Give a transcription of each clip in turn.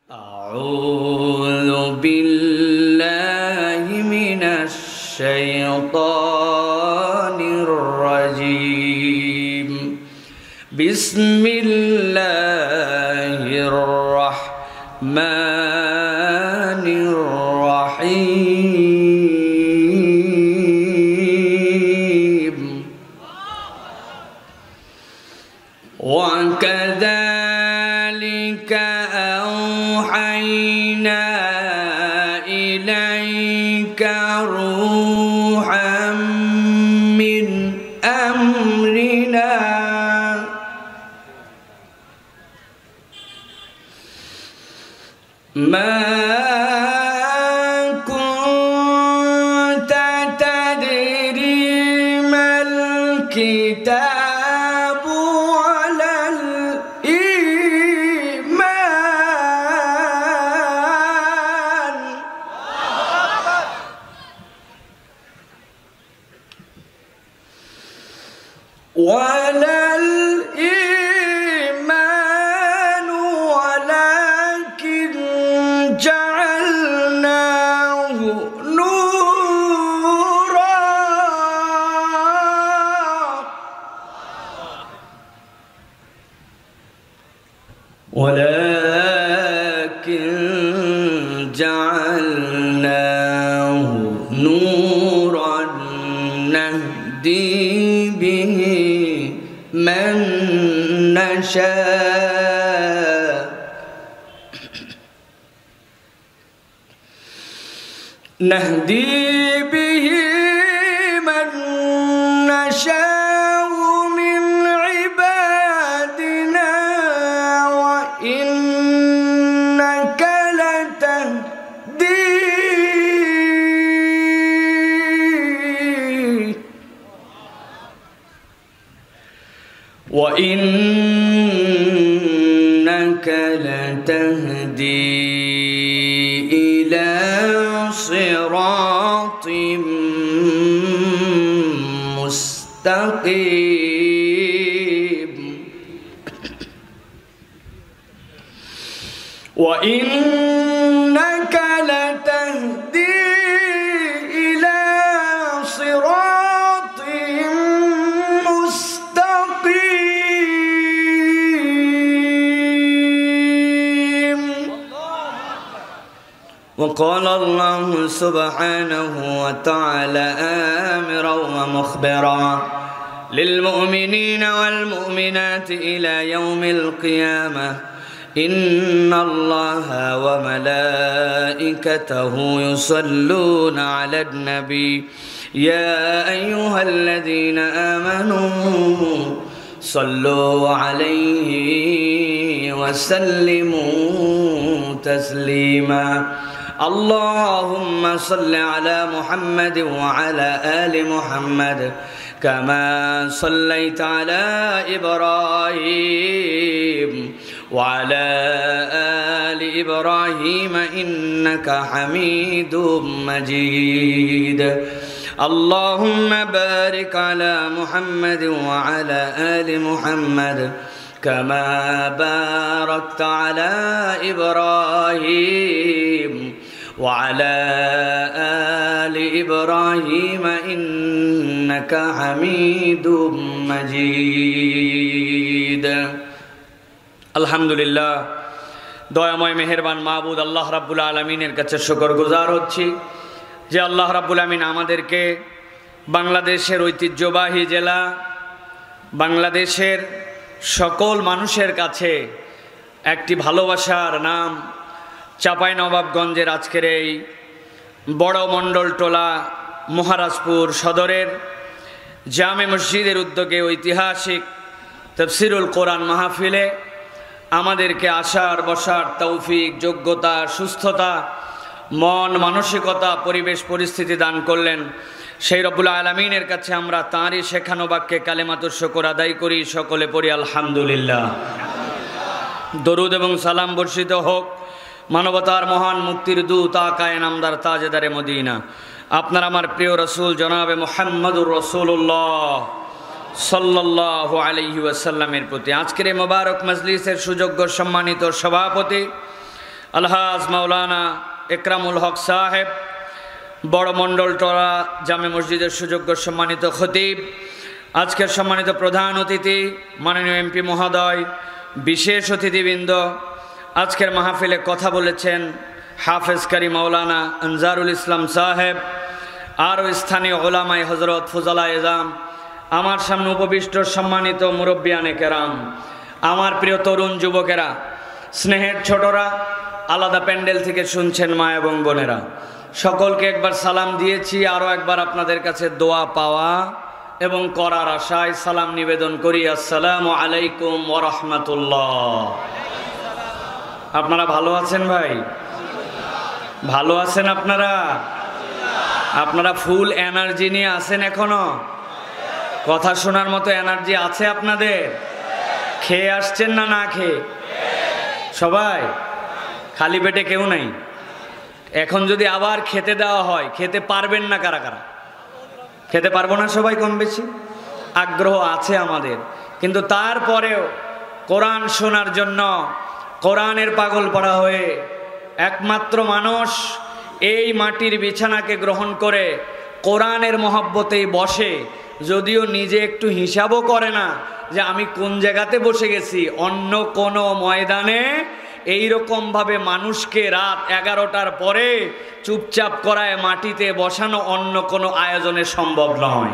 أعوذ بالله من الشيطان الرجيم. بسم الله الرحمن الرحيم. وكذلك أوحينا إليك روحا من أمرنا ما كنت تدري ما الكتاب ولا الإيمان ولكن جعلناه نورا نهدي به من نشاء من عبادنا وإنك لتهدي إلى صراط مستقيم وإنك لتهدي إلى صراط مستقيم. وقال الله سبحانه وتعالى آمرا ومخبرا للمؤمنين والمؤمنات إلى يوم القيامة إن الله وملائكته يصلون على النبي يا أيها الذين آمنوا صلوا عليه وسلموا تسليما. اللهم صل على محمد وعلى آل محمد كما صليت على إبراهيم وعلى آل إبراهيم إنك حميد مجيد. اللهم بارك على محمد وعلى آل محمد كما باركت على إبراهيم وعلى آل إبراهيم إنك حميد مجيد. আলহামদুলিল্লাহ, দয়াময় মেহেরবান মাবুদ আল্লাহ রাব্বুল আলামিনের কাছে শুকরগুজার হচ্ছি যে আল্লাহ রাব্বুল আমিন আমাদেরকে বাংলাদেশের ঐতিহ্যবাহী জেলা, বাংলাদেশের সকল মানুষের কাছে একটি ভালোবাসার নাম চাঁপাইনবাবগঞ্জের আজকের এই বড় মণ্ডলটোলা মহারাজপুর সদরের জামে মসজিদের উদ্যোগে ঐতিহাসিক তাফসিরুল কোরআন মাহফিলে আমাদেরকে আসার বসার তৌফিক, যোগ্যতা, সুস্থতা, মন মানসিকতা, পরিবেশ পরিস্থিতি দান করলেন। সেই রব্বুল আলামিনের কাছে আমরা তাঁরই শেখানো বাক্যে কালেমাতুর শুকর আদায় করি। সকলে পড়ি আলহামদুলিল্লাহ। দরুদ এবং সালাম বর্ষিত হোক মানবতার মহান মুক্তির দূত আকায়ে নামদার তাজেদারে মদিনা আপনার আমার প্রিয় রসুল জনাবে মুহাম্মদুর রাসূলুল্লাহ সাল্লাল্লাহু আলাইহি ওয়াসাল্লামের প্রতি। আজকের এই মোবারক মজলিসের সুযোগ্য সম্মানিত সভাপতি আলহাজ মাওলানা একরামুল হক সাহেব, বড় মণ্ডলটলা জামে মসজিদের সুযোগ্য সম্মানিত খতিব, আজকের সম্মানিত প্রধান অতিথি মাননীয় এমপি মহোদয়, বিশেষ অতিথিবৃন্দ, আজকের মাহফিলে কথা বলেছেন হাফেজ কারি মাওলানা আনজারুল ইসলাম সাহেব, আরও স্থানীয় ওলামায়ে হজরত ফুজালা এজাম, আমার সামনে উপবিষ্ট সম্মানিত মুরব্বিয়ানে কেরাম, আমার প্রিয় তরুণ যুবকেরা, স্নেহের ছোটরা, আলাদা প্যান্ডেল থেকে শুনছেন মা এবং বোনেরা, সকলকে একবার সালাম দিয়েছি। আরও একবার আপনাদের কাছে দোয়া পাওয়া এবং করার আশায় সালাম নিবেদন করি। আসসালামু আলাইকুম ওয়া রাহমাতুল্লাহ। আপনারা ভালো আছেন ভাই? ভালো আছেন আপনারা? আপনারা ফুল এনার্জি নিয়ে আছেন? এখনো কথা শোনার মতো এনার্জি আছে আপনাদের? খেয়ে আসছেন না না খেয়ে? সবাই খালি পেটে কেউ নাই? এখন যদি আবার খেতে দেওয়া হয়, খেতে পারবেন না কারা কারা? খেতে পারবো না সবাই কম বেশি? আগ্রহ আছে আমাদের, কিন্তু তারপরেও কোরআন শোনার জন্য কোরআনের পাগল পড়া হয়ে একমাত্র মানুষ এই মাটির বিছানাকে গ্রহণ করে কোরআনের মহব্বতেই বসে, যদিও নিজে একটু হিসাবও করে না যে আমি কোন জায়গাতে বসে গেছি। অন্য কোনো ময়দানে এইরকমভাবে মানুষকে রাত 11টার পরে চুপচাপ করায় মাটিতে বসানো অন্য কোনো আয়োজনে সম্ভব নয়।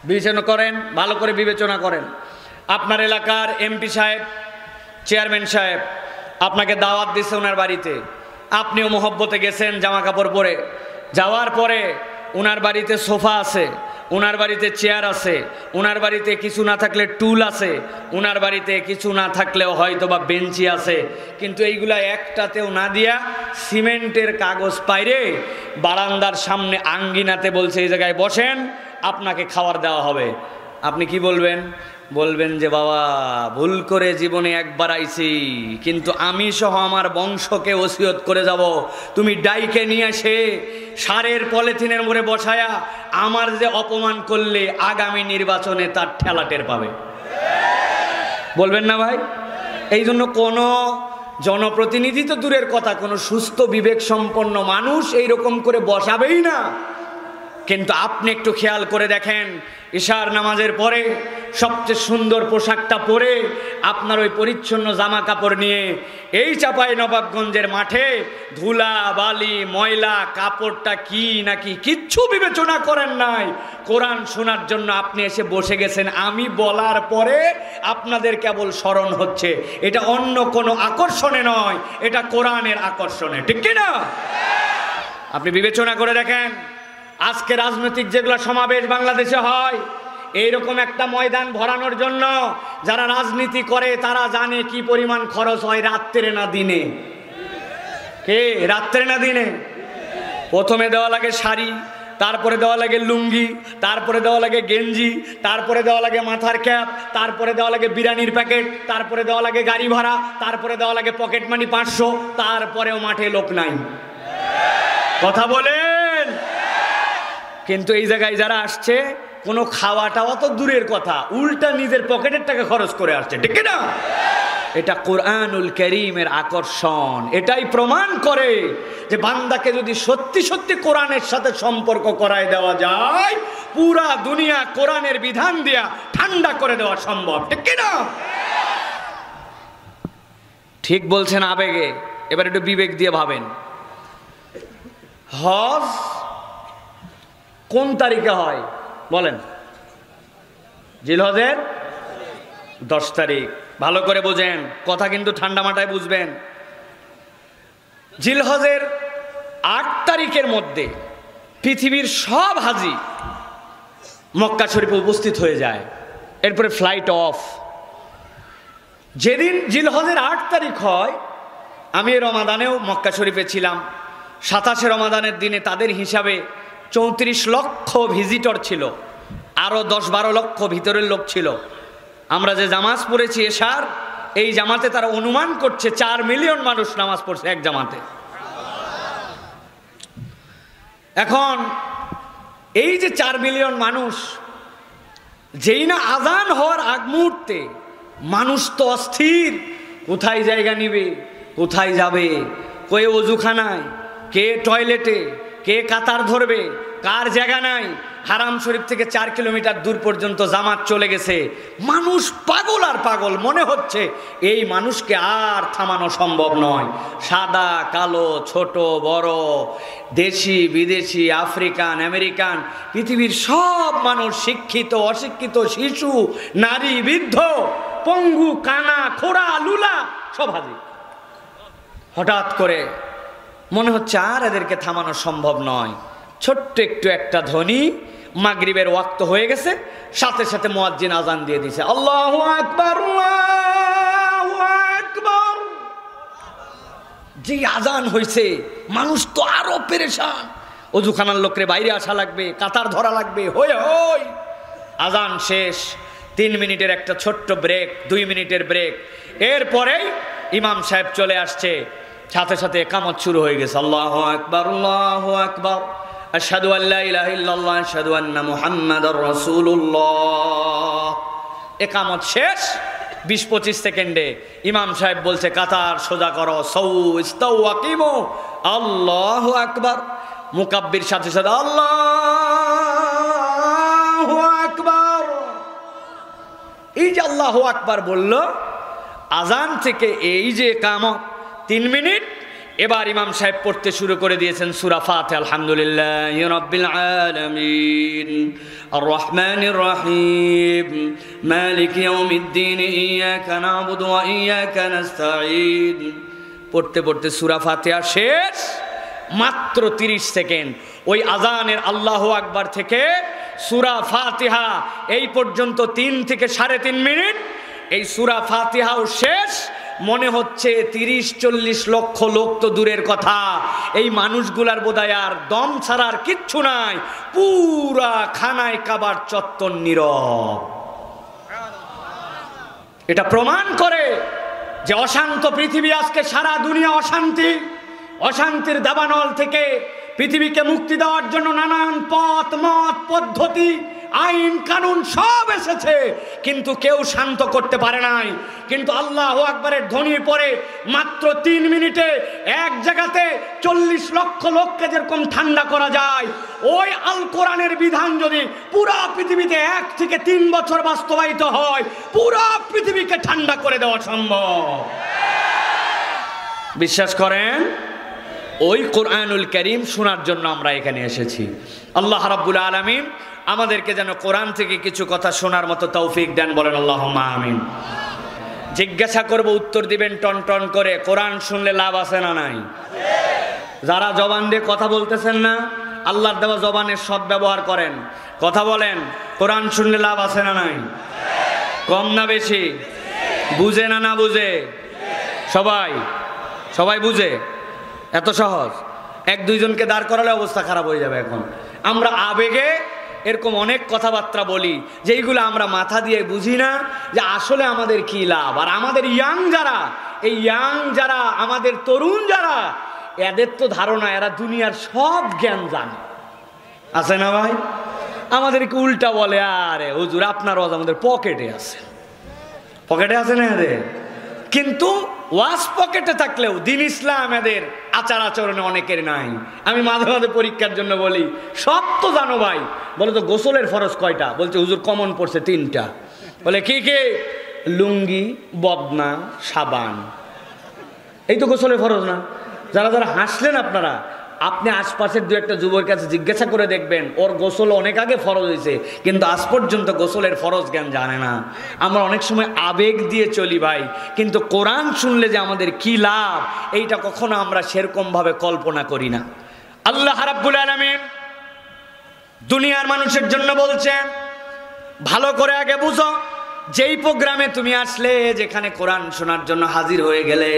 বিবেচনা করেন, ভালো করে বিবেচনা করেন। আপনার এলাকার এমপি সাহেব, চেয়ারম্যান সাহেব আপনাকে দাওয়াত দিচ্ছে ওনার বাড়িতে, আপনিও মহব্বতে গেছেন জামা কাপড় পরে। যাওয়ার পরে ওনার বাড়িতে সোফা আছে, ওনার বাড়িতে চেয়ার আছে, ওনার বাড়িতে কিছু না থাকলে টুল আছে, ওনার বাড়িতে কিছু না থাকলেও হয়তো বা বেঞ্চি আছে, কিন্তু এইগুলা একটাতেও না দিয়া সিমেন্টের কাগজ পাইরে বারান্দার সামনে আঙ্গিনাতে বলছে এই জায়গায় বসেন, আপনাকে খাবার দেওয়া হবে। আপনি কি বলবেন? বলবেন যে বাবা ভুল করে জীবনে একবার আইছি, কিন্তু আমি সহ আমার বংশকে ওসিয়ত করে যাব, তুমি ডাইকে নিয়ে এসে সারের পলিথিনের মোড়ে বসায়া আমার যে অপমান করলে আগামী নির্বাচনে তার ঠেলা টের পাবে। বলবেন না ভাই? এই জন্য কোনো জনপ্রতিনিধি তো দূরের কথা, কোনো সুস্থ বিবেক সম্পন্ন মানুষ এইরকম করে বসাবেই না। কিন্তু আপনি একটু খেয়াল করে দেখেন, ইশার নামাজের পরে সবচেয়ে সুন্দর পোশাকটা পরে আপনার ওই পরিচ্ছন্ন জামা কাপড় নিয়ে এই চাপাই নবাবগঞ্জের মাঠে ধুলা বালি ময়লা কাপড়টা কি নাকি কিচ্ছু বিবেচনা করেন নাই, কোরআন শোনার জন্য আপনি এসে বসে গেছেন। আমি বলার পরে আপনাদের কেবল স্মরণ হচ্ছে, এটা অন্য কোনো আকর্ষণে নয়, এটা কোরআনের আকর্ষণে, ঠিক কিনা? আপনি বিবেচনা করে দেখেন, আজকে রাজনৈতিক যেগুলো সমাবেশ বাংলাদেশে হয়, এইরকম একটা ময়দান ভরানোর জন্য যারা রাজনীতি করে তারা জানে কি পরিমাণ খরচ হয়, রাত্রে না দিনে। কে রাত্রে না দিনে? প্রথমে দেওয়া লাগে শাড়ি, তারপরে দেওয়া লাগে লুঙ্গি, তারপরে দেওয়া লাগে গেঞ্জি, তারপরে দেওয়া লাগে মাথার ক্যাপ, তারপরে দেওয়া লাগে বিরিয়ানির প্যাকেট, তারপরে দেওয়া লাগে গাড়ি ভাড়া, তারপরে দেওয়া লাগে পকেট মানি 500, তারপরেও মাঠে লোক নাই। কথা বলেন? কিন্তু এই জায়গায় যারা আসছে কোনো খাওয়াটাও তো দূরের কথা, উল্টা নিজের পকেটের টাকা খরচ করে আসছে, ঠিক না? এটা কোরআনুল কারীমের আকর্ষণ। এটাই প্রমাণ করে যে বান্দাকে যদি সত্যি সত্যি কোরআনের সাথে সম্পর্ক করায় দেওয়া যায়, পুরা দুনিয়া কোরআনের বিধান দিয়া ঠান্ডা করে দেওয়া সম্ভব, ঠিক না? ঠিক বলছেন আবেগে, এবার একটু বিবেক দিয়ে ভাবেন। হজ কোন তারিখে হয় বলেন? জিলহজের 10 তারিখ। ভালো করে বোঝেন কথা, কিন্তু ঠান্ডা মাথায় বুঝবেন। জিলহজের 8 তারিখের মধ্যে পৃথিবীর সব হাজি মক্কা শরীফে উপস্থিত হয়ে যায়, এরপরে ফ্লাইট অফ। যেদিন জিলহজের 8 তারিখ হয়, আমি রমাদানেও মক্কা শরীফে ছিলাম। 27 রমাদানের দিনে তাদের হিসাবে 34 লক্ষ ভিজিটর ছিল, আরও 10-12 লক্ষ ভিতরের লোক ছিল। আমরা যে জামাজ পড়েছি এশার, এই জামাতে তারা অনুমান করছে 4 মিলিয়ন মানুষ নামাজ পড়ছে এক জামাতে। এখন এই যে 4 মিলিয়ন মানুষ, যেই না আজান হওয়ার আগ মুহূর্তে মানুষ তো অস্থির, কোথায় জায়গা নিবে, কোথায় যাবে, কে ওযুখানায়, কে টয়লেটে, কে কাতার ধরবে, কার জায়গা নাই। হারাম শরীফ থেকে 4 কিলোমিটার দূর পর্যন্ত জামাত চলে গেছে। মানুষ পাগল আর পাগল, মনে হচ্ছে এই মানুষকে আর থামানো সম্ভব নয়। সাদা কালো, ছোট বড়, দেশি বিদেশি, আফ্রিকান আমেরিকান, পৃথিবীর সব মানুষ, শিক্ষিত অশিক্ষিত, শিশু নারী বৃদ্ধ, পঙ্গু কানা খোড়া লুলা সব হাজির। হঠাৎ করে মনে হচ্ছে আর এদেরকে থামানো সম্ভব নয়। ছোট্ট একটু একটা ধ্বনি, মাগরিবের ওয়াক্ত হয়ে গেছে, সাথে সাথে মুয়াজ্জিন আজান দিয়ে দিয়েছে, আল্লাহু আকবার আল্লাহু আকবার। যে আজান হয়েছে, মানুষ তো আরো পেরেশান। ওযুখানার লোকরে বাইরে আসা লাগবে, কাতার ধরা লাগবে, হই হই। আজান শেষ, 3 মিনিটের একটা ছোট্ট ব্রেক, 2 মিনিটের ব্রেক। এরপরেই ইমাম সাহেব চলে আসছে, সাথে সাথে ইকামত শুরু হয়ে গেছে, আল্লাহু আকবার আল্লাহু আকবার, আশহাদু আল্লা ইলাহা ইল্লাল্লাহ আশহাদু আন্না মুহাম্মাদার রাসূলুল্লাহ। ইকামত শেষ, 20-25 সেকেন্ডে ইমাম সাহেব বলছে, কাতার সোজা করো, সাউ ইস্তাউ আকিমু, আল্লাহু আকবার। মুকাব্বির সাথে সাথে আল্লাহু আকবার। এই যে আল্লাহু আকবার বলল, আজান থেকে এই যে ইকামত 3 মিনিট, এবার ইমাম সাহেব পড়তে শুরু করে দিয়েছেন সূরা ফাতিহা। আলহামদুলিল্লাহি রাব্বিল আলামিন আর রহমানির রহিম মালিকি ইয়াউমিদ্দিন ইয়াকা না'বুদু ওয়া ইয়াকা নাস্তাঈন। পড়তে পড়তে সূরা ফাতিহা শেষ, মাত্র 30 সেকেন্ড। ওই আজানের আল্লাহু আকবার থেকে সূরা ফাতিহা এই পর্যন্ত 3 থেকে 3.5 মিনিট। এই সূরা ফাতিহাও শেষ। মনে হচ্ছে 30-40 লক্ষ লোক তো দূরের কথা, এই মানুষগুলার বোধহয় আর দম ছাড়ার কিচ্ছু নাই। পুরা খানায় কাবার চত্বর নীরব। এটা প্রমাণ করে যে অশান্ত পৃথিবী, আজকে সারা দুনিয়া অশান্তি। অশান্তির দাবানল থেকে পৃথিবীকে মুক্তি দেওয়ার জন্য নানান পথ মত পদ্ধতি, আইন কানুন সব এসেছে, কিন্তু কেউ শান্ত করতে পারে নাই। কিন্তু আল্লাহু আকবারের ধ্বনির পরে মাত্র 3 মিনিটে এক জায়গাতে 40 লক্ষ লোককে যেরকম ঠান্ডা করা যায়, ওই আল কোরআনের বিধান যদি পুরা পৃথিবীতে 1 থেকে 3 বছর বাস্তবায়িত হয়, পুরা পৃথিবীকে ঠান্ডা করে দেওয়া সম্ভব। বিশ্বাস করেন? ওই কোরআনুল কারীম শোনার জন্য আমরা এখানে এসেছি। আল্লাহ রাব্বুল আলামিন আমাদেরকে যেন কোরআন থেকে কিছু কথা শোনার মতো তৌফিক দেন, বলেন আল্লাহুম্মা আমিন। জিজ্ঞাসা করব, উত্তর দিবেন টন টন করে। কোরআন শুনলে লাভ আছে না নাই? যারা জবান দিয়ে কথা বলতেছেন না, আল্লাহর দেওয়া জবানের সৎ ব্যবহার করেন, কথা বলেন। কোরআন শুনলে লাভ আছে না নাই? কম না বেশি? বুঝে না না বুঝে? সবাই সবাই বুঝে? এত সহজ? 1-2 জনকে দাঁড় করালে অবস্থা খারাপ হয়ে যাবে। এখন আমরা আবেগে এরকম অনেক কথাবার্তা বলি যেইগুলো আমরা মাথা দিয়ে বুঝি না যে আসলে আমাদের কি লাভ। আর আমাদের ইয়াং যারা, এই ইয়াং যারা, আমাদের তরুণ যারা, এদের তো ধারণা এরা দুনিয়ার সব জ্ঞান জানে, আছে না ভাই? আমাদেরকে উল্টা বলে, আরে হুজুর আপনার ওয়াজ আমাদের পকেটে আছে। পকেটে আছে না এদের? কিন্তু ওয়াজ পকেটে থাকলেও দিন ইসলাম এদের আচার আচরণে অনেকের নাই। আমি মাঝে মাঝে পরীক্ষার জন্য বলি, সব তো জানো ভাই, বলে তো গোসলের ফরজ কয়টা? বলছে হুজুর কমন পড়ছে 3টা। বলে কি কি? লুঙ্গি, বদনা, সাবান, এই তো গোসলের ফরজ না? যারা যারা হাসলেন আপনারা, আপনি আশপাশের 2-1টা যুবকের কাছে জিজ্ঞাসা করে দেখবেন, ওর গোসল অনেক আগে ফরজ হয়েছে, কিন্তু আজ পর্যন্ত গোসলের ফরজ জ্ঞান জানে না। আমরা অনেক সময় আবেগ দিয়ে চলি ভাই, কিন্তু কোরআন শুনলে যে আমাদের কি লাভ, এইটা কখনো আমরা সেরকমভাবে কল্পনা করি না। আল্লাহ রাব্বুল আলামিন দুনিয়ার মানুষের জন্য বলছেন, ভালো করে আগে বুঝো, যেই প্রোগ্রামে তুমি আসলে, যেখানে কোরআন শোনার জন্য হাজির হয়ে গেলে,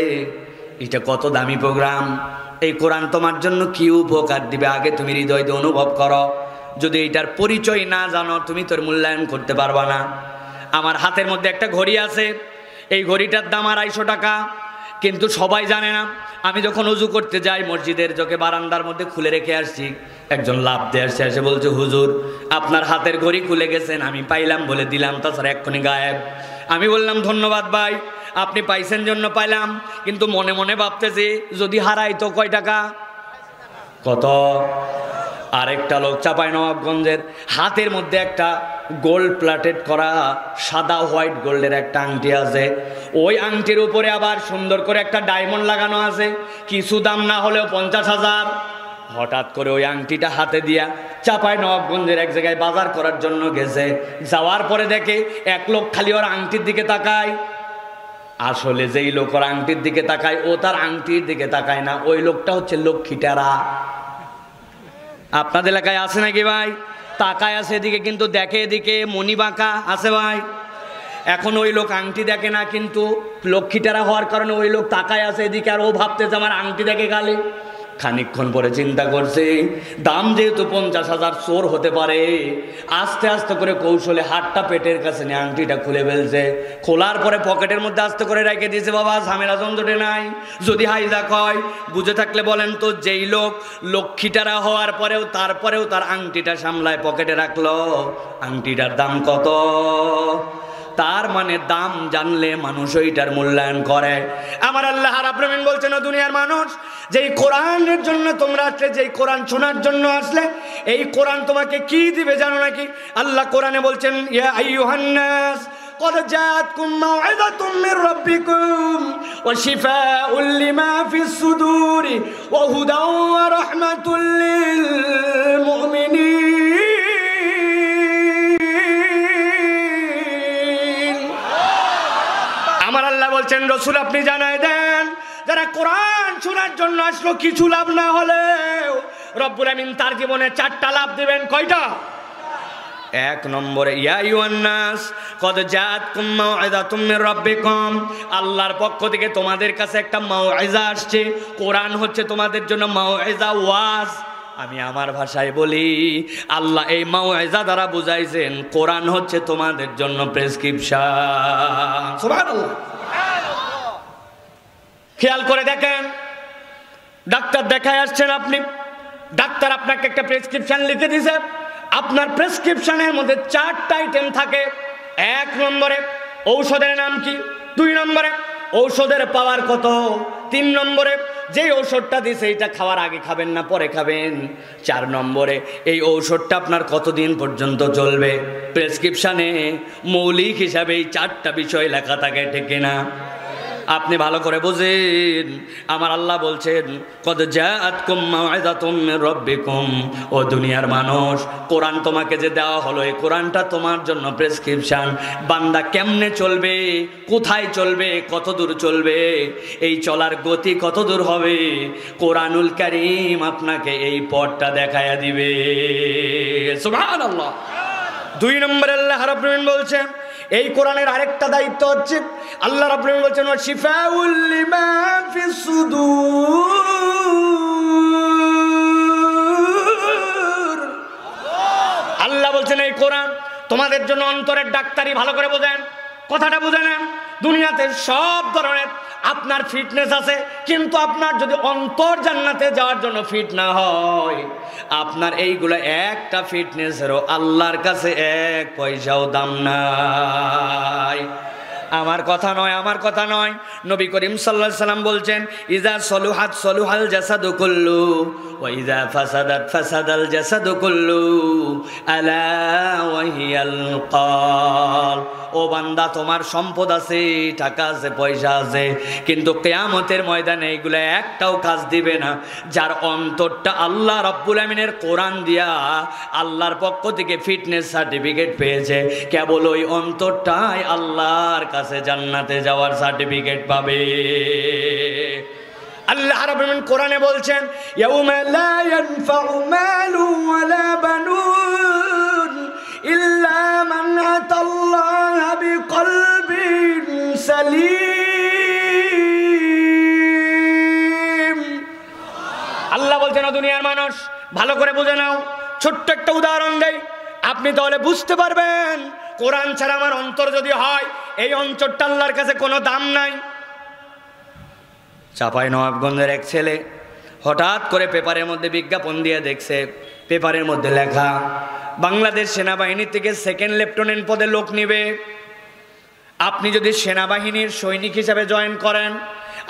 এটা কত দামি প্রোগ্রাম। এই কোরআন তোমার জন্য কি উপকার দিবে আগে তুমি হৃদয় দিয়ে অনুভব করো। যদি এটার পরিচয় না জানো, তুমি তোর মূল্যায়ন করতে পারবা না। আমার হাতের মধ্যে একটা ঘড়ি আছে, এই ঘড়িটার দাম 250 টাকা, কিন্তু সবাই জানে না। আমি যখন ওযু করতে যাই মসজিদের চোখে বারান্দার মধ্যে খুলে রেখে আসছি, একজন লাফ দিয়ে আসছে, এসে বলছে হুজুর আপনার হাতের ঘড়ি খুলে গেছেন। আমি পাইলাম বলে দিলাম, তাছাড়া এক্ষুনি গায়েব। আমি বললাম ধন্যবাদ ভাই, আপনি পাইছেন জন্য পাইলাম, কিন্তু মনে মনে ভাবতেছি যদি হারাই তো কয় টাকা? কত? আরেকটা লোক চাঁপাইনবাবগঞ্জের, হাতের মধ্যে একটা গোল্ড প্লাটেড করা সাদা হোয়াইট গোল্ডের একটা আংটি আছে, ওই আংটির উপরে আবার সুন্দর করে একটা ডায়মন্ড লাগানো আছে, কিছু দাম না হলেও 50,000। হঠাৎ করে ওই আংটিটা হাতে দিয়া চাঁপাইনবাবগঞ্জের এক জায়গায় বাজার করার জন্য গেছে। যাওয়ার পরে দেখে এক লোক খালি ওর আংটির দিকে তাকায়। আসলে যেই লোক ওর আংটির দিকে তাকায়, ও তার আংটির দিকে তাকায় না, ওই লোকটা হচ্ছে লক্ষ্মীটারা। আপনাদের এলাকায় আছে নাকি ভাই? তাকায় আছে এদিকে কিন্তু দেখে এদিকে, মনি বাঁকা আছে ভাই। এখন ওই লোক আংটি দেখে না, কিন্তু লক্ষ্মীটারা হওয়ার কারণে ওই লোক তাকায় আছে এদিকে, আর ও ভাবতেছে আমার আংটি দেখে গালে। খানিকক্ষণ পরে চিন্তা করছে, দাম যেহেতু 50,000, চোর হতে পারে। আস্তে আস্তে করে কৌশলে হাতটা পেটের কাছে নিয়ে আংটিটা খুলে ফেলছে। খোলার পরে পকেটের মধ্যে আস্তে করে রেখে দিয়েছে। বাবা ঝামেলা ঝঞ্ঝটে নাই, যদি হাইজাক হয়। বুঝে থাকলে বলেন তো, যেই লোক লক্ষ্মীটারা হওয়ার পরেও তারপরেও তার আংটিটা সামলায় পকেটে রাখলো, আংটিটার দাম কত? তার মানে দাম জানলে মানুষ ওইটার মূল্যায়ন করে। আমার আল্লাহ রাব্বুল আলামিন বলছেন, ও দুনিয়ার মানুষ, যেই কোরআনের জন্য তোমরা আসলে, যেই কোরআন শোনার জন্য আসলে, এই কোরআন তোমাকে কি দিবে জানো নাকি? আল্লাহ কোরআনে বলছেন, ইয়া আইয়ুহান নাস قد جاءتكم موعظة من ربكم وشفاء لما في الصدور وهدى ورحمة للمؤمنين। আমার আল্লাহ বলছেন, রাসূল আপনি জানায় দেন, যারা কোরআন শোনার জন্য আসলো, কিছু লাভ না হলেও রব্বুল আমিন তার জীবনে 4টা লাভ দিবেন। কয়টা? 1 নম্বরে, ইয়া আইয়ুহান নাস কদ জাআতকুম মাউইযাতুম মির রাব্বিকুম, আল্লাহর পক্ষ থেকে তোমাদের কাছে একটা মাউইযা আসছে। কোরআন হচ্ছে তোমাদের জন্য মাউইযা, ওয়াজ। আমি আমার ভাষায় বলি, আল্লাহ এই মাউইযা দ্বারা বুঝাইছেন কোরআন হচ্ছে তোমাদের জন্য প্রেসক্রিপশন। সুবহানাল্লাহ। খেয়াল করে দেখেন, ডাক্তার দেখায় আসছেন আপনি, ডাক্তার আপনাকে একটা প্রেসক্রিপশন লিখে দিয়েছে। আপনার প্রেসক্রিপশনের মধ্যে 4টা আইটেম থাকে। 1 নম্বরে ঔষধের নাম কি, 2 নম্বরে ঔষধের পাওয়ার কত, 3 নম্বরে যেই ঔষধটা দিয়েছে এটা খাওয়ার আগে খাবেন না পরে খাবেন, 4 নম্বরে এই ঔষধটা আপনার কতদিন পর্যন্ত চলবে। প্রেসক্রিপশনে মৌলিক হিসাবে এই 4টা বিষয় লেখা থাকে, ঠিক না? আপনি ভালো করে বুঝেন। আমার আল্লাহ বলছেন, কদ জাআতকুম মাউইযাতুম মির রাব্বিকুম, ও দুনিয়ার মানুষ, কোরআন তোমাকে যে দেওয়া হলো, এই কোরআনটা তোমার জন্য প্রেসক্রিপশন। বান্দা কেমনে চলবে, কোথায় চলবে, কত দূর চলবে, এই চলার গতি কত দূর হবে, কোরআনুল কারীম আপনাকে এই পথটা দেখায়া দিবে। সুবহানাল্লাহ। 2 নম্বরে আল্লাহ রাব্বুল আলামিন বলছেন, এই কোরআনের আরেকটা দায়িত্ব হচ্ছে, আল্লাহ রাব্বুল আলামিন বলছেন, ওয়া শিফাউল লিমা ফিস সুদূর। আল্লাহ বলছেন এই কোরআন তোমাদের জন্য অন্তরের ডাক্তারি। ভালো করে বোঝেন, কথাটা বুঝে নেন। দুনিয়াতে সব ধরনের আপনার ফিটনেস আছে, কিন্তু আপনার যদি অন্তর জান্নাতে যাওয়ার জন্য ফিট না হয়, আপনার এইগুলো একটা ফিটনেসেরও আল্লাহর কাছে 1 পয়সাও দাম নাই। আমার কথা নয়, আমার কথা নয়, নবী করিম সাল্লাল্লাহু আলাইহি সাল্লাম বলছেন, ইজা সলুহাত সলুহাল জাসাদু কুল্লু ওয়া ইজা ফাসাদাত ফাসাদাল জাসাদু কুল্লু আলা ওয়া হিয়াল কলব। ও বান্দা, তোমার সম্পদ আছে, টাকা আছে, পয়সা আছে, কিন্তু কিয়ামতের ময়দানে এগুলো একটাও কাজ দিবে না যার অন্তরটা আল্লাহ রাব্বুল আমিনের কোরআন দিয়া আল্লাহর পক্ষ থেকে ফিটনেস সার্টিফিকেট পেয়েছে। কেবল ওই অন্তরটাই আল্লাহর কাছে জান্নাতে যাওয়ার সার্টিফিকেট পাবে। আল্লাহ রাব্বুল আমিন কোরআনে বলছেন, ইয়াউমা লা ইয়ানফাউ মালু ওয়ালা বানুন ইল্লা মান আতাল্লাহা বিকলবিন সালিম। আল্লাহ বলছেন, ও দুনিয়ার মানুষ, ভালো করে বুঝে নাও। ছোট্ট একটা উদাহরণ দেই, আপনি তাহলে বুঝতে পারবেন কোরআন ছাড়া আমার অন্তর যদি হয়, এই অন্তরটা আল্লাহর কাছে কোনো দাম নাই। চাঁপাইনবাবগঞ্জের এক ছেলে হঠাৎ করে পেপারের মধ্যে বিজ্ঞাপন দিয়ে দেখছে, পেপারের মধ্যে লেখা বাংলাদেশ সেনাবাহিনী থেকে 2nd লেফটেন্যান্ট পদে লোক নিবে। আপনি যদি সেনাবাহিনীর সৈনিক হিসাবে জয়েন করেন,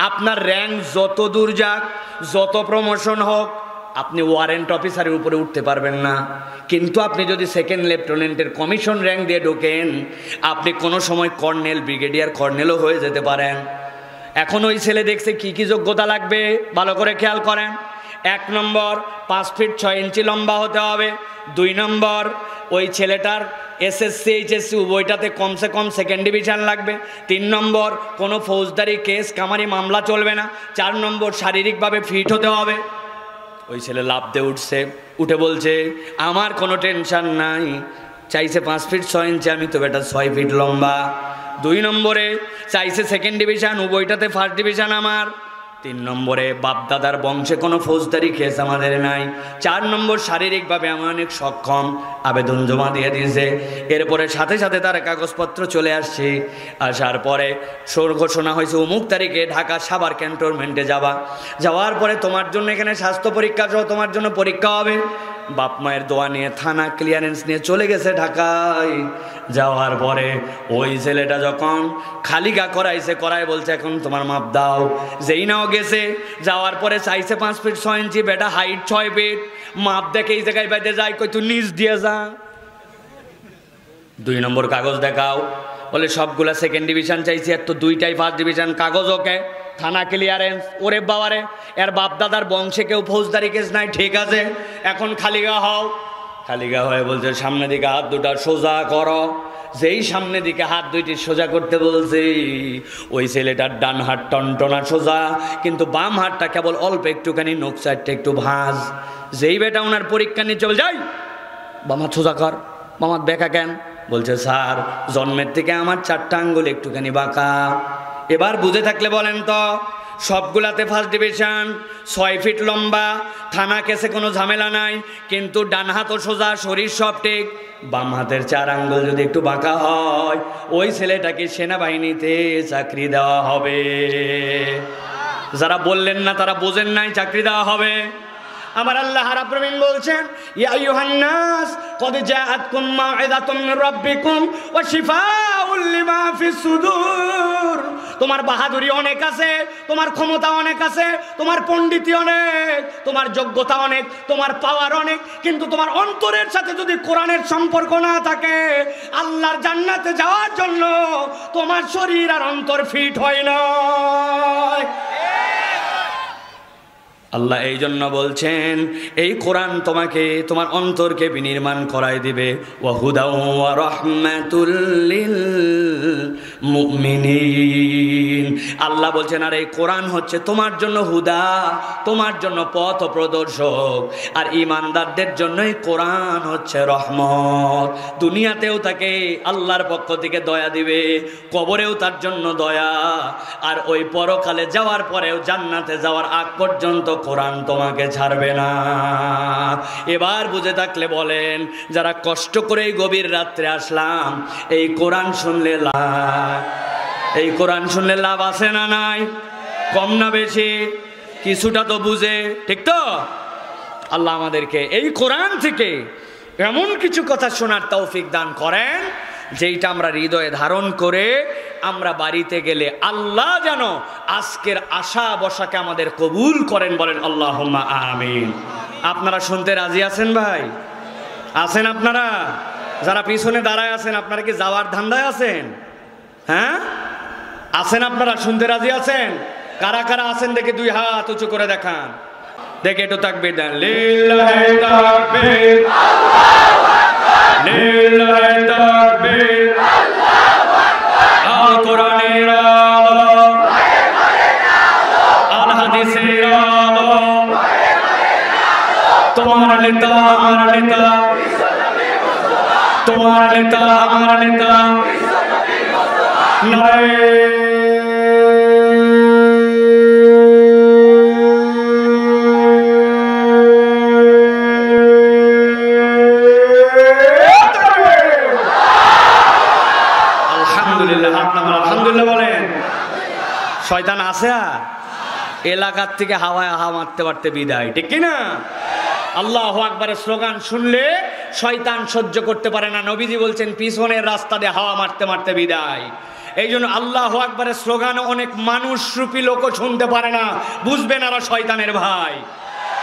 আপনার র্যাঙ্ক যত দূর যাক, যত প্রমোশন হোক, আপনি ওয়ারেন্ট অফিসারের উপরে উঠতে পারবেন না। কিন্তু আপনি যদি সেকেন্ড লেফটেন্যান্টের কমিশন র্যাঙ্ক দিয়ে ঢোকেন, আপনি কোনো সময় কর্নেল, ব্রিগেডিয়ার কর্নেলও হয়ে যেতে পারেন। এখন ওই ছেলে দেখছে কি কি যোগ্যতা লাগবে, ভালো করে খেয়াল করেন। 1 নম্বর 5 ফিট 6 ইঞ্চি লম্বা হতে হবে। 2 নম্বর ওই ছেলেটার এসএসসি এইচএসসি উভয়টাতে কমসে কম সেকেন্ড ডিভিশন লাগবে। 3 নম্বর কোনো ফৌজদারি কেস কামারি মামলা চলবে না। 4 নম্বর শারীরিকভাবে ফিট হতে হবে। ওই ছেলে লাফ দিয়ে উঠছে, উঠে বলছে আমার কোনো টেনশন নাই, চাইছে 5 ফিট 6 ইঞ্চি, আমি তো বেটা 6 ফিট লম্বা। 2 নম্বরে চাইছে সেকেন্ড ডিভিশন, উভয়টাতে ফার্স্ট ডিভিশন আমার। 3 নম্বরে বাপদাদার বংশে কোনো ফৌজদারি কেস আমাদের নাই। 4 নম্বর শারীরিকভাবে আমি অনেক সক্ষম। আবেদন জমা দিয়ে দিয়েছে। এরপরে সাথে সাথে তার কাগজপত্র চলে আসছে। আসার পরে ঘোষণা হয়েছে অমুক তারিখে ঢাকা সাভার ক্যান্টনমেন্টে যাওয়ার পরে তোমার জন্য এখানে স্বাস্থ্য পরীক্ষা সহ তোমার জন্য পরীক্ষা হবে। বাপ মায়ের দোয়া নিয়ে থানা ক্লিয়ারেন্স নিয়ে চলে গেছে ঢাকায়। যাওয়ার পরে ওই ছেলেটা যখন খালিগা করায় বলছে এখন তোমার মাপ দাও। যেই নাও গেছে, যাওয়ার পরে চাইছে 5 ফিট 6 ইঞ্চি, বেটা হাইট 6 ফিট, মাপ দেখে এই জায়গায় বাইতে যায়, কই তুই নিচ দিয়ে যা। 2 নম্বর কাগজ দেখাও, বলে সবগুলা সেকেন্ড ডিভিশন চাইছি, এর তো 2টাই ফার্স্ট ডিভিশন। কাগজ ওকে, থানা ক্লিয়ারেন্স। ওরে বাবারে, এর বাপদাদার বংশে কেউ ফৌজদারি কেস নাই, ঠিক আছে এখন খালিগা হও। খালিগা হয়ে বলছে সামনে দিকে হাত দুটা সোজা করো। যেই সামনে দিকে হাত দুইটি সোজা করতে বলছে, ওই ছেলেটার ডান হাত টনটনা সোজা, কিন্তু বাম হাতটা কেবল অল্প একটুখানি নখ সাইডটা একটু ভাঁজ। যেই বেটা ওনার পরীক্ষা নিয়ে চলে যায়, বাম হাত সোজা কর। বাম হাত বেঁকা কেন? বলছে স্যার জন্মের থেকে আমার 4টা আঙ্গুল একটুখানি বাঁকা। এবার বুঝে থাকলে বলেন তো, সবগুলাতে ফার্স্ট ডিভিশন, 6 ফিট লম্বা, থানা কেসে কোনো ঝামেলা নাই, কিন্তু ডান হাতও সোজা, শরীর সব ঠিক। বাম হাতের 4 আঙ্গুল যদি একটু বাঁকা হয়, ওই ছেলেটাকে সেনাবাহিনীতে চাকরি দেওয়া হবে। যারা বললেন না তারা বোঝেন নাই, চাকরি দেওয়া হবে। আমার আল্লাহ রাব্বুল আলামিন বলছেন ইয়া আইয়ুহান নাস ক্বাদ জাআতকুম মাউইযাতুম মির রাব্বিকুম ওয়া শিফাউল লিমা ফিস সুদূর। তোমার বাহাদুরি অনেক আছে, তোমার ক্ষমতা অনেক আছে, তোমার পণ্ডিতি অনেক, তোমার যোগ্যতা অনেক, তোমার পাওয়ার অনেক, কিন্তু তোমার অন্তরের সাথে যদি কোরআনের সম্পর্ক না থাকে, আল্লাহর জান্নাতে যাওয়ার জন্য তোমার শরীর আর অন্তর ফিট হয় না। আল্লাহ এই জন্য বলছেন এই কোরআন তোমাকে তোমার অন্তরকে বিনির্মাণ করাই দিবে। ওয়া হুদা ওয়া রাহমাতুল লিল মুমিনিন। আল্লাহ বলছেন আর এই কোরআন হচ্ছে তোমার জন্য হুদা, তোমার জন্য পথ প্রদর্শক, আর ঈমানদারদের জন্য এই কোরআন হচ্ছে রহমত। দুনিয়াতেও তাকে আল্লাহর পক্ষ থেকে দয়া দিবে, কবরেও তার জন্য দয়া, আর ওই পরকালে যাওয়ার পরেও জান্নাতে যাওয়ার আগ পর্যন্ত কোরআন তোমাকে ছাড়বে না। এবার বুঝে থাকলে বলেন, যারা কষ্ট করে এই গভীর রাত্রে আসলাম, এই কোরআন শুনলে লাভ, এই কোরআন শুনলে লাভ আছে না নাই? কম না বেশি? কিছুটা তো বুঝে, ঠিক তো? আল্লাহ আমাদেরকে এই কোরআন থেকে এমন কিছু কথা শোনার তৌফিক দান করেন যেইটা আমরা হৃদয়ে ধারণ করে আমরা বাড়িতে গেলে আল্লাহ যেন আজকের আশা বসাকে আমাদের কবুল করেন। বলেন আল্লাহুম্মা আমিন। আপনারা শুনতে রাজি আছেন ভাই? আছেন আপনারা? যারা পিছনে দাঁড়ায় আছেন, আপনারা কি যাওয়ার ধান্দায় আছেন? হ্যাঁ আছেন? আপনারা শুনতে রাজি আছেন? কারা কারা আছেন দেখে 2 হাত উঁচু করে দেখান, দেখে একটু তাকবীর দেন। লিল্লাহি তাকবীর, আল্লাহু আকবার, লিল্লাহি তাকবীর, আল্লাহু আকবার। আল কোরআনের আলো, আল হাদিসের আলো, তোমার নেতা আমার নেতা, তোমার নেতা আমার নেতা, নারে আলহামদুলিল্লাহ বলেন। শয়তান আছে আর এলাকার থেকে হাওয়ায় হাওয়া মারতে মারতে বিদায়, ঠিক কিনা? আল্লাহু আকবারের স্লোগান শুনলে শয়তান সহ্য করতে পারে না। নবীজি বলছেন পিছনের রাস্তা দিয়ে হাওয়া মারতে মারতে বিদায়। এই জন্য আল্লাহু আকবারের স্লোগান অনেক মানুষরূপী লোকও শুনতে পারে না, বুঝবেন আর শয়তানের ভাই।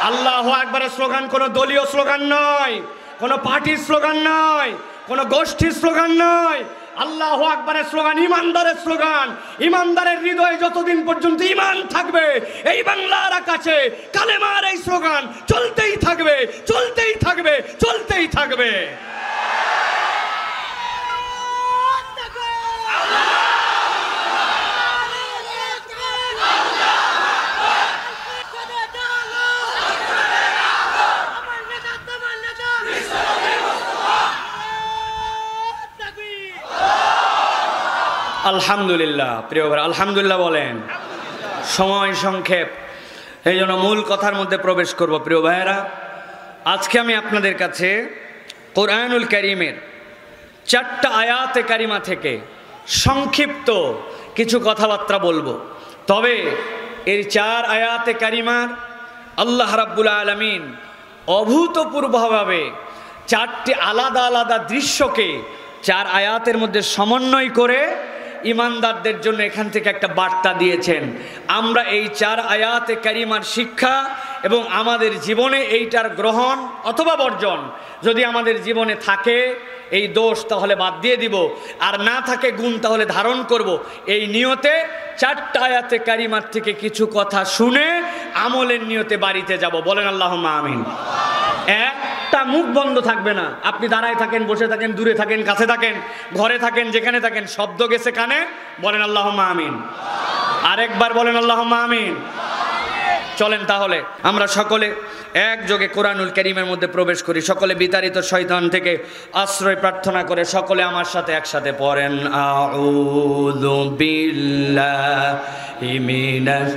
আল্লাহু আকবারের স্লোগান কোনো দলীয় স্লোগান নয়, কোনো পার্টির স্লোগান নয়, কোনো গোষ্ঠীর স্লোগান নয়। আল্লাহু আকবারের স্লোগান ইমানদারের স্লোগান। ইমানদারের হৃদয়ে যতদিন পর্যন্ত ঈমান থাকবে এই বাংলার আকাশে কালেমার এই স্লোগান চলতেই থাকবে, চলতেই থাকবে, চলতেই থাকবে। আলহামদুলিল্লাহ। প্রিয় ভাই আলহামদুলিল্লাহ বলেন। সময় সংক্ষেপ, এই জন্য মূল কথার মধ্যে প্রবেশ করব। প্রিয় ভাইয়েরা, আজকে আমি আপনাদের কাছে কোরআনুল কারীমের 4টা আয়াতে কারিমা থেকে সংক্ষিপ্ত কিছু কথাবার্তা বলবো। তবে এই 4 আয়াতে কারিমার আল্লাহ রাব্বুল আলামিন অভূতপূর্বভাবে 4টি আলাদা আলাদা দৃশ্যকে 4 আয়াতের মধ্যে সমন্বয় করে ইমানদারদের জন্য এখান থেকে একটা বার্তা দিয়েছেন। আমরা এই 4 আয়াতে কারিমার শিক্ষা এবং আমাদের জীবনে এইটার গ্রহণ অথবা বর্জন, যদি আমাদের জীবনে থাকে এই দোষ তাহলে বাদ দিয়ে দিব, আর না থাকে গুণ তাহলে ধারণ করব। এই নিয়তে 4টা আয়াতে কারিমার থেকে কিছু কথা শুনে আমলের নিয়তে বাড়িতে যাব। বলেন আল্লাহুম্মা আমিন। একটা মুখ বন্ধ থাকবে না। আপনি দাঁড়ায় থাকেন, বসে থাকেন, দূরে থাকেন, কাছে থাকেন, ঘরে থাকেন, যেখানে থাকেন, শব্দ গেছে কানে, বলেন আল্লাহুম্মা আমিন। আরেকবার বলেন আল্লাহুম্মা আমিন। চলেন তাহলে আমরা সকলে একযোগে কোরআনুল কারীমের মধ্যে প্রবেশ করি। সকলে বিতাড়িত শয়তান থেকে আশ্রয় প্রার্থনা করে সকলে আমার সাথে একসাথে পড়েন, আউযু বিল্লাহি মিনাশ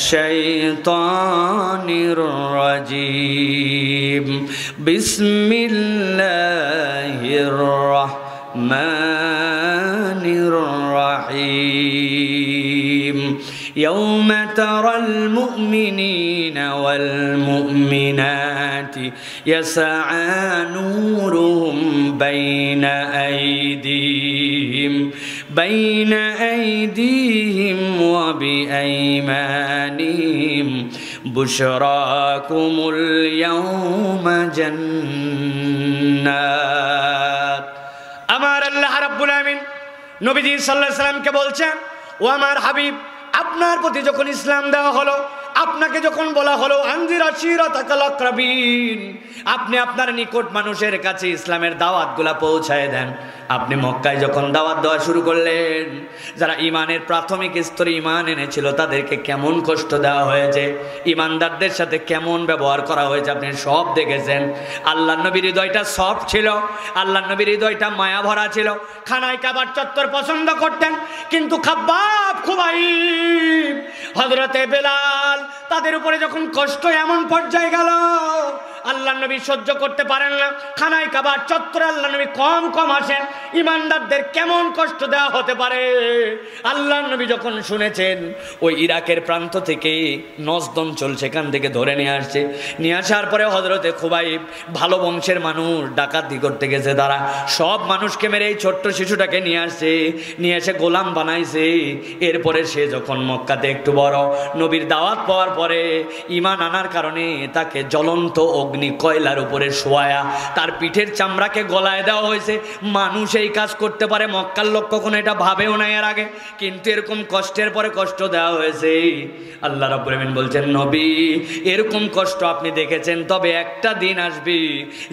শাইতানির রাজীম, বিসমিল্লাহির রাহমানির রাহিম। يوم ترى المؤمنين والمؤمنات يسعى نورهم بين أيديهم وبأيمانهم بشراكم اليوم جنات। আমার আল্লাহ রাব্বুল আমিন নবীজি সাল্লাল্লাহু আলাইহি সাল্লামকে বলছেন, ও আমার হাবিব, আপনার প্রতি যখন ইসলাম দেওয়া হলো, আপনাকে যখন বলা হলো আনজির আশিরাতাকাল আকরাবিন, আপনি আপনার নিকট মানুষের কাছে ইসলামের দাওয়াতগুলা পৌঁছায় দেন। আপনি মক্কায় যখন দাওয়াত দেওয়া শুরু করলেন, যারা ইমানের প্রাথমিক স্তরে ইমান এনেছিল তাদেরকে কেমন কষ্ট দেওয়া হয়েছে, ইমানদারদের সাথে কেমন ব্যবহার করা হয়েছে আপনি সব দেখেছেন। আল্লাহ নবীর হৃদয়টা সফট ছিল, আল্লাহ নবীর হৃদয়টা মায়া ভরা ছিল। খানায় কাবার চত্বর পছন্দ করতেন, কিন্তু খাব্বাব, খুবাইব, হযরতে বেলাল, তাদের উপরে যখন কষ্ট এমন পর্যায়ে গেল আল্লাহ নবী সহ্য করতে পারেন না। খানায় কাবার চত্বরে আল্লাহ নবী কম কম আসেন, ইমানদারদের কেমন কষ্ট দেওয়া হতে পারে। আল্লাহ নবী যখন শুনেছেন ওই ইরাকের প্রান্ত থেকে নজদন চল, সেখান থেকে ধরে নিয়ে আসছে, নিয়ে আসার পরে হযরতে খুবাইব, ভালো বংশের মানুষ, ডাকাতি করতে গেছে তারা, সব মানুষকে মেরে এই ছোট্ট শিশুটাকে নিয়ে আসছে, নিয়ে এসে গোলাম বানাইছে। এরপরে সে যখন মক্কাতে একটু বড়, নবীর দাওয়াত পাওয়ার পরে ঈমান আনার কারণে তাকে জ্বলন্ত অগ্নি কয়লার উপরে শোয়ায়া তার পিঠের চামড়াকে গলায় দেওয়া হয়েছে। মানুষ এই কাজ করতে পারে, মক্কার লোক কখনো এটা ভাবেও না এর আগে, কিন্তু এরকম কষ্টের পরে কষ্ট দেওয়া হয়েছে। আল্লাহ রাব্বুল আমিন বলছেন, নবী, এরকম কষ্ট আপনি দেখেছেন, তবে একটা দিন আসবে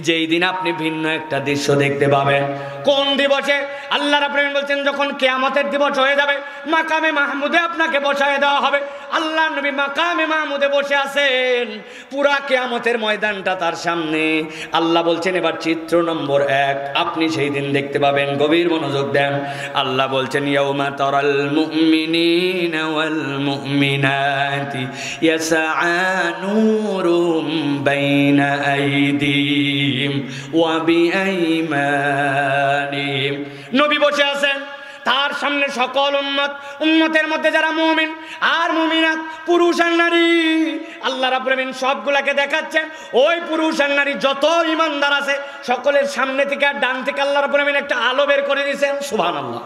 যেই দিন আপনি ভিন্ন একটা দৃশ্য দেখতে পাবেন। কোন দিবসে? আল্লাহ রাব্বুল আমিন বলছেন, যখন কিয়ামতের দিবস হয়ে যাবে, মাকামে মাহমুদে আপনাকে বসায় দেওয়া হবে। আল্লাহ নবী মাকামে মাহমুদে বসে আছেন, পুরা কিয়ামতের ময়দানটা তার সামনে। আল্লাহ বলছেন, এবার চিত্র নম্বর 1 আপনি সেই দিন দেখতে পাবেন। গভীর মনোযোগ দেন। আল্লাহ বলছেন, ইয়াউমা তারাল মুমিনিনা ওয়াল মুমিনাতি ইয়াসআ নূরুহুম বাইনা আইদিহিম ওয়া বিআইমানিহিম। নবী বসে আছেন, তার সামনে সকল উম্মতের মধ্যে যারা মুমিন আর মুমিনাত, পুরুষ আর নারী, আল্লাহ রাব্বুল আমিন সবগুলাকে দেখাচ্ছেন। ওই পুরুষ আর নারী যত ইমানদার আছে সকলের সামনে থেকে আর ডান থেকে আল্লাহ রাব্বুল আমিন একটা আলো বের করে দিয়েছেন। সুবহানাল্লাহ।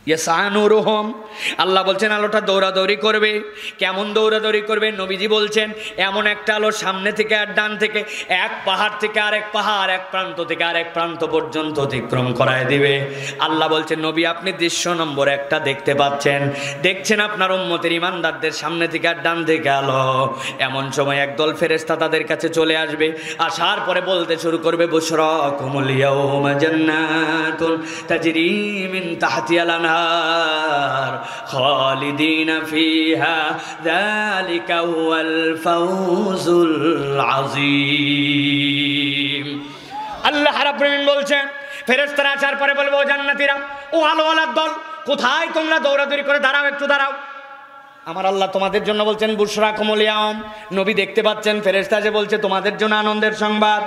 ইয়াসানুরুহুম, আল্লাহ বলছেন আলোটা দৌড়াদৌড়ি করবে। কেমন দৌড়াদৌড়ি করবে? নবীজি বলছেন এমন একটা আলো সামনে থেকে আর ডান থেকে, এক পাহাড় থেকে আরেক পাহাড়, এক প্রান্ত থেকে আরেক প্রান্ত পর্যন্ত অতিক্রম করায় দিবে। আল্লাহ বলছেন নবী আপনি দৃশ্য নম্বর একটা দেখতে পাচ্ছেন, দেখছেন আপনার উম্মতের ইমানদারদের সামনে থেকে আর ডান থেকে আলো। এমন সময় একদল ফেরেশতা তাদের কাছে চলে আসবে, আসার পরে বলতে শুরু করবে বুশরাকুমুল ইয়াউমা জান্নাতুন তাজরি মিন তাহতিহাল আনহার খালিদিনা ফিহা যালিকা হুয়াল ফাউজুল আযীম। আল্লাহ রাব্বুল আলামিন বলছেন ফেরেশতারা আসার পরে বলবে ও জান্নাতীরা, ও আলোওয়ালার দল, কোথায় তোমরা দৌড়াদৌড়ি করে দাঁড়াও, একটু দাঁড়াও। আমার আল্লাহ তোমাদের জন্য বলছেন বুশরাকুমুল ইয়াউম, নবী দেখতে পাচ্ছেন ফেরেশতা যে বলছে তোমাদের জন্য আনন্দের সংবাদ।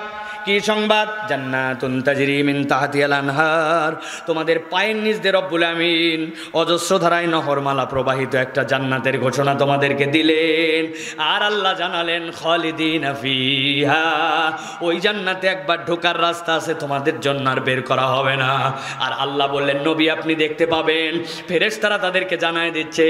কি সংবাদ? জান্নাতুন তাজরি মিন তাহতিহাল আনহার, তোমাদের পায়ের নিচ দিয়ে রব্বুল আমিন অজস্র ধারায় নহরমালা প্রবাহিত একটা জান্নাতের ঘোষণা তোমাদেরকে দিলেন। আর আল্লাহ জানালেন খালিদিনা ফিহা, ওই জান্নাতে একবার ঢোকার রাস্তা আছে, তোমাদের জন্য আর বের করা হবে না। আর আল্লাহ বললেন নবী আপনি দেখতে পাবেন, ফেরেশতারা তাদেরকে জানায় দিচ্ছে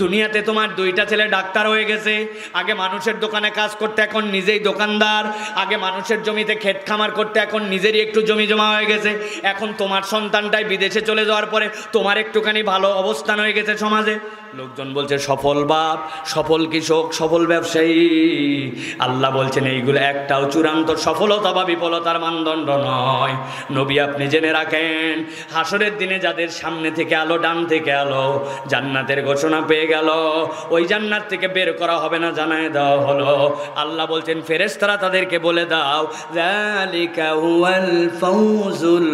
দুনিয়াতে তোমার দুইটা ছেলে ডাক্তার হয়ে গেছে, আগে মানুষের দোকানে কাজ করতে এখন নিজেই দোকানদার, আগে মানুষের জমিতে ক্ষেত খামার করতে এখন নিজেরই একটু জমি জমা হয়ে গেছে, এখন তোমার সন্তানটাই বিদেশে চলে যাওয়ার পরে তোমার একটুখানি ভালো অবস্থান হয়ে গেছে সমাজে। লোকজন বলছে সফল বাপ, সফল কৃষক, সফল ব্যবসায়ী। আল্লাহ বলছেন এইগুলো একটাও চূড়ান্ত সফলতা বা বিফলতার মানদণ্ড নয়। নবী আপনি জেনে রাখেন হাসরের দিনে যাদের সামনে থেকে আলো ডান থেকে আলো জান্নাতের ঘোষণা পেয়ে গেল, ওই জান্নাত থেকে বের করা হবে না, জানায় দেওয়া হলো। আল্লাহ বলছেন ফেরেশতারা তাদেরকে বলে দাও যালিকা হুয়াল ফাউজুল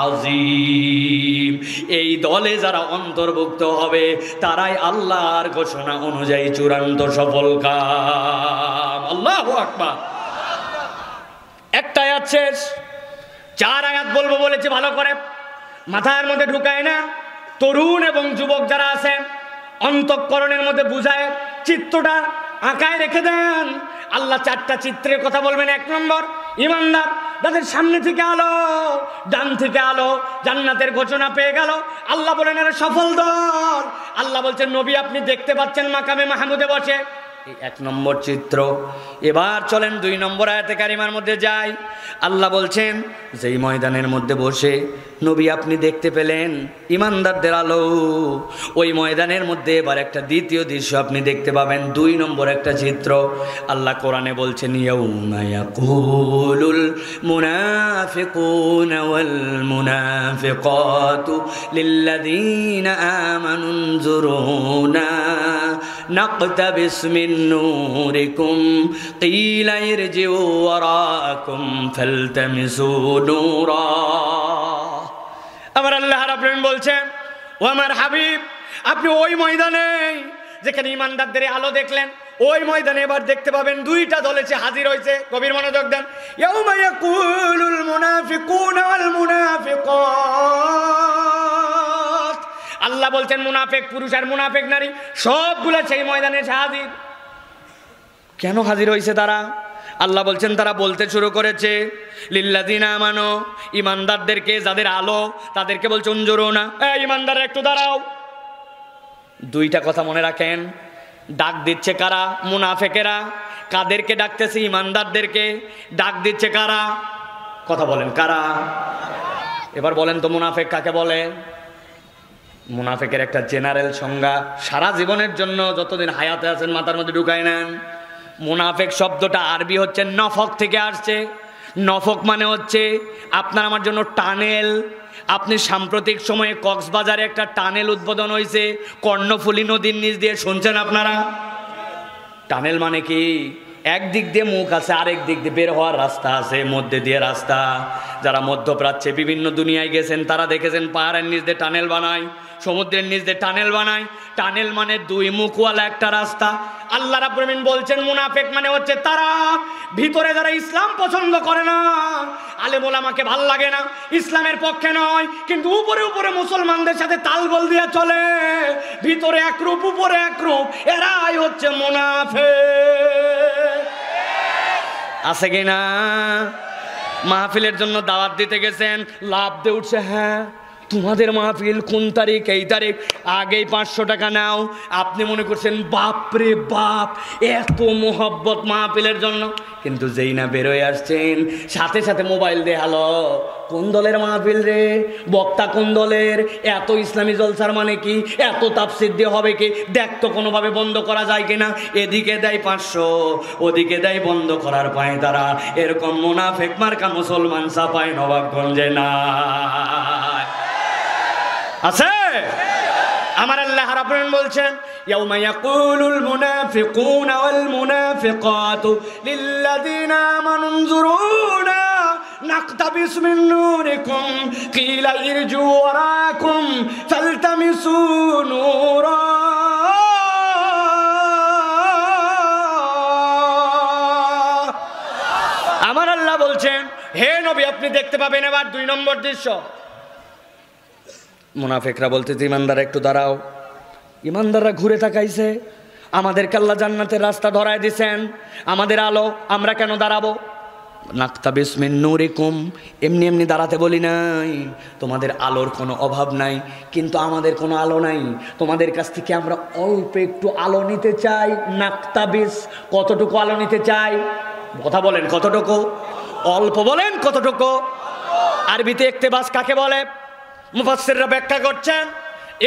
আযীম, এই দলে যারা অন্তর্ভুক্ত হবে তারাই আল্লাহর ঘোষণা অনুযায়ী চূড়ান্ত সফল কাম। আল্লাহু আকবার। একটা আয়াত শেষ, 4 আয়াত বলবো বলেছি, ভালো করে মাথার মধ্যে ঢুকায় না। তরুণ এবং যুবক যারা আছে অন্তঃকরণের মধ্যে বুঝায় চিত্রটা আঁকায় রেখে দেন। আল্লাহ 4টা চিত্রের কথা বলবেন। 1 নম্বর ইমানদার, যাদের সামনে থেকে আলো ডান থেকে আলো জান্নাতের ঘোষণা পেয়ে গেল, আল্লাহ বলেন এরা সফল দল। আল্লাহ বলছেন নবী আপনি দেখতে পাচ্ছেন মাকামে মাহমুদে বসে, 1 নম্বর চিত্র। এবার চলেন 2 নম্বর আয়াতে কারিমার মধ্যে যাই। আল্লাহ বলছেন যেই ময়দানের মধ্যে বসে নবী আপনি দেখতে পেলেন ইমানদারদের আলো, ওই ময়দানের মধ্যে এবার একটা দ্বিতীয় দৃশ্য আপনি দেখতে পাবেন, 2 নম্বর একটা চিত্র। আল্লাহ কোরআনে বলছেন ইয়াউমা ইয়াকুলুল মুনাফিকুনা ওয়াল মুনাফিকাতু লিল্লাযীনা আমানু নজুরুনা নাকতাবিস মিন নূরিকুম কিলা ইরজিউ ওয়ারাকুম ফালতামিসু নূরা। আমার আল্লাহ রাব্বুল আলামিন বলছেন ও আমার হাবিব আপনি ওই ময়দানে যেখানে ইমানদারদের আলো দেখলেন, ওই ময়দানে এবার দেখতে পাবেন 2টা দল এসে হাজির হয়েছে। গভীর মনোযোগ দেন। ইয়াউমা ইয়াকুলুল মুনাফিকুনা ওয়াল মুনাফিকাত, আল্লাহ বলছেন মুনাফিক পুরুষ আর মুনাফিক নারী সবগুলো সেই ময়দানে এসে হাজির। কেন হাজির হয়েছে তারা? আল্লাহ বলছেন তারা বলতে শুরু করেছে লিল্লাযিনা আমানু, ইমানদারদেরকে যাদের আলো তাদেরকে বলছে উনজুরুনা, এই ইমানদাররা একটু দাঁড়াও। 2টা কথা মনে রাখেন, ডাক দিচ্ছে কারা? মুনাফিকেরা। কাদেরকে ডাকতেছে? ইমানদারদেরকে। ডাক দিচ্ছে কারা? কথা বলেন কারা? এবার বলেন তো মুনাফিক কাকে বলে? মুনাফিকের একটা জেনারেল সংজ্ঞা সারা জীবনের জন্য যতদিন হায়াতে আছেন মাথার মধ্যে ঢুকায় নেন। মুনাফিক শব্দটা আরবি হচ্ছে নফক থেকে আসছে। নফক মানে হচ্ছে আপনার আমার জন্য টানেল। আপনি সাম্প্রতিক সময়ে কক্সবাজারে একটা টানেল উদ্বোধন হয়েছে কর্ণফুলী নদীর নিচ দিয়ে, শুনছেন আপনারা? টানেল মানে কি? একদিক দিয়ে মুখ আছে, আরেক দিক দিয়ে বের হওয়ার রাস্তা আছে, মধ্যে দিয়ে রাস্তা। যারা মধ্যপ্রাচ্যে বিভিন্ন দুনিয়ায় গেছেন তারা দেখেছেন পাহাড়ের নিচ দিয়ে টানেল বানায়, সমুদ্রের নিচ দিয়ে টানেল বানায়। টানেল মানে 2 মুখওয়ালা একটা রাস্তা। আল্লাহ রাব্বুল আমিন বলছেন মুনাফিক মানে হচ্ছে তারা ভিতরে যারা ইসলাম পছন্দ করে না, আলেম ওলামাকে ভাল লাগে না, ইসলামের পক্ষে নয়, কিন্তু উপরে উপরে মুসলমানদের সাথে তালগোল দিয়ে চলে, ভিতরে একরূপ উপরে একরূপ, এরাই হচ্ছে মুনাফিক। আছে কিনা? মাহফিলের জন্য দাওয়াত দিতে গেছেন, লাভ দিয়ে উঠছে, হ্যাঁ তোমাদের মাহফিল কোন তারিখ, এই তারিখ, আগেই 500 টাকা নাও। আপনি মনে করছেন বাপরে বাপ এত মোহব্বত মাহফিলের জন্য, কিন্তু যেই না বেরোয় আসছেন সাথে সাথে মোবাইল দিয়ে হ্যালো কোন দলের মাহফিল রে, বক্তা কোন দলের, এত ইসলামী জলসার মানে কি, এত তাফসীর দিয়ে হবে কি, দেখ তো কোনোভাবে বন্ধ করা যায় কিনা। এদিকে দেয় 500, ওদিকে দেয় বন্ধ করার পায় তারা। এরকম মুনাফিক মার্কা মুসলমান চাপায় নবাবগঞ্জে না আছে? আমার আল্লাহ রাব্বুল আলামিন বলছেন ইয়াউমা ইয়াকুলুল মুনাফিকুনা ওয়াল মুনাফিকাতু লিল্লাযিনা আমানু উনজুরুনা নাকতাবিস মিন নূরিকুম কিলা ইরজু ওয়ারাকুম ফালতামিসু নূরা। আমার আল্লাহ বলছেন হে নবী আপনি দেখতে পাবেন এবার 2 নম্বর দৃশ্য। মুনাফিকরা বলতেছে ইমানদার একটু দাঁড়াও। ইমানদাররা ঘুরে তাকাইছে, আমাদেরকে আল্লাহ জান্নাতের রাস্তা ধরায় দিছেন, আমাদের আলো, আমরা কেন দাঁড়াবো? নাকতাবিস মিন নূরিকুম, এমনি এমনি দাঁড়াতে বলি নাই, তোমাদের আলোর কোনো অভাব নাই, কিন্তু আমাদের কোনো আলো নাই, তোমাদের কাছ থেকে আমরা অল্প একটু আলো নিতে চাই। নাকতাবিস, কতটুকু আলো নিতে চাই? কথা বলেন কতটুকু? অল্প বলেন কতটুকু? আরবিতে ইকতেবাস কাকে বলে? মুফাসসিররা ব্যাখ্যা করছেন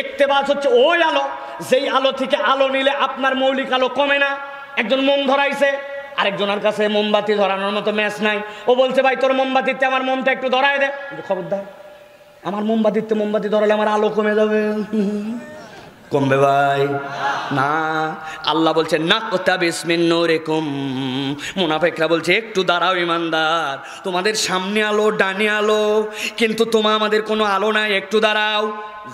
ইকতেবাস হচ্ছে ওই আলো যেই আলো থেকে আলো নিলে আপনার মৌলিক আলো কমে না। একজন মোম ধরাইছে, আরেকজনের কাছে মোমবাতি ধরানোর মতো ম্যাচ নাই, ও বলছে ভাই তোর মোমবাতিতে আমার মোমটা একটু ধরায় দে। খবরদার, আমার মোমবাতিতে মোমবাতি ধরালে আমার আলো কমে যাবে। কমবে ভাই না। আল্লাহ বলছে নাকতাবিস মিন নূরিকুম, মুনাফিকরা বলছে একটু দাঁড়াও ইমানদার, তোমাদের সামনে আলো, ডানে আলো, কিন্তু আমাদের কোনো আলো নাই, একটু দাঁড়াও।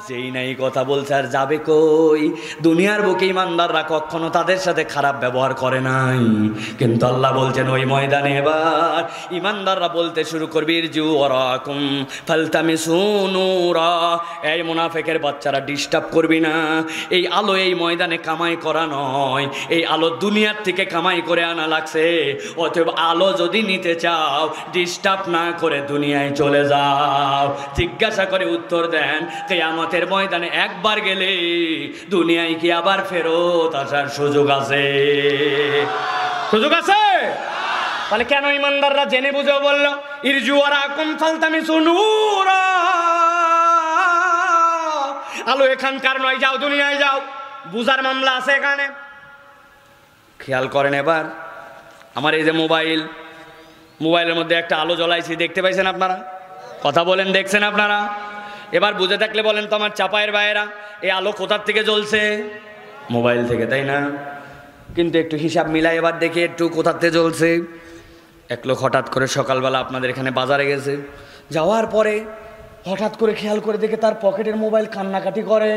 যেই নাই কথা বলছে আর যাবে কই? দুনিয়ার বুকে ইমানদাররা কখনো তাদের সাথে খারাপ ব্যবহার করে নাই, কিন্তু আল্লাহ বলছেন ওই ময়দানে এবার ইমানদাররা বলতে শুরু করবে ইরজু ওয়ারাকুম ফালতামিসু নূরা। এই মুনাফিকের বাচ্চারা ডিস্টার্ব করবি না, এই আলো এই ময়দানে কামাই করা নয়, এই আলো দুনিয়ার থেকে কামাই করে আনা লাগছে। অতএব আলো যদি নিতে চাও ডিস্টার্ব না করে দুনিয়ায় চলে যাও। জিজ্ঞাসা করে উত্তর দেন কিয়ামতের ময়দানে একবার গেলে দুনিয়ায় কি আবার ফেরত আসার সুযোগ আছে? সুযোগ আছে? তাহলে কেন ইমানদাররা জেনে বুঝে বলল ইরজু ওয়ারাকুম ফালতামিসু নূরা, আলো এখানকার নয়, যাও দুনিয়ায় যাও। বুঝার মামলা আছে এখানে। খেয়াল করেন এবার আমার এই যে মোবাইলের মধ্যে একটা আলো জ্বলাইছি, দেখতে পাইছেন আপনারা? কথা বলেন, দেখছেন আপনারা? এবার বুঝে থাকলে বলেন তো আমার চাপায়ের ভাইয়েরা, এই আলো কোথার থেকে জ্বলছে? মোবাইল থেকে, তাই না? কিন্তু একটু হিসাব মিলাই এবার দেখি একটু কোথার থেকে জ্বলছে। এক লোক হঠাৎ করে সকালবেলা আপনাদের এখানে বাজারে গেছে, যাওয়ার পরে হঠাৎ করে খেয়াল করে দেখে তার পকেটের মোবাইল কান্নাকাটি করে।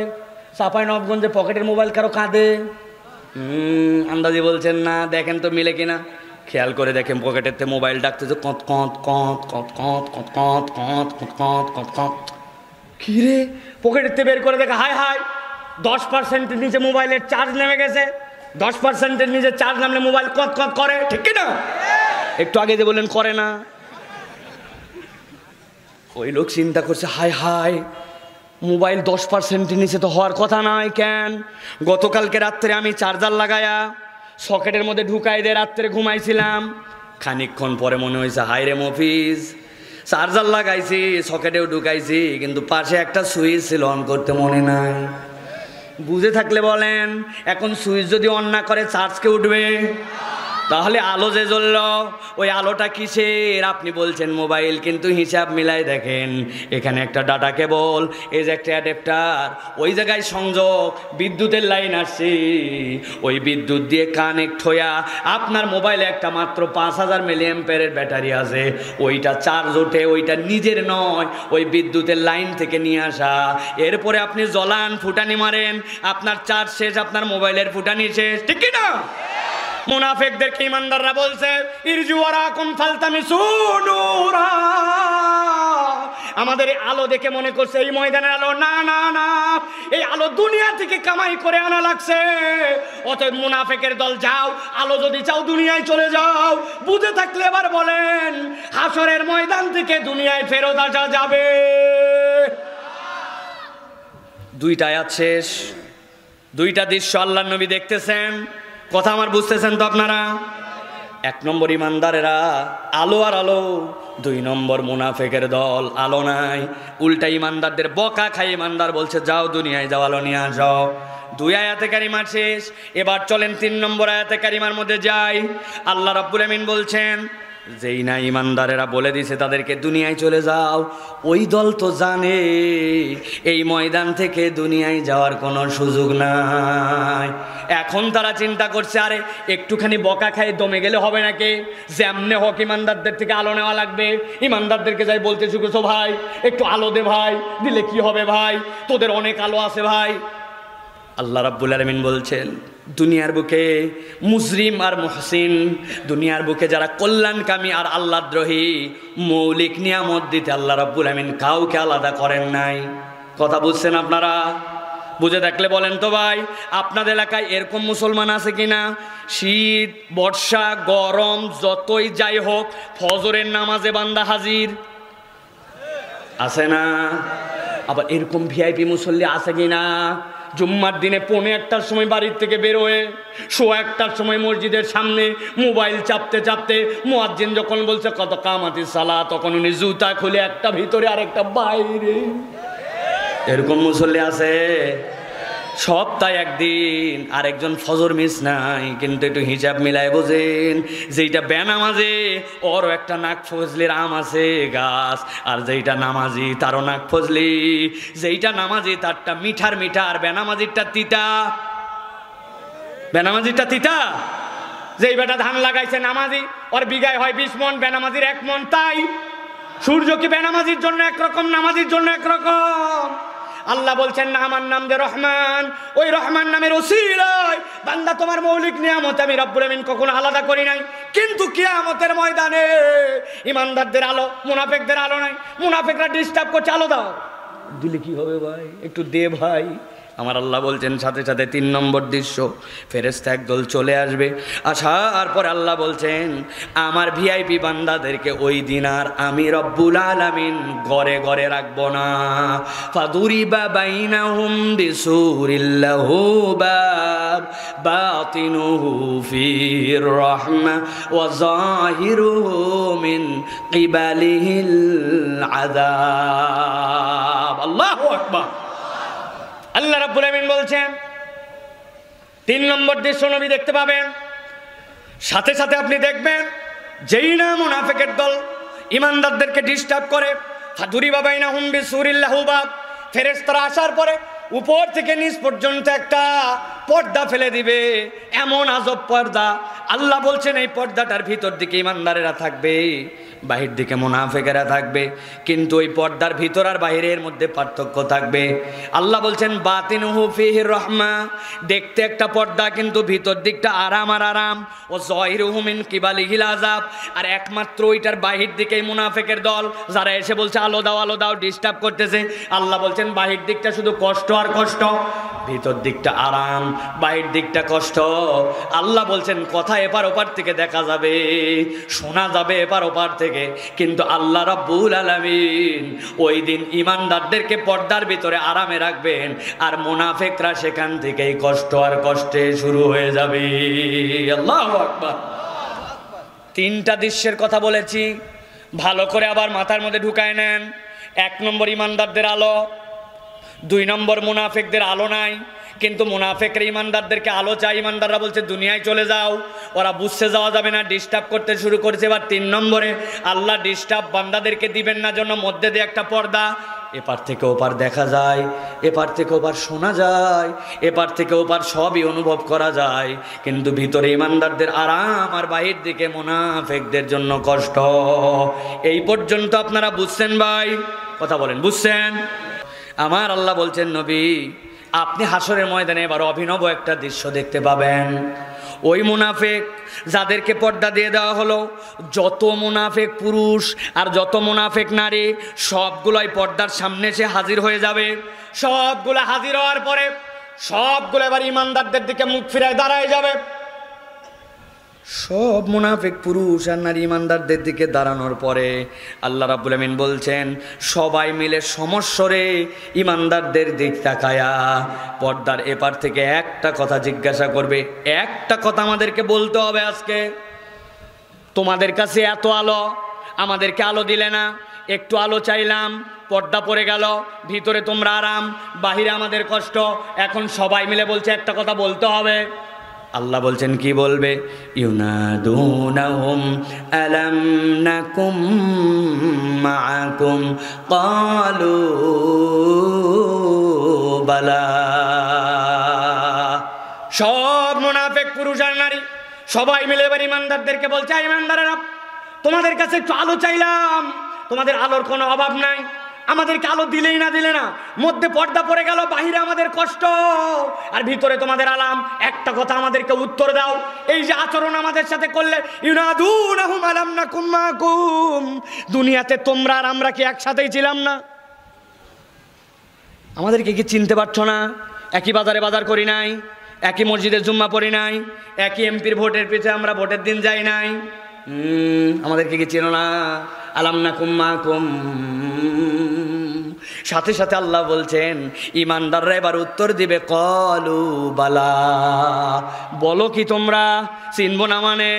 চাঁপাইনবাবগঞ্জে পকেটের মোবাইল কারো কাঁদে? আন্দাজি বলছেন না, দেখেন তো মিলে কিনা। খেয়াল করে দেখেন পকেটের থেকে মোবাইল ডাকতেছে কত কত কত কত কত কত কত কত কত কত কত। কি রে? পকেটের থেকে বের করে দেখে হায় হায় 10%-এর নিচে মোবাইলের চার্জ নেমে গেছে। 10%-এর নিচে চার্জ নামলে মোবাইল কত কত করে, ঠিক কিনা? একটু আগে যে বললেন করে না। ওই লোক চিন্তা করছে হায় হায় মোবাইল 10%-এর নিচে তো হওয়ার কথা নয়, কেন? গতকালকে রাত্রে আমি চার্জার লাগায়া সকেটের মধ্যে ঢুকাই দিয়ে রাত্রে ঘুমাইছিলাম, খানিকক্ষণ পরে মনে হয়েছে হায় রে মফিজ, চার্জার লাগাইছি সকেটেও ঢুকাইছি কিন্তু পাশে একটা সুইচ ছিল, অন করতে মনে নাই। বুঝে থাকলে বলেন এখন সুইচ যদি অন না করে চার্জ কে উঠবে? তাহলে আলো যে জ্বলল ওই আলোটা কিসের? আপনি বলছেন মোবাইল, কিন্তু হিসাব মিলাই দেখেন এখানে একটা ডাটা কেবল, এই যে একটা অ্যাডাপ্টার, ওই জায়গায় সংযোগ বিদ্যুতের লাইন আসছে, ওই বিদ্যুৎ দিয়ে কানেক্ট হইয়া আপনার মোবাইলে একটা মাত্র 5000 মিলিঅ্যাম্পিয়ারের ব্যাটারি আছে, ওইটা চার্জ ওঠে, ওইটা নিজের নয়, ওই বিদ্যুতের লাইন থেকে নিয়ে আসা। এরপরে আপনি জ্বলান, ফুটানি মারেন, আপনার চার্জ শেষ, আপনার মোবাইলের ফুটানি শেষ, ঠিক কি না? মুনাফিকদেরকে ইমানদাররা বলছে ইরজু ওয়ারাকুম ফালতামিসু নূরা, আমাদের আলো দেখে মনে করছে এই ময়দানের আলো, না না না, এই আলো দুনিয়া থেকে কামাই করে আনা লাগছে। অতএব মুনাফিকের দল যাও, আলো যদি চাও দুনিয়ায় চলে যাও। বুঝে থাকলে এবার বলেন হাসরের ময়দান থেকে দুনিয়ায় ফেরত আসা যাবে? দুইটা আয়াত শেষ, দুইটা দৃশ্য আল্লাহর নবী দেখতেছেন। কথা আমার বুঝতেছেন তো আপনারা? 1 নম্বর ইমানদারেরা আলো আর আলো, 2 নম্বর মুনাফেকের দল আলো নাই, উল্টা ইমানদারদের বকা খাই ইমানদার বলছে যাও দুনিয়ায় যাও, আলো নিয়ে আসো। 2 আয়াতে কারিমা শেষ, এবার চলেন 3 নম্বর আয়াতে কারিমার মধ্যে যাই। আল্লাহ রাব্বুল আমিন বলছেন যেই না ইমানদারেরা বলে দিছে তাদেরকে দুনিয়ায় চলে যাও, ওই দল তো জানে এই ময়দান থেকে দুনিয়ায় যাওয়ার কোনো সুযোগ নাই। এখন তারা চিন্তা করছে আরে একটুখানি বকা খাই দমে গেলে হবে নাকি, যেমনে হোক ইমানদারদের থেকে আলো নেওয়া লাগবে। ইমানদারদেরকে যাই বলতে শুকেছো ভাই একটু আলো দে ভাই, দিলে কি হবে ভাই, তোদের অনেক আলো আছে ভাই। আল্লাহ রাব্বুল আলামিন বলছেন দুনিয়ার বুকে মুজরিম আর মুহসিন, দুনিয়ার বুকে যারা কল্যাণকামী আর আল্লাহদ্রোহী, মৌলিক নিয়ামত দিতে আল্লাহ রাব্বুল আলামিন কাউকে আলাদা করেন নাই। কথা বুঝছেন আপনারা? বুঝে থাকলে বলেন তো ভাই, আপনাদের এলাকায় এরকম মুসলমান আছে কিনা শীত বর্ষা গরম যতই যাই হোক ফজরের নামাজে বান্দা হাজির আছে না? আবার এরকম ভিআইপি মুসল্লি আছে কিনা জুম্মার দিনে 1:45টার সময় বাড়ির থেকে বের হয়ে 1:15টার সময় মসজিদের সামনে মোবাইল চাপতে চাপতে মুয়াজ্জিন যখন বলছে কত কামাতি সালাত, তখন উনি জুতা খুলে একটা ভিতরে আর একটা বাইরে। এরকম মুসল্লি আছে? সপ্তাহে একদিন আরেকজন ফজর মিস নাই, কিন্তু একটু হিসাব মিলায় বোঝেন যেইটা বেনামাজি ওরও একটা নাক ফজলির আম আছে গাছ, আর যেইটা নামাজি তারও নাক ফজলি, যেইটা নামাজি তারটা মিঠার মিঠা আর বেনামাজিরটা তিতা। বেনামাজিরটা তিতা। যেই বেটা ধান লাগাইছে নামাজি ওর বিঘায় হয় 20 মণ, বেনামাজির 1 মণ। তাই সূর্য কি বেনামাজির জন্য একরকম, নামাজির জন্য একরকম? আল্লাহ বলছেন না আমার নাম যে রহমান, ওই রহমান নামের ওসিলায় বান্দা তোমার মৌলিক নিয়ামত আমি রব্বুল আমিন কখনো আলাদা করি নাই। কিন্তু কিয়ামতের ময়দানে ইমানদারদের আলো, মুনাফিকদের আলো নাই। মুনাফিকরা ডিস্টার্ব করছে, আলো দাও। দিলে কি হবে ভাই, একটু দে ভাই। আমার আল্লাহ বলছেন সাথে সাথে 3 নম্বর দৃশ্য, ফেরেশতা একদল চলে আসবে। আসার পর আল্লাহ বলছেন আমার ভিআইপি বান্দাদেরকে ওই দিন আর আমি রব্বুল আলামিন ঘরে ঘরে রাখবো না। ফাদুরিবা বাইনাহুম বিসুরিল লাহু বাব বাতিনুহু ফির রাহমা ওয়া যাহিরুহু মিন কিবালিহিল আযাব। আল্লাহু আকবার। আল্লাহ রাব্বুল আমিন বলছেন 3 নম্বর দৃশ্য নবী দেখতে পাবেন। সাথে সাথে আপনি দেখবেন যেই না মুনাফিকের দল ইমানদারদেরকে ডিস্টার্ব করে, ফাদুরিবা বাইনাহুম বিসুরিল লাহু বাব, ফেরেশতারা আসার পরে উপর থেকে নিচ পর্যন্ত একটা পর্দা ফেলে দিবে, এমন আজব পর্দা। আল্লাহ বলছেন এই পর্দাটার ভিতর দিকে ইমানদারেরা থাকবে, বাহির দিকে মুনাফিকেরা থাকবে, কিন্তু ওই পর্দার ভিতর আর বাহিরের মধ্যে পার্থক্য থাকবে। আল্লাহ বলছেন বাতিনুহু ফিহির রাহমা, দেখতে একটা পর্দা কিন্তু ভিতর দিকটা আরাম আর আরাম। ও যাহিরুহু মিন কিবালিহিল আযাব, আর একমাত্র ওইটার বাহির দিকেই মুনাফিকের দল যারা এসে বলছে আলো দাও আলো দাও, ডিস্টার্ব করতেছে। আল্লাহ বলছেন বাহির দিকটা শুধু কষ্ট আর কষ্ট, ভিতর দিকটা আরাম, বাহির দিকটা কষ্ট। আল্লাহ বলছেন কথা এপার ওপার থেকে দেখা যাবে, শোনা যাবে এপার ওপার থেকে, কিন্তু আল্লাহ রাব্বুল আলামিন ওই দিন ইমানদারদেরকে পর্দার ভিতরে আরামে রাখবেন, আর মুনাফিকরা সেখান থেকেই কষ্ট আর কষ্টে শুরু হয়ে যাবে। আল্লাহু আকবার। 3টা দৃশ্যের কথা বলেছি, ভালো করে আবার মাথার মধ্যে ঢুকায় নেন। 1 নম্বর ইমানদারদের আলো, 2 নম্বর মুনাফিকদের আলো নাই, কিন্তু মুনাফিকরা ইমানদারদেরকে আলো চাই। ইমানদাররা বলছে দুনিয়ায় চলে যাও, ওরা বুঝতে যাওয়া যাবে না, ডিস্টার্ব করতে শুরু করেছে। এবার 3 নম্বরে আল্লাহ ডিস্টার্ব বান্দাদেরকে দিবেন না জন্য মধ্যে দিয়ে একটা পর্দা, এপার থেকে ওপার দেখা যায়, এপার থেকে ওপার শোনা যায়, এপার থেকে ওপার সবই অনুভব করা যায়, কিন্তু ভিতরে ইমানদারদের আরাম আর বাহির দিকে মুনাফিকদের জন্য কষ্ট। এই পর্যন্ত আপনারা বুঝছেন ভাই? কথা বলেন, বুঝছেন? আমার আল্লাহ বলছেন নবী আপনি হাসরের ময়দানে এবার অভিনব একটা দৃশ্য দেখতে পাবেন। ওই মুনাফিক যাদেরকে পর্দা দিয়ে দেওয়া হলো, যত মুনাফিক পুরুষ আর যত মুনাফিক নারী সবগুলোই পর্দার সামনে এসে হাজির হয়ে যাবে। সবগুলো হাজির হওয়ার পরে সবগুলো এবার ইমানদারদের দিকে মুখ ফিরায় দাঁড়ায় যাবে। সব মুনাফিক পুরুষ আর নারী ইমানদারদের দিকে দাঁড়ানোর পরে আল্লাহ রাব্বুল আমিন বলছেন সবাই মিলে সমস্বরে ইমানদারদের দিক তাকায়া পর্দার এপার থেকে একটা কথা জিজ্ঞাসা করবে, একটা কথা আমাদেরকে বলতে হবে আজকে। তোমাদের কাছে এত আলো, আমাদেরকে আলো দিলে না, একটু আলো চাইলাম, পর্দা পড়ে গেল, ভিতরে তোমরা আরাম, বাহিরে আমাদের কষ্ট, এখন সবাই মিলে বলছে একটা কথা বলতে হবে। আল্লাহ বলছেন কি বলবে? ইউনাদুনাহুম আলাম নাকুম মাআকুম ক্বালু বালা। সব মুনাফিক পুরুষ আর নারী সবাই মিলে এবার ইমানদারদেরকে বলছে, ইমানদারেরা তোমাদের কাছে একটু আলো চাইলাম, তোমাদের আলোর কোনো অভাব নাই, আমাদেরকে আলো দিলেই না দিলে না, মধ্যে পর্দা পড়ে গেল, বাহিরে আমাদের কষ্ট আর ভিতরে তোমাদের আরাম, একটা কথা আমাদেরকে উত্তর দাও। এই যে আচরণ আমাদের সাথে করলে, ইউনাদুনাহুম আলাম নাকুম মাকুম, দুনিয়াতে তোমরা আর আমরা কি একসাথেই ছিলাম না? আমাদেরকে কি চিনতে পারছো না? একই বাজারে বাজার করি নাই, একই মসজিদে জুম্মা পড়ি নাই, একই এমপির ভোটের পিছে আমরা ভোটের দিন যাই নাই, আমাদেরকে কি চেনো না? আলাম নাকুম মাকুম। সাথে সাথে আল্লাহ বলছেন ইমানদাররা এবার উত্তর দিবে ক্বালু বালা, বলো কি তোমরা চিনবো না মানে?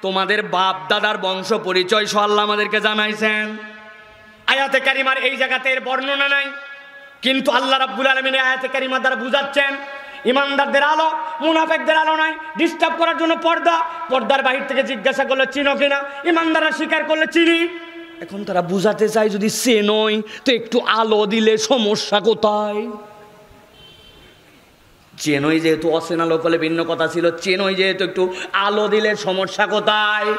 তোমাদের বাপ দাদার বংশ পরিচয় সহ আল্লাহ আমাদেরকে জানাইছেন। আয়াতে কারিমার এই জায়গাতে এর বর্ণনা নাই, কিন্তু আল্লাহ রাব্বুল আলামিন আয়াতে কারিমা দ্বারা বুঝাচ্ছেন ইমানদারদের আলো, মুনাফিকদের আলো নাই। ডিস্টার্ব করার জন্য পর্দা, পর্দার বাহির থেকে জিজ্ঞাসা করলে চিনো কিনা, ইমানদাররা স্বীকার করলে চিনি। এখন তারা বুঝাতে চায় যদি চেনই তো একটু আলো দিলে সমস্যা কোথায়? চেনই যেহেতু, অচেনা লোক হলে ভিন্ন কথা ছিল, চেনই যেহেতু একটু আলো দিলে সমস্যা কোথায়?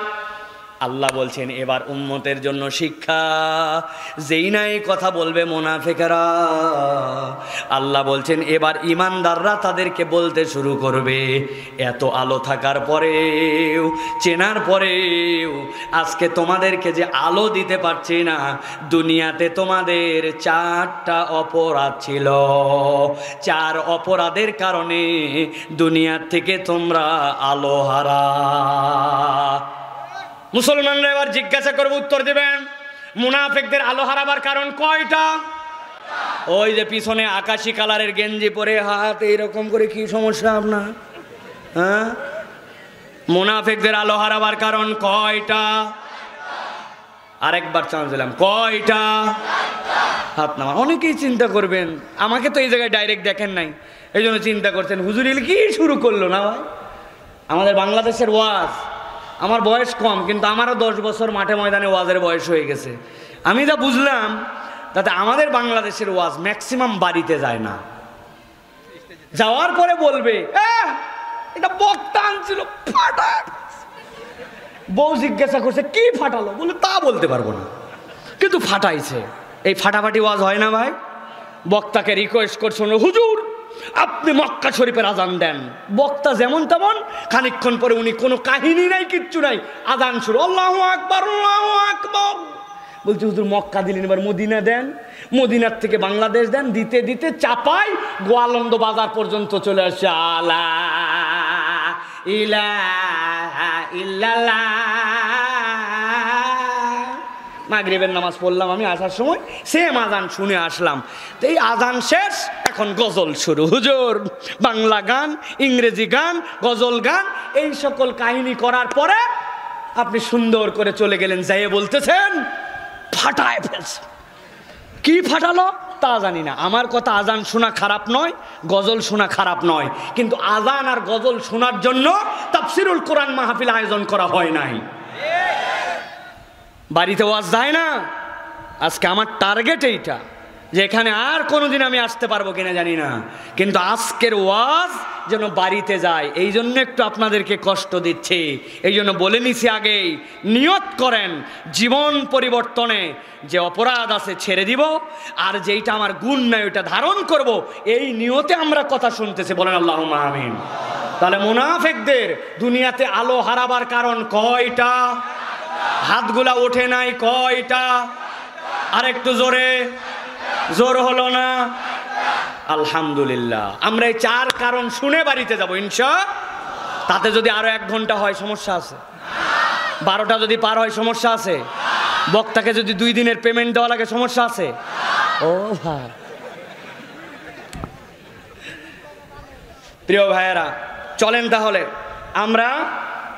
আল্লাহ বলছেন এবার উম্মতের জন্য শিক্ষা, যেই নাই কথা বলবে মুনাফিকরা, আল্লাহ বলছেন এবার ইমানদাররা তাদেরকে বলতে শুরু করবে, এত আলো থাকার পরেও, চেনার পরেও আজকে তোমাদেরকে যে আলো দিতে পারছি না, দুনিয়াতে তোমাদের 4টা অপরাধ ছিল, 4 অপরাধের কারণে দুনিয়ার থেকে তোমরা আলো হারা। মুসলমানরা এবার জিজ্ঞাসা করবে, উত্তর দিবেন মুনাফিকদের আলো হারাবার কারণ কয়টা? ওই যে পিছনে আকাশি কালারের গেঞ্জি পরে হাত এইরকম করে, কি সমস্যা আপনার? হ্যাঁ, মুনাফিকদের আলো হারাবার কারণ কয়টা? আরেকবার চান্স দিলাম, কয়টা? হাত নামা। অনেকেই চিন্তা করবেন, আমাকে তো এই জায়গায় ডাইরেক্ট দেখেন নাই, এই জন্য চিন্তা করছেন হুজুরিল কি শুরু করলো না ভাই। আমাদের বাংলাদেশের ওয়াজ, আমার বয়স কম কিন্তু আমারও 10 বছর মাঠে ময়দানে ওয়াজের বয়স হয়ে গেছে। আমি যা বুঝলাম তাতে আমাদের বাংলাদেশের ওয়াজ ম্যাক্সিমাম বাড়িতে যায় না, যাওয়ার পরে বলবে এটা বক্তা আনছিল ফাটা। বউ জিজ্ঞাসা করছে কি ফাটালো, বলে তা বলতে পারবো না, কিন্তু ফাটাইছে। এই ফাটাফাটি ওয়াজ হয় না ভাই। বক্তাকে রিকোয়েস্ট করছেন, হুজুর আপনি মক্কা শরীফের আজান দেন। বক্তা যেমন তেমন, খানিকক্ষণ পরে উনি কোনো কাহিনী নাই, কিচ্ছু নাই, আজান শুরু, আল্লাহু আকবার আল্লাহু আকবার। বলছে হুজুর মক্কা দিলেন, এবার মদিনা দেন, মদিনার থেকে বাংলাদেশ দেন। দিতে দিতে চাপাই গোয়ালন্দ বাজার পর্যন্ত চলে আসছে, আলা ইলাহা ইল্লাল্লাহ। মাগরিবের নামাজ পড়লাম আমি আসার সময়, সেম আজান শুনে আসলাম। তো এই আজান শেষ, এখন গজল শুরু। হুজুর বাংলা গান, ইংরেজি গান, গজল গান, এই সকল কাহিনী করার পরে আপনি সুন্দর করে চলে গেলেন, যাইয়ে বলতেছেন ফাটায় ফেলছে। কি ফাটালো তা জানি না। আমার কথা, আজান শোনা খারাপ নয়, গজল শোনা খারাপ নয়, কিন্তু আজান আর গজল শোনার জন্য তাফসিরুল কোরআন মাহফিল আয়োজন করা হয় নাই। বাড়িতে ওয়াজ যায় না। আজকে আমার টার্গেট এইটা, যে এখানে আর কোনোদিন আমি আসতে পারবো কিনা জানি না, কিন্তু আজকের ওয়াজ যেন বাড়িতে যায়, এই জন্য একটু আপনাদেরকে কষ্ট দিচ্ছি। এই জন্য বলে নিছি আগেই, নিয়ত করেন জীবন পরিবর্তনে, যে অপরাধ আছে ছেড়ে দিব, আর যেইটা আমার গুণ নাই ওইটা ধারণ করব, এই নিয়তে আমরা কথা শুনতেছি, বলেন আল্লাহুম্মা আমিন। তাহলে মুনাফিকদের দুনিয়াতে আলো হারাবার কারণ কয়টা? হাতগুলা ওঠে নাই, কয়টা? আর একটু জোরে, জোর হলো না? আলহামদুলিল্লাহ, আমরা এই 4 কারণ শুনে বাড়িতে যাব ইনশাআল্লাহ। তাতে যদি আরো 1 ঘন্টা হয় সমস্যা আছে? 12টা যদি পার হয় সমস্যা আছে? বক্তাকে যদি 2 দিনের পেমেন্ট দেওয়া লাগে সমস্যা আছে? ও ভাই, প্রিয় ভাইয়েরা, চলেন তাহলে আমরা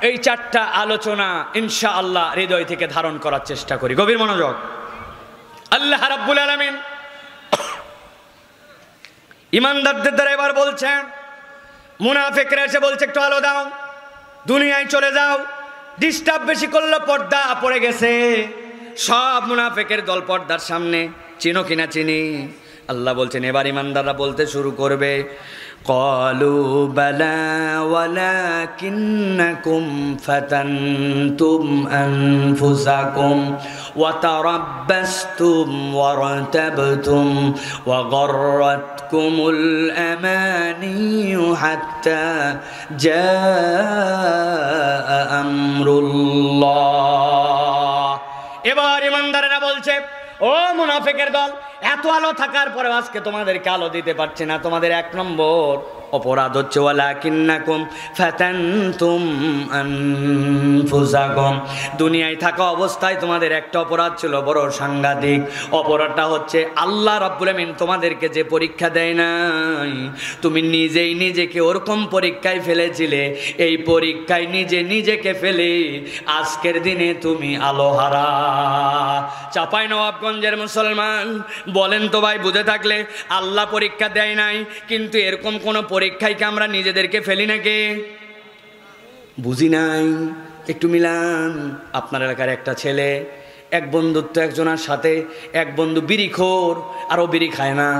এই 4টা আলোচনা ইনশাআল্লাহ হৃদয় থেকে ধারণ করার চেষ্টা করি। গভীর মনোযোগ। আল্লাহ রাব্বুল আলামিন ইমানদারদের দ্বারা এবার বলছেন, মুনাফিকরা এসে বলছে একটু আলো দাও, দুনিয়ায় চলে যাও, ডিস্টার্ব বেশি করলে পর্দা পড়ে গেছে। সব মুনাফিকের দল পর্দার সামনে, চিনো কিনা চিনি। আল্লাহ বলছেন এবার ইমানদাররা বলতে শুরু করবে, ক্বালু বালা ওয়ালাকিন্নাকুম ফাতানতুম আনফুসাকুম ওয়া তারাব্বাসতুম ওয়ারতাবতুম ওয়া গাররাতকুমুল আমানিয়ু হাত্তা জাআ আমরুল্লাহ। এবার ইমানদারেরা বলছে, ও মুনাফিকের দল, এত আলো থাকার পরে আজকে তোমাদেরকে আলো দিতে পারছে না। তোমাদের 1 নম্বর অপরাধ হচ্ছে ওয়ালাকিন্নাকুম ফাতানতুম আনফুসাকুম। দুনিয়ায় থাকা অবস্থায় তোমাদের একটা অপরাধ ছিল বড় সাংঘাতিক। অপরাধটা হচ্ছে আল্লাহ রাব্বুল আমিন তোমাদেরকে যে পরীক্ষা দেয় নাই, তুমি নিজেই নিজেকে ওরকম পরীক্ষায় ফেলেছিলে। এই পরীক্ষায় নিজেকে ফেলে আজকের দিনে তুমি আলোহারা। চাঁপাইনবাবগঞ্জের মুসলমান বলেন তো ভাই, বুঝে থাকলে আল্লাহ পরীক্ষা দেয় নাই, কিন্তু এরকম কোন পরীক্ষায় কি আমরা নিজেদেরকে ফেলি নাকি? বুঝি নাই। একটু মিলান। আপনার এলাকার একটা ছেলে, এক বন্ধুত্ব একজনের সাথে, এক বন্ধু বিড়িখোর, আর ও বিড়ি খায় না।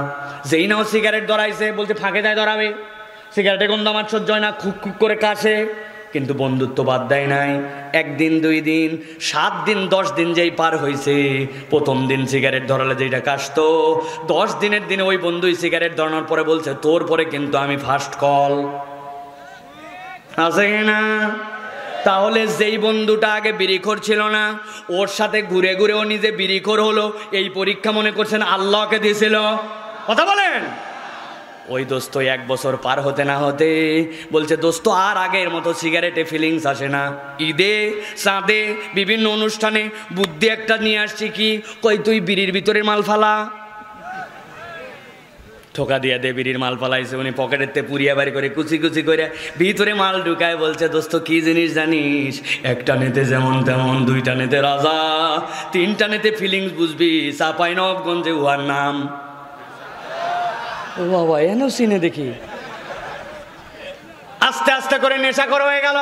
যেই না ও সিগারেট ধরাইছে, বলছে ফাঁকে যায় ধরাবে, সিগারেটের গন্ধ আমার সহ্য হয় না, খুক খুক করে কাশে, কিন্তু বন্ধুত্ব বাদ দেয় নাই। 1 দিন 2 দিন 7 দিন 10 দিন যেই পার হয়েছে, প্রথম দিন সিগারেট ধরালে যেটা কাশতো, 10 দিনের দিনে ওই বন্ধুই সিগারেট ধরানোর পরে বলছে, তোর পরে কিন্তু আমি ফার্স্ট কল। আছে কিনা? তাহলে যেই বন্ধুটা আগে বিড়িখোর ছিল না, ওর সাথে ঘুরে ঘুরে ও নিজে বিড়িখোর হলো, এই পরীক্ষা মনে করছেন আল্লাহকে দিয়েছিল? কথা বলেন। ওই দোস্ত 1 বছর পার হতে না হতে বলছে, দোস্ত আর আগের মতো সিগারেটে ফিলিংস আসে না। ঈদে, চাঁদে, বিভিন্ন অনুষ্ঠানে বুদ্ধি একটা নিয়ে আসছি, কি কই তুই বিড়ির ভিতরের মাল ফালা। ঠোকা দিয়া দে, বিড়ির মাল ফালাইছে। উনি পকেটের পুরিয়া বাড়ি করে কুচি কুচি করে ভিতরে মাল ঢুকায়, বলছে দোস্ত কি জিনিস জানিস, 1টা নেতে যেমন তেমন, 2টা নেতে রাজা, 3টা নেতে ফিলিংস বুঝবি। চাঁপাইনবাবগঞ্জে উহার নাম। ও বাবা, এন সিনে দেখি। আস্তে আস্তে করে নেশাখোর হয়ে গেল,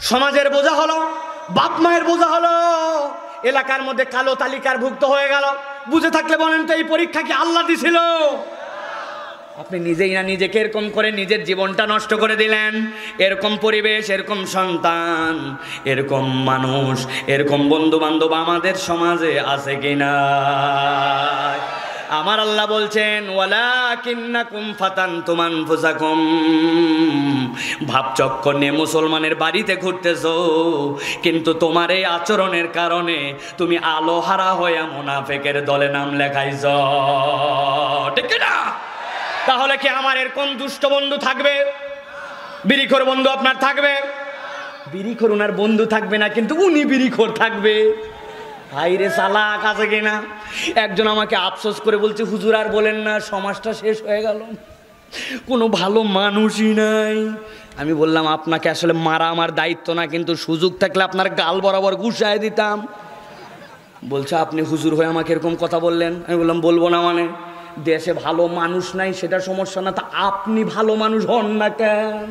সমাজের বোঝা হলো, বাপ মায়ের বোঝা হলো, এলাকার মধ্যে কালো তালিকার ভুক্ত হয়ে গেল। বুঝে থাকলে বলেন তো, এই পরীক্ষা কি আল্লাহ দিছিল? আপনি নিজেই না নিজেকে এরকম করে নিজের জীবনটা নষ্ট করে দিলেন। এরকম পরিবেশ, এরকম সন্তান, এরকম মানুষ, এরকম বন্ধু বান্ধব আমাদের সমাজে আছে কিনা? আমার আল্লাহ বলছেন, ওয়ালাকিন্নাকুম ফাতানতুম আনফুসাকুম। ভাবচক্কর নিয়ে মুসলমানের বাড়িতে ঘুরতেছো, কিন্তু তোমার এই আচরণের কারণে তুমি আলোহারা হয়ে মুনাফিকের দলে নাম লেখাইছ। ঠিক না? তাহলে কি আমার এরকম দুষ্ট বন্ধু থাকবে? বিড়িখোর বন্ধু আপনার থাকবে? বিড়িখোর উনার বন্ধু থাকবে না, কিন্তু উনি বিড়িখোর থাকবে। হাইরে চালাক আছে কিনা? একজন আমাকে আফসোস করে বলছে, হুজুর আর বলেন না, সমাজটা শেষ হয়ে গেল, কোনো ভালো মানুষই নাই। আমি বললাম, আপনাকে আসলে মারা আমার দায়িত্ব না, কিন্তু সুযোগ থাকলে আপনার গাল বরাবর ঘুষায় দিতাম। বলছে, আপনি হুজুর হয়ে আমাকে এরকম কথা বললেন। আমি বললাম, বলবো না মানে? দেশে ভালো মানুষ নাই সেটা সমস্যা না, তা আপনি ভালো মানুষ হন না কেন?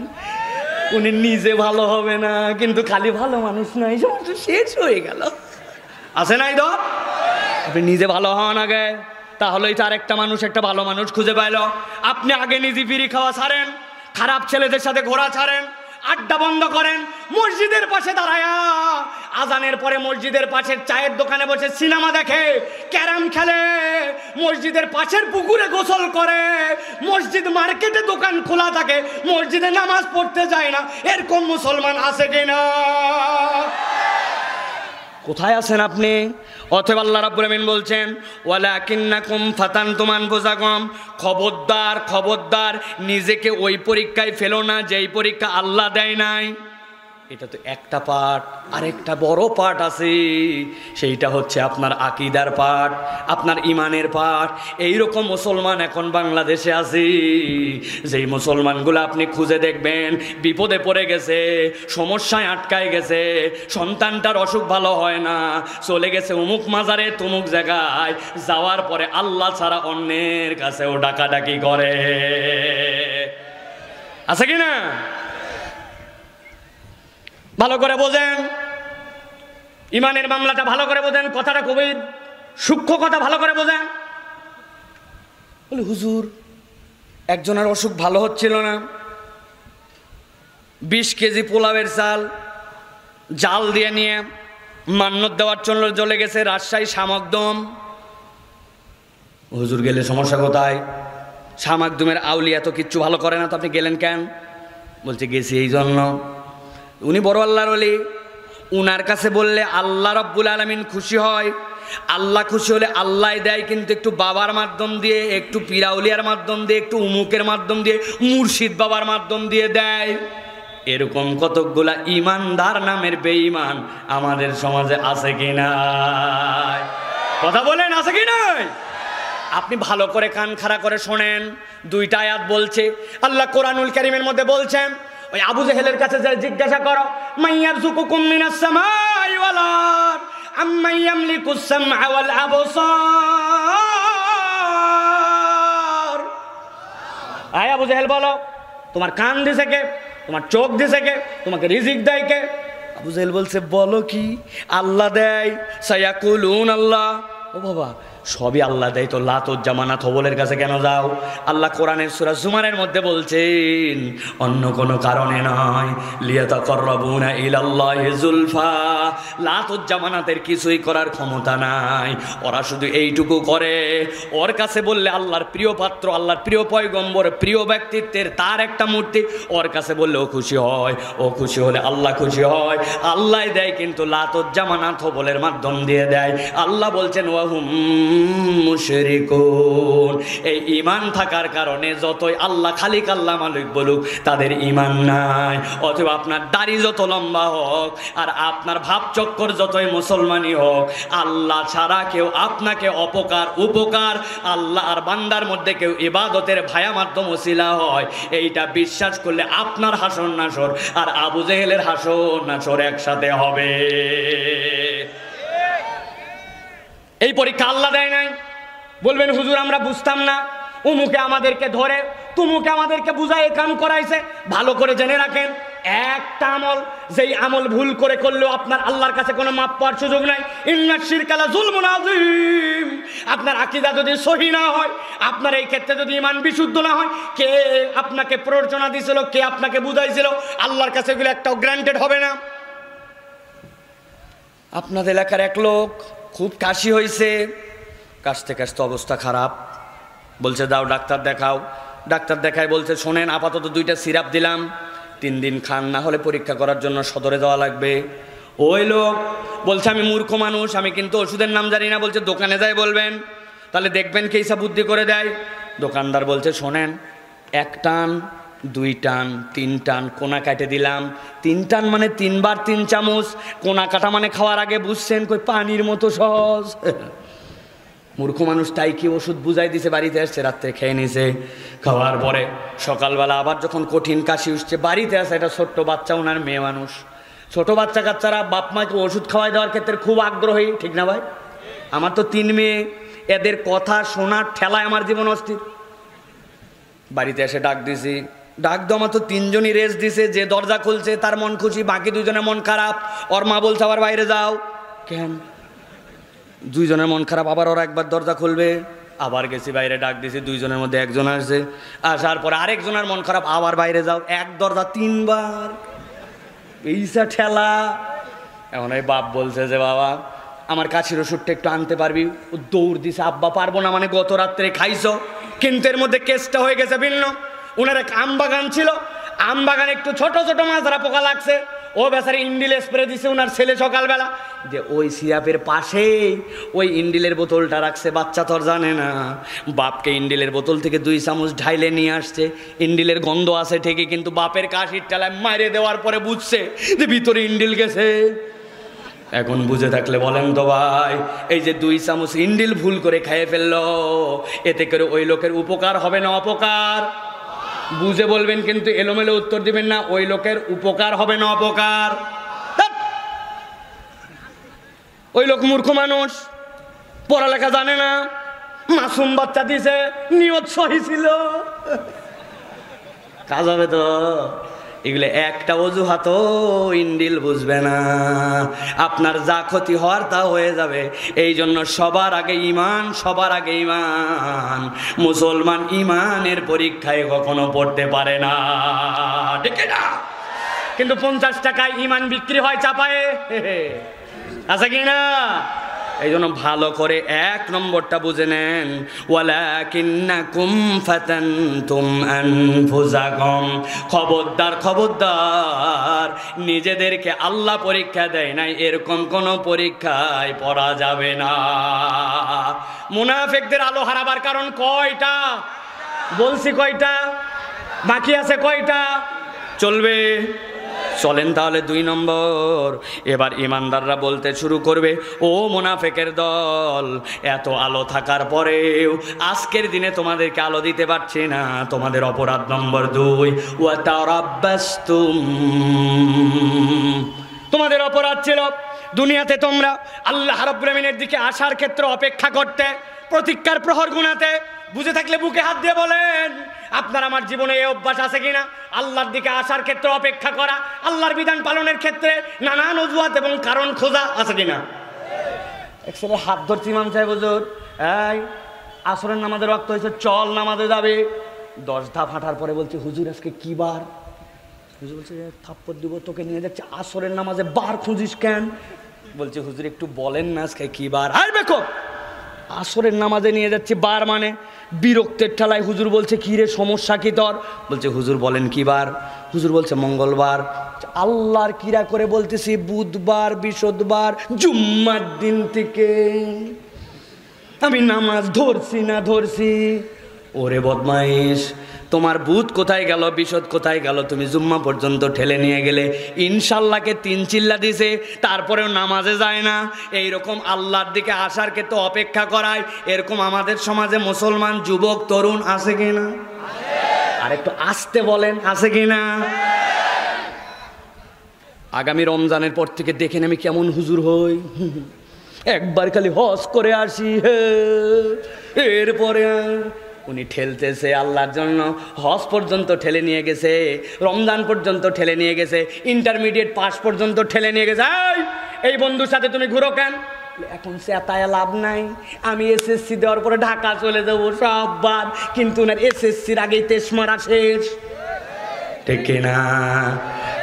উনি নিজে ভালো হবে না, কিন্তু খালি ভালো মানুষ নাই, সমস্যা শেষ হয়ে গেল। আছে নাই তো? আপনি নিজে ভালো হন আগে, তাহলেই তো আরেকটা মানুষ একটা ভালো মানুষ খুঁজে পাইল। আপনি আগে নিজে বিড়ি খাওয়া ছাড়েন, খারাপ ছেলেদের সাথে ঘোরা ছাড়েন, আড্ডা বন্ধ করেন, মসজিদের পাশে দাঁড়ায়া আজানের পরে মসজিদের পাশের চায়ের দোকানে বসে সিনেমা দেখে, ক্যারাম খেলে, মসজিদের পাশের পুকুরে গোসল করে, মসজিদ মার্কেটে দোকান খোলা থাকে, মসজিদে নামাজ পড়তে যায় না। এরকম মুসলমান আছে কিনা? কোথায় আছেন আপনি? অতএব আল্লাহ রাব্বুল আমিন বলছেন ওয়ালাকিন্নাকুম ফাতানতুম আনফুসাকুম, খবরদার খবরদার নিজেকে ওই পরীক্ষায় ফেলো না যেই পরীক্ষা আল্লাহ দেয় নাই। এটা তো একটা পার্ট, আরেকটা বড় পার্ট আছে, সেইটা হচ্ছে আপনার আকীদার পার্ট, আপনার ইমানের পার্ট। এইরকম মুসলমান এখন বাংলাদেশে আছে, যেই মুসলমানগুলো আপনি খুঁজে দেখবেন বিপদে পড়ে গেছে, সমস্যায় আটকায় গেছে, সন্তানটার অসুখ ভালো হয় না, চলে গেছে অমুক মাজারে তমুক জায়গায়, যাওয়ার পরে আল্লাহ ছাড়া অন্যের কাছেও ডাকাডাকি করে। আছে কি না? ভালো করে বোঝেন, ইমানের মামলাটা ভালো করে বোঝেন, কথাটা খুবই সূক্ষ্ম কথা, ভালো করে বোঝেন। বলে হুজুর একজনের অসুখ ভালো হচ্ছিল না, 20 কেজি পোলাওয়ের চাল জাল দিয়ে নিয়ে মান্নত দেওয়ার জন্য চলে গেছে রাজশাহী শামাকদম। হুজুর গেলে সমস্যা কোথায়? শামাকদমের আউলিয়া তো কিচ্ছু ভালো করে না, তো আপনি গেলেন কেন? বলছে গেছি এই জন্য। উনি বড় আল্লাহর ওলি, উনার কাছে বললে আল্লাহ রাব্বুল আলামিন খুশি হয়। আল্লাহ খুশি হলে আল্লাহ দেয়, কিন্তু একটু বাবার মাধ্যম দিয়ে, একটু পীরাউলিয়ার মাধ্যম দিয়ে, একটু উমুকের মাধ্যম দিয়ে, মুর্শিদ বাবার মাধ্যম দিয়ে দেয়। এরকম কতকগুলা ইমানদার নামের বেঈমান আমাদের সমাজে আছে কি নাই? কথা বলেন, আছে কি নাই? আপনি ভালো করে কান খাড়া করে শোনেন। 2টা আয়াত বলছে আল্লাহ কোরআনুল কারীমের মধ্যে বলছেন, ওই আবু জেহেলের কাছে যে জিজ্ঞাসা করো মাইয়ারযুকুকুম মিনাস সামাই ওয়াল আরদ আম্মান ইয়ামলিকুস সামআ ওয়াল আবসার। আয় আবু জেহেল বলো, তোমার কান দিছে কে? তোমার চোখ দিছে কে? তোমাকে রিজিক দেয় কে? আবু জেহেল বলছে বলো কি? আল্লাহ দেয়। সায়াকুলুন আল্লাহ। ও বাবা, সবই আল্লাহ দেয়, তো লাতুজ্জামানাত হবলের কাছে কেন যাও? আল্লাহ কোরআনের সূরা জুমারের মধ্যে বলছেন অন্য কোনো কারণে নয়, লিয়াতাকাররাবুনা ইলাল্লাহি যুলফা। লাতুজ্জামানাতের কিছুই করার ক্ষমতা নাই, ওরা শুধু এইটুকু করে, ওর কাছে বললে আল্লাহর প্রিয় পাত্র, আল্লাহর প্রিয় পয়গম্বর, প্রিয় ব্যক্তিত্বের তার একটা মূর্তি, ওর কাছে বললে ও খুশি হয়, ও খুশি হলে আল্লাহ খুশি হয়। আল্লাহ দেয়, কিন্তু লাতুজ্জামানাত হবলের মাধ্যম দিয়ে দেয়। আল্লাহ বলছেন ওয়াহুম মুশরিকুন। এই ঈমান থাকার কারণে যতই আল্লাহ খালিক আল্লাহ মালিক বলুক, তাদের ঈমান নাই। অথবা আপনার দাড়ি যত লম্বা হোক আর আপনার ভাবচক্কর যতই মুসলমানই হোক, আল্লাহ ছাড়া কেউ আপনাকে অপকার উপকার, আল্লাহ আর বান্দার মধ্যে কেউ ইবাদতের ভায়া মাধ্যম ওসিলা হয়, এইটা বিশ্বাস করলে আপনার হাসর নাসর আর আবু জেহেলের হাসর নাসর একসাথে হবে। এই পরীক্ষা আল্লাহ দেয় নাই। বলবেন হুজুর আমরা বুঝতাম না, উমুকে আমাদেরকে ধরে তুমুকে আমাদেরকে বুঝায় কাম করাইছে। ভালো করে জেনে রাখেন, একটা আমল, যেই আমল ভুল করে করলেও আপনার আল্লাহর কাছে কোনো মাপ পাওয়ার সুযোগ নাই। ইন্নাশ শিরকা লাযুলমুন আযীম। আপনার আকীদা যদি সহি না হয়, আপনার এই ক্ষেত্রে যদি ঈমান বিশুদ্ধ না হয়, কে আপনাকে প্ররোচনা দিয়েছিল, কে আপনাকে বুঝাইছিল, আল্লাহর কাছে এগুলো একটাও গ্রান্টেড হবে না। আপনাদের এলাকার এক লোক খুব কাশি হয়েছে, কাশতে কাশতে অবস্থা খারাপ, বলছে দাও ডাক্তার দেখাও। ডাক্তার দেখায় বলছে শোনেন আপাতত 2টা সিরাপ দিলাম, 3 দিন খান, না হলে পরীক্ষা করার জন্য সদরে যাওয়া লাগবে। ওই লোক বলছে আমি মূর্খ মানুষ, আমি কিন্তু ওষুধের নাম জানি না। বলছে দোকানে যাই বলবেন, তাহলে দেখবেন কে হিসাব বুদ্ধি করে দেয়। দোকানদার বলছে শোনেন 1 টান 2 টান 3 টান কোনা কাটে দিলাম। 3 টান মানে 3 বার 3 চামচ, কোনা কাটা মানে খাওয়ার আগে বুঝছেন কই পানির মতো সহজ। মূর্খ মানুষ তাই কি ওষুধ বুঝাই দিছে, বাড়িতে আসছে, রাত্রে খেয়ে নিছে। খাওয়ার পরে সকালবেলা আবার যখন কঠিন কাশি উঠছে, বাড়িতে আসে একটা ছোট্ট বাচ্চা, ওনার মেয়ে মানুষ। ছোট বাচ্চা কাচ্চারা বাপ মাকে ওষুধ খাওয়াই দেওয়ার ক্ষেত্রে খুব আগ্রহী, ঠিক না ভাই? আমার তো 3 মেয়ে, এদের কথা শোনার ঠেলায় আমার জীবন অস্থির। বাড়িতে এসে ডাক দিছি, ডাক দো আমার তো 3 জনই রেস্ট দিছে, যে দরজা খুলছে তার মন খুশি, বাকি 2 জনের মন খারাপ। ওর মা বলছে আবার বাইরে যাও। কেন? 2 জনের মন খারাপ, আবার ওরা একবার দরজা খুলবে, আবার গেছি বাইরে, ডাক দিছি, 2 জনের মধ্যে 1 জন আসছে, আসার পরে আরেকজনের মন খারাপ, আবার বাইরে যাও, এক দরজা 3 বার, এইসা ঠেলা। এখন এই বাপ বলছে যে বাবা আমার কাশির ওষুধটা একটু আনতে পারবি? ও দৌড় দিছে, আব্বা পারবো না, মানে গত রাত্রে খাইছো। কিন্তু এর মধ্যে কেসটা হয়ে গেছে ভিন্ন। ওনার এক আম বাগান ছিল, আম বাগানে একটু ছোট ছোট মাজরা পোকা লাগছে। ও বেচারি ইন্ডিল স্প্রে দিছে ওনার ছেলে সকালবেলা, যে ওই সিরাপের পাশেই ওই ইন্ডিলের বোতলটা রাখছে, বাচ্চা তো আর জানে না। বাপকে ইন্ডিলের বোতল থেকে 2 চামচ ঢাইলে নিয়ে আসছে, ইন্ডিলের গন্ধ আছে ঠিকই, কিন্তু বাপের কাশির টালায় মাইরে দেওয়ার পরে বুঝছে যে ভিতরে ইন্ডিল গেছে। এখন বুঝে থাকলে বলেন তো ভাই, এই যে 2 চামচ ইন্ডিল ভুল করে খেয়ে ফেললো, এতে করে ওই লোকের উপকার হবে না অপকার? বুঝে বলবেন, কিন্তু এলোমেলো উত্তর দিবেন না। ওই লোকের উপকার হবে না অপকার? ওই লোক মূর্খ মানুষ, পড়ালেখা জানে না, মাসুম বাচ্চা দিছে, নিয়ত সহি ছিল, কাজ হবে তো? এগুলো একটা অজুহাত, ইন্ডিল বুঝবে না, আপনার যা ক্ষতি হওয়ার তা হয়ে যাবে। এই জন্য সবার আগে ইমান, সবার আগে ইমান। মুসলমান ইমানের পরীক্ষায় কখনো পড়তে পারে না, ঠিক না? কিন্তু 50 টাকায় ইমান বিক্রি হয় চাপায়ে, আছে কি না? এই জন্য ভালো করে 1 নম্বরটা বুঝে নেন, ওয়ালাকিন্নাকুম ফাতানতুম আনফুসাকুম। খবরদার খবরদার, নিজেদেরকে আল্লাহ পরীক্ষা দেয় নাই, এরকম কোন পরীক্ষায় পড়া যাবে না। মুনাফিকদের আলো হারাবার কারণ কয়টা বলছি? কয়টা বাকি আছে? কয়টা চলবে? চলেন তাহলে 2 নম্বর। এবার ইমানদাররা বলতে শুরু করবে, ও মুনাফিকের দল, এত আলো থাকার পরেও আজকের দিনে তোমাদেরকে আলো দিতে পারছি না, তোমাদের অপরাধ নম্বর 2, ওয়া তারাব্বাসতুম। তোমাদের অপরাধ ছিল দুনিয়াতে তোমরা আল্লাহ রাব্বুল আমিনের দিকে আসার ক্ষেত্রে অপেক্ষা করতে, প্রতীক্ষার প্রহর গুনাতে। বুঝে থাকলে বুকে হাত দিয়ে বলেন, আপনার আমার জীবনে এই অভ্যাস আছে কিনা? আল্লাহর দিকে আসার ক্ষেত্রে অপেক্ষা করা, আল্লাহর বিধান পালনের ক্ষেত্রে নানান অজুহাত এবং কারণ খোঁজা, আছে কিনা? একসাথে হাত ধরছি, ইমাম সাহেব হুজুর, এই আসরের নামাজের রক্ত হয়েছে, চল নামাজে যাবে। 10 ধাপ হাঁটার পরে বলছে, হুজুর আজকে কি বার? হুজুর বলছে, থাপ্পড় দিব, তোকে নিয়ে যাচ্ছে আসরের নামাজে, বার খুঁজিস কেন? বলছে, হুজুর একটু বলেন না আজকে কি বার? আর দেখো, আসরের নামাজে নিয়ে যাচ্ছি, বার মানে বিরক্তের ঠেলায় হুজুর বলছে, কি রে সমস্যা কি তোর? বলছে, হুজুর বলেন কি বার? হুজুর বলছে, মঙ্গলবার। আল্লাহর কিরা করে বলতেছি, বুধবার, বৃহস্পতিবার, জুম্মার দিন থেকে আমি নামাজ ধরছি না ধরছি। ওরে বদমাইশ, তোমার বুধ কোথায় গেল, বিশদ কোথায় গেল? তুমি জুম্মা পর্যন্ত ঠেলে নিয়ে গেলে, ইনশাল্লাহকে 3 চিল্লা দিছে, তারপরেও নামাজে যায় না। এইরকম আল্লাহর দিকে আসার ক্ষেত্রে অপেক্ষা করায়, এরকম আমাদের সমাজে মুসলমান যুবক তরুণ আছে কিনা? আর একটু আসতে বলেন, আছে কিনা? আগামী রমজানের পর থেকে দেখেন আমি কেমন হুজুর হই, একবার খালি হজ করে আসি, এরপরে উনি ঠেলতেছে আল্লাহর জন্য, হজ পর্যন্ত ঠেলে নিয়ে গেছে, রমজান পর্যন্ত ঠেলে নিয়ে গেছে, ইন্টারমিডিয়েট পাস পর্যন্ত ঠেলে নিয়ে গেছে। এই বন্ধুর সাথে তুমি ঘুরো কেন? এখন চেতায় লাভ নাই, আমি এসএসসি দেওয়ার পরে ঢাকা চলে যাবো, সব বাদ। কিন্তু ওনার এসএসসির আগেই তেজ মারা শেষ, ঠিক না?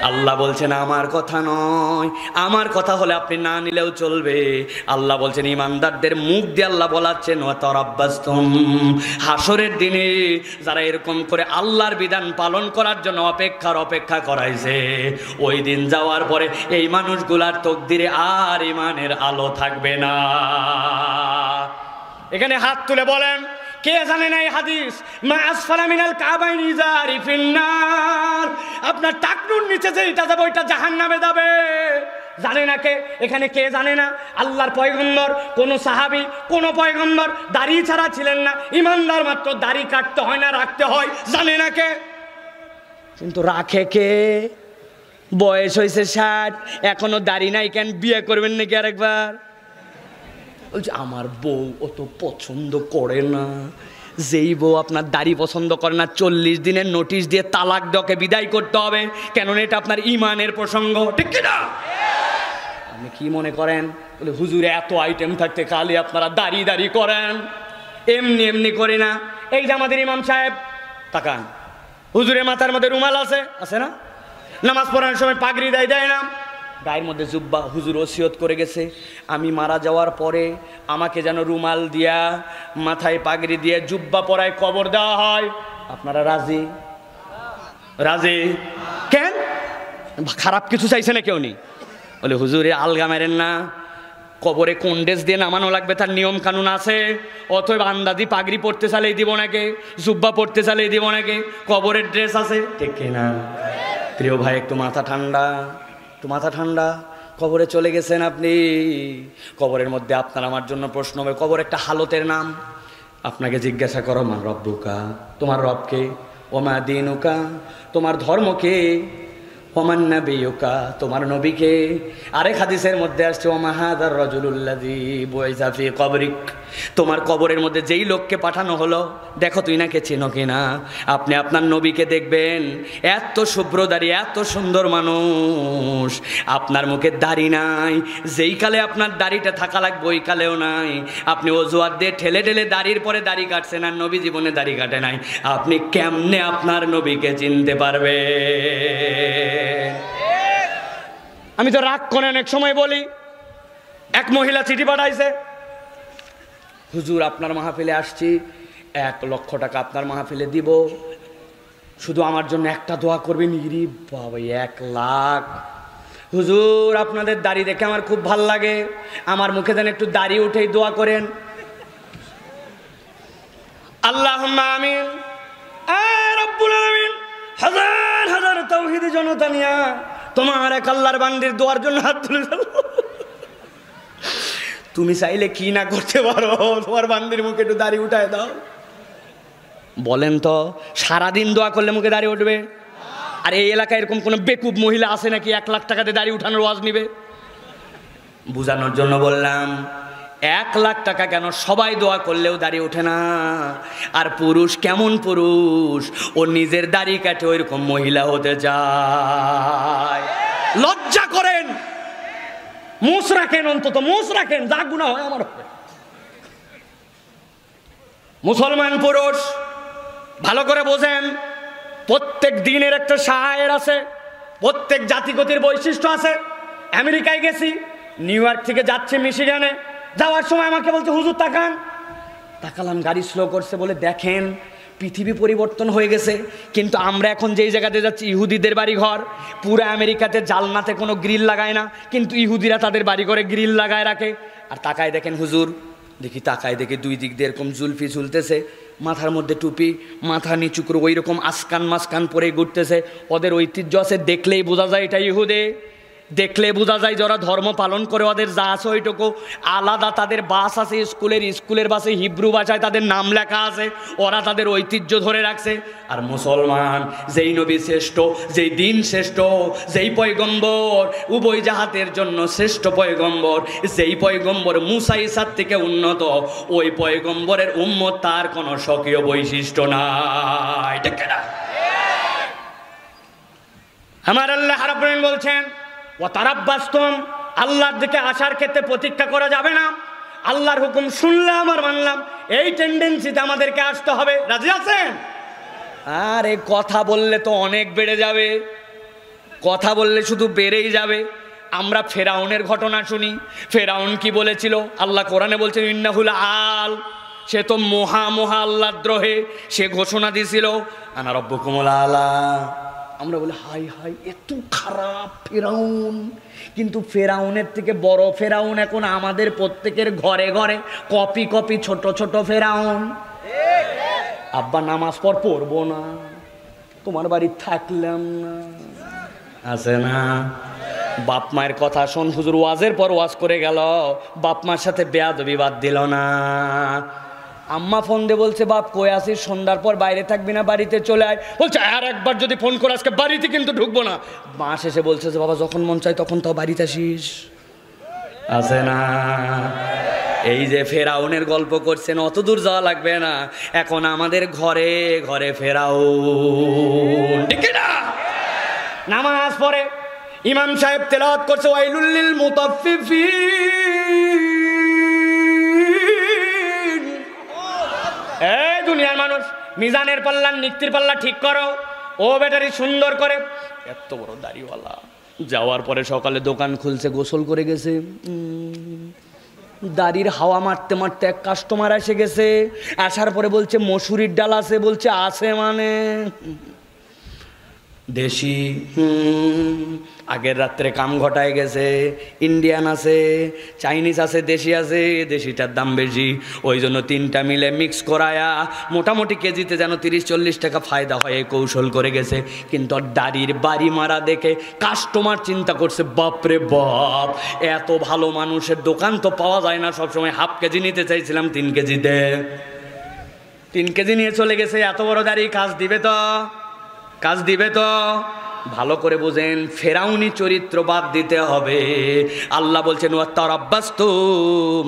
আল্লাহ বলছেন আমার কথা নয়, আমার কথা হলে আপনি না নিলেও চলবে। আল্লাহ বলছেন ইমানদারদের মুখ দিয়ে আল্লাহ বলাচ্ছেন, ওয়া তারাব্বাসতুম। হাসরের দিনে যারা এরকম করে আল্লাহর বিধান পালন করার জন্য অপেক্ষা করাইছে, ওই দিন যাওয়ার পরে এই মানুষগুলার তকদিরে আর ইমানের আলো থাকবে না। এখানে হাত তুলে বলেন, কে জানে না এই হাদিস, মা আসফালা মিনাল কাবাইনি ইজারি ফিন্নার, আপনার টাকনুর নিচে যেটা যাবে ওইটা জাহান্নামে যাবে। জানে না কে? এখানে কে জানে না? আল্লাহর পয়গম্বর, কোন সাহাবী, কোন পয়গম্বর দাড়ি ছাড়া ছিলেন না। ইমানদার মাত্র দাড়ি কাটতে হয় না, রাখতে হয়। জানে না কে? কিন্তু রাখে কে? বয়স হয়েছে 60, এখনো দাড়ি নাই কেন? বিয়ে করবেন নাকি আরেকবার? বলছে আমার বউ অত পছন্দ করে না। যেই বউ আপনার দাড়ি পছন্দ করে না, 40 দিনের নোটিশ দিয়ে তালাক দকে বিদায় করতে হবে, কেননা এটা আপনার ইমানের প্রসঙ্গ, ঠিক না? আপনি কি মনে করেন বলে হুজুরে এত আইটেম থাকতে খালি আপনারা দাড়ি করেন? এমনি এমনি করি না। এই যে আমাদের ইমাম সাহেব, তাকান, হুজুরের মাথার মধ্যে রুমাল আছে না? নামাজ পড়ানোর সময় পাগড়ি দেয় না, গায়ের মধ্যে জুব্বা। হুজুর ওসিয়ত করে গেছে, আমি মারা যাওয়ার পরে আমাকে যেন রুমাল দিয়া, মাথায় পাগড়ি দিয়ে, জুব্বা পরায় কবর দেওয়া হয়। আপনারা রাজি? রাজি? কেন খারাপ কিছু চাইছে না কেউ নেই। বলে হুজুরে আলগা মেরেন না, কবরে কোন ড্রেস দিয়ে নামানো লাগবে তার নিয়ম কানুন আছে। অতএব আন্দাজি পাগড়ি পড়তে চালেই দিব নাকি, জুব্বা পড়তে চালেই দিব নাকি, কবরের ড্রেস আছে, ঠিক কিনা? প্রিয় ভাই একটু মাথা ঠান্ডা, একটু মাথা ঠান্ডা। কবরে চলে গেছেন আপনি, কবরের মধ্যে আপনার আমার জন্য প্রশ্ন হবে। কবর একটা হালতের নাম। আপনাকে জিজ্ঞাসা করো মান রব্বুকা, তোমার রবকে, ওমা দিনুকা, তোমার ধর্মকে, ওমান নাবিয়ুকা, তোমার নবীকে। আরেক হাদিসের মধ্যে আসছে ওমা হাযার রাজুলুল্লাযী বুইসা ফি কবরিক, তোমার কবরের মধ্যে যেই লোককে পাঠানো হলো, দেখো তুই নাকে চেনো কিনা। আপনি আপনার নবীকে দেখবেন, এত শুভ্র দাড়ি, এত সুন্দর মানুষ, আপনার মুখে দাড়ি নাই। যেই কালে আপনার দাড়িটা থাকা লাগবে ওই কালেও নাই। আপনি অজুহাত দিয়ে ঠেলে ঠেলে দাড়ির পরে দাড়ি কাটছেন, আর নবী জীবনে দাড়ি কাটে নাই। আপনি কেমনে আপনার নবীকে চিনতে পারবে? আমি তো রাগ করে অনেক সময় বলি, এক মহিলা চিঠি পাঠাইছে, হুজুর আপনার মাহফিলে আসছি, 1 লক্ষ টাকা আপনার মাহফিলে দিব, শুধু আমার জন্য একটা দোয়া করবেন। ইরি বাবা, 1 লাখ! হুজুর আপনাদের দাড়ি দেখে আমার খুব ভাল লাগে, আমার মুখে যেন একটু দাড়ি উঠেই দোয়া করেন। আল্লাহুম্মা আমিন। রব্বুল আলামিন হাজার হাজার তাওহীদি জনতা নিয়া তোমার এক আল্লাহর বান্দির দোয়ার জন্য হাত তুলে দাও। তুমি চাইলে কি না করতে পারো, তোমার বান্দির মুখে একটু দাড়ি উঠায় দাও। বলেন তো, সারাদিন দোয়া করলে মুখে দাড়ি উঠবে? আর এই এলাকায় এরকম কোনো বেকুব মহিলা আছে নাকি 1 লাখ টাকাতে দাড়ি উঠানোর ওয়াজ নিবে? বুঝানোর জন্য বললাম। 1 লাখ টাকা কেন, সবাই দোয়া করলেও দাড়ি ওঠে না। আর পুরুষ কেমন পুরুষ, ও নিজের দাড়ি কাটে ওইরকম মহিলা হতে চায়। লজ্জা করেন, মুছ রাখেন, অন্তত মুছ রাখেন, যা গুনাহ হয় আমার হবে। মুসলমান পুরুষ ভালো করে বোঝেন, প্রত্যেক দিনের একটা শায়ের আছে, প্রত্যেক জাতিগতির বৈশিষ্ট্য আছে। আমেরিকায় গেছি, নিউ ইয়র্ক থেকে যাচ্ছে মিশিগানে, যাওয়ার সময় আমাকে বলছে হুজুর তাকান। তাকালাম, গাড়ি স্লো করছে, বলে দেখেন পৃথিবী পরিবর্তন হয়ে গেছে, কিন্তু আমরা এখন যেই জায়গাতে যাচ্ছি ইহুদিদের বাড়ি ঘর। পুরো আমেরিকাতে জালনাতে কোনো গ্রিল লাগায় না, কিন্তু ইহুদিরা তাদের বাড়ি ঘরে গ্রিল লাগায় রাখে। আর তাকায় দেখেন হুজুর, দেখি তাকায় দেখি 2 দিক দিয়ে এরকম জুলফি ঝুলতেছে, মাথার মধ্যে টুপি, মাথা নিচু করে ওই রকম আসকান মাসকান পরে ঘুরতেছে। ওদের ঐতিহ্য আছে, দেখলেই বোঝা যায় এটা ইহুদে, দেখলে বোঝা যায় যারা ধর্ম পালন করে। ওদের যা আছে ওইটুকু আলাদা, তাদের বাস আছে, স্কুলের বাসে হিব্রু ভাষায় তাদের নাম লেখা আছে, ওরা তাদের ঐতিহ্য ধরে রাখছে। আর মুসলমান, যেই নবী শ্রেষ্ঠ, যেই দিন শ্রেষ্ঠ, যেই পয়গম্বর উভয় জাহাতের জন্য শ্রেষ্ঠ পয়গম্বর, যেই পয়গম্বর মুসা ঈসার থেকে উন্নত, ওই পয়গম্বরের উম্মত তার কোনো স্বকীয় বৈশিষ্ট্য নাই। ঠিক না? আমার আল্লাহ রাব্বুল আলামিন বলছেন ও তারাব্বাসতুম, আল্লাহর দিকে আসার ক্ষেত্রে প্রতীক্ষা করা যাবে না। আল্লাহর হুকুম শুনলাম আর মানলাম, এই টেন্ডেন্সিতে আমাদেরকে আসতে হবে। রাজি আছেন? আরে কথা বললে তো অনেক বেড়ে যাবে, কথা বললে শুধু বেড়েই যাবে। আমরা ফেরাউনের ঘটনা শুনি, ফেরাউন কি বলেছিল? আল্লাহ কোরআনে বলছেন ইন্নাহুল আল, সে তো মহা আল্লাহ দ্রোহে সে ঘোষণা দিয়েছিল আনা রব্বুকুমুল আলা। আমরা বলি হাই হাই এত খারাপ ফেরাউন, কিন্তু ফেরাউনের থেকে বড় ফেরাউন এখন আমাদের প্রত্যেকের ঘরে ঘরে, কপি কপি ছোট ছোট ফেরাউন। আব্বা নামাজ পড়বো না, তোমার বাড়ি থাকলাম না, আছে না? বাপ মায়ের কথা শোন, হুজুর ওয়াজের পর ওয়াজ করে গেল, বাপ মার সাথে বেয়াদবি বাদ দিল না। আম্মা ফোন দিয়ে বলছে বাপ কই আসিস, সন্ধ্যার পর বাইরে থাকবি না, বাড়িতে চলে আয়। বলছে আর একবার যদি ফোন করে আজকে বাড়িতে কিন্তু ঢুকবো না। মা শেষে বলছে যে বাবা যখন মন চাই তখন তো বাড়িতে আসিস, আছে না? এই যে ফেরাউনের গল্প করছেন, অত দূর যাওয়া লাগবে না, এখন আমাদের ঘরে ঘরে ফেরাউন। ঠিক না? নামাজ পড়ে ইমাম সাহেব তেলাওয়াত করছে ওয়াইলুল লিল মুতাফফিফিন। এই দুনিয়ার মানুষ, মিজানের পাল্লা নিক্তির পাল্লা ঠিক করো, ও ব্যাটারি সুন্দর করে। এত বড় দাড়িওয়ালা যাওয়ার পরে সকালে দোকান খুলছে, গোসল করে গেছে, দাড়ির হাওয়া মারতে মারতে এক কাস্টমার এসে গেছে। আসার পরে বলছে মসুরির ডাল আছে, বলছে আছে মানে দেশি আগের রাত্রে কাম ঘটায় গেছে, ইন্ডিয়ান আছে, চাইনিজ আছে, দেশি আছে, দেশিটার দাম বেশি, ওই জন্য তিনটা মিলে মিক্স করায়া মোটামুটি কেজিতে যেন 30-40 টাকা ফায়দা হয় এই কৌশল করে গেছে। কিন্তু দাড়ির বাড়ি মারা দেখে কাস্টমার চিন্তা করছে বাপরে বাপ, এত ভালো মানুষের দোকান তো পাওয়া যায় না, সবসময় হাফ কেজি নিতে চাইছিলাম 3 কেজিতে, 3 কেজি নিয়ে চলে গেছে। এত বড় দাড়ি কাজ দিবে তো, কাজ দিবে তো? ভালো করে বুঝেন, ফেরাউনি চরিত্র বাদ দিতে হবে। আল্লাহ বলছেন ওয়াতারাব্বাসতুম,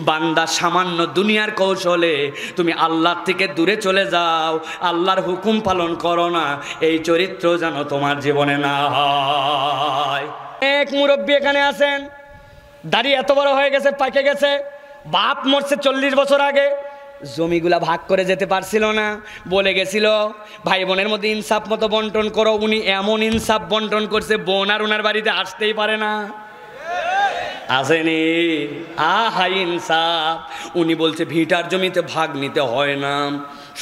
বান্দা সামান্য দুনিয়ার কৌশলে তুমি আল্লাহ থেকে দূরে চলে যাও, আল্লাহর হুকুম পালন করো না, এই চরিত্র যেন তোমার জীবনে না হয়। এক মুরব্বী এখানে আছেন, দাড়ি এত বড় হয়ে গেছে, পাকে গেছে, বাপ মরছে 40 বছর আগে, জমিগুলা ভাগ করে যেতে পারছিল না, বলে গেছিল ভাই বোনের মধ্যে ইনসাফ মতো বন্টন করো। উনি এমন ইনসাফ বন্টন করছে, বোন আর ওনার বাড়িতে আসতেই পারে না। আসেনি হাই ইনসাফ। উনি বলছে ভিটার জমিতে ভাগ নিতে হয় না,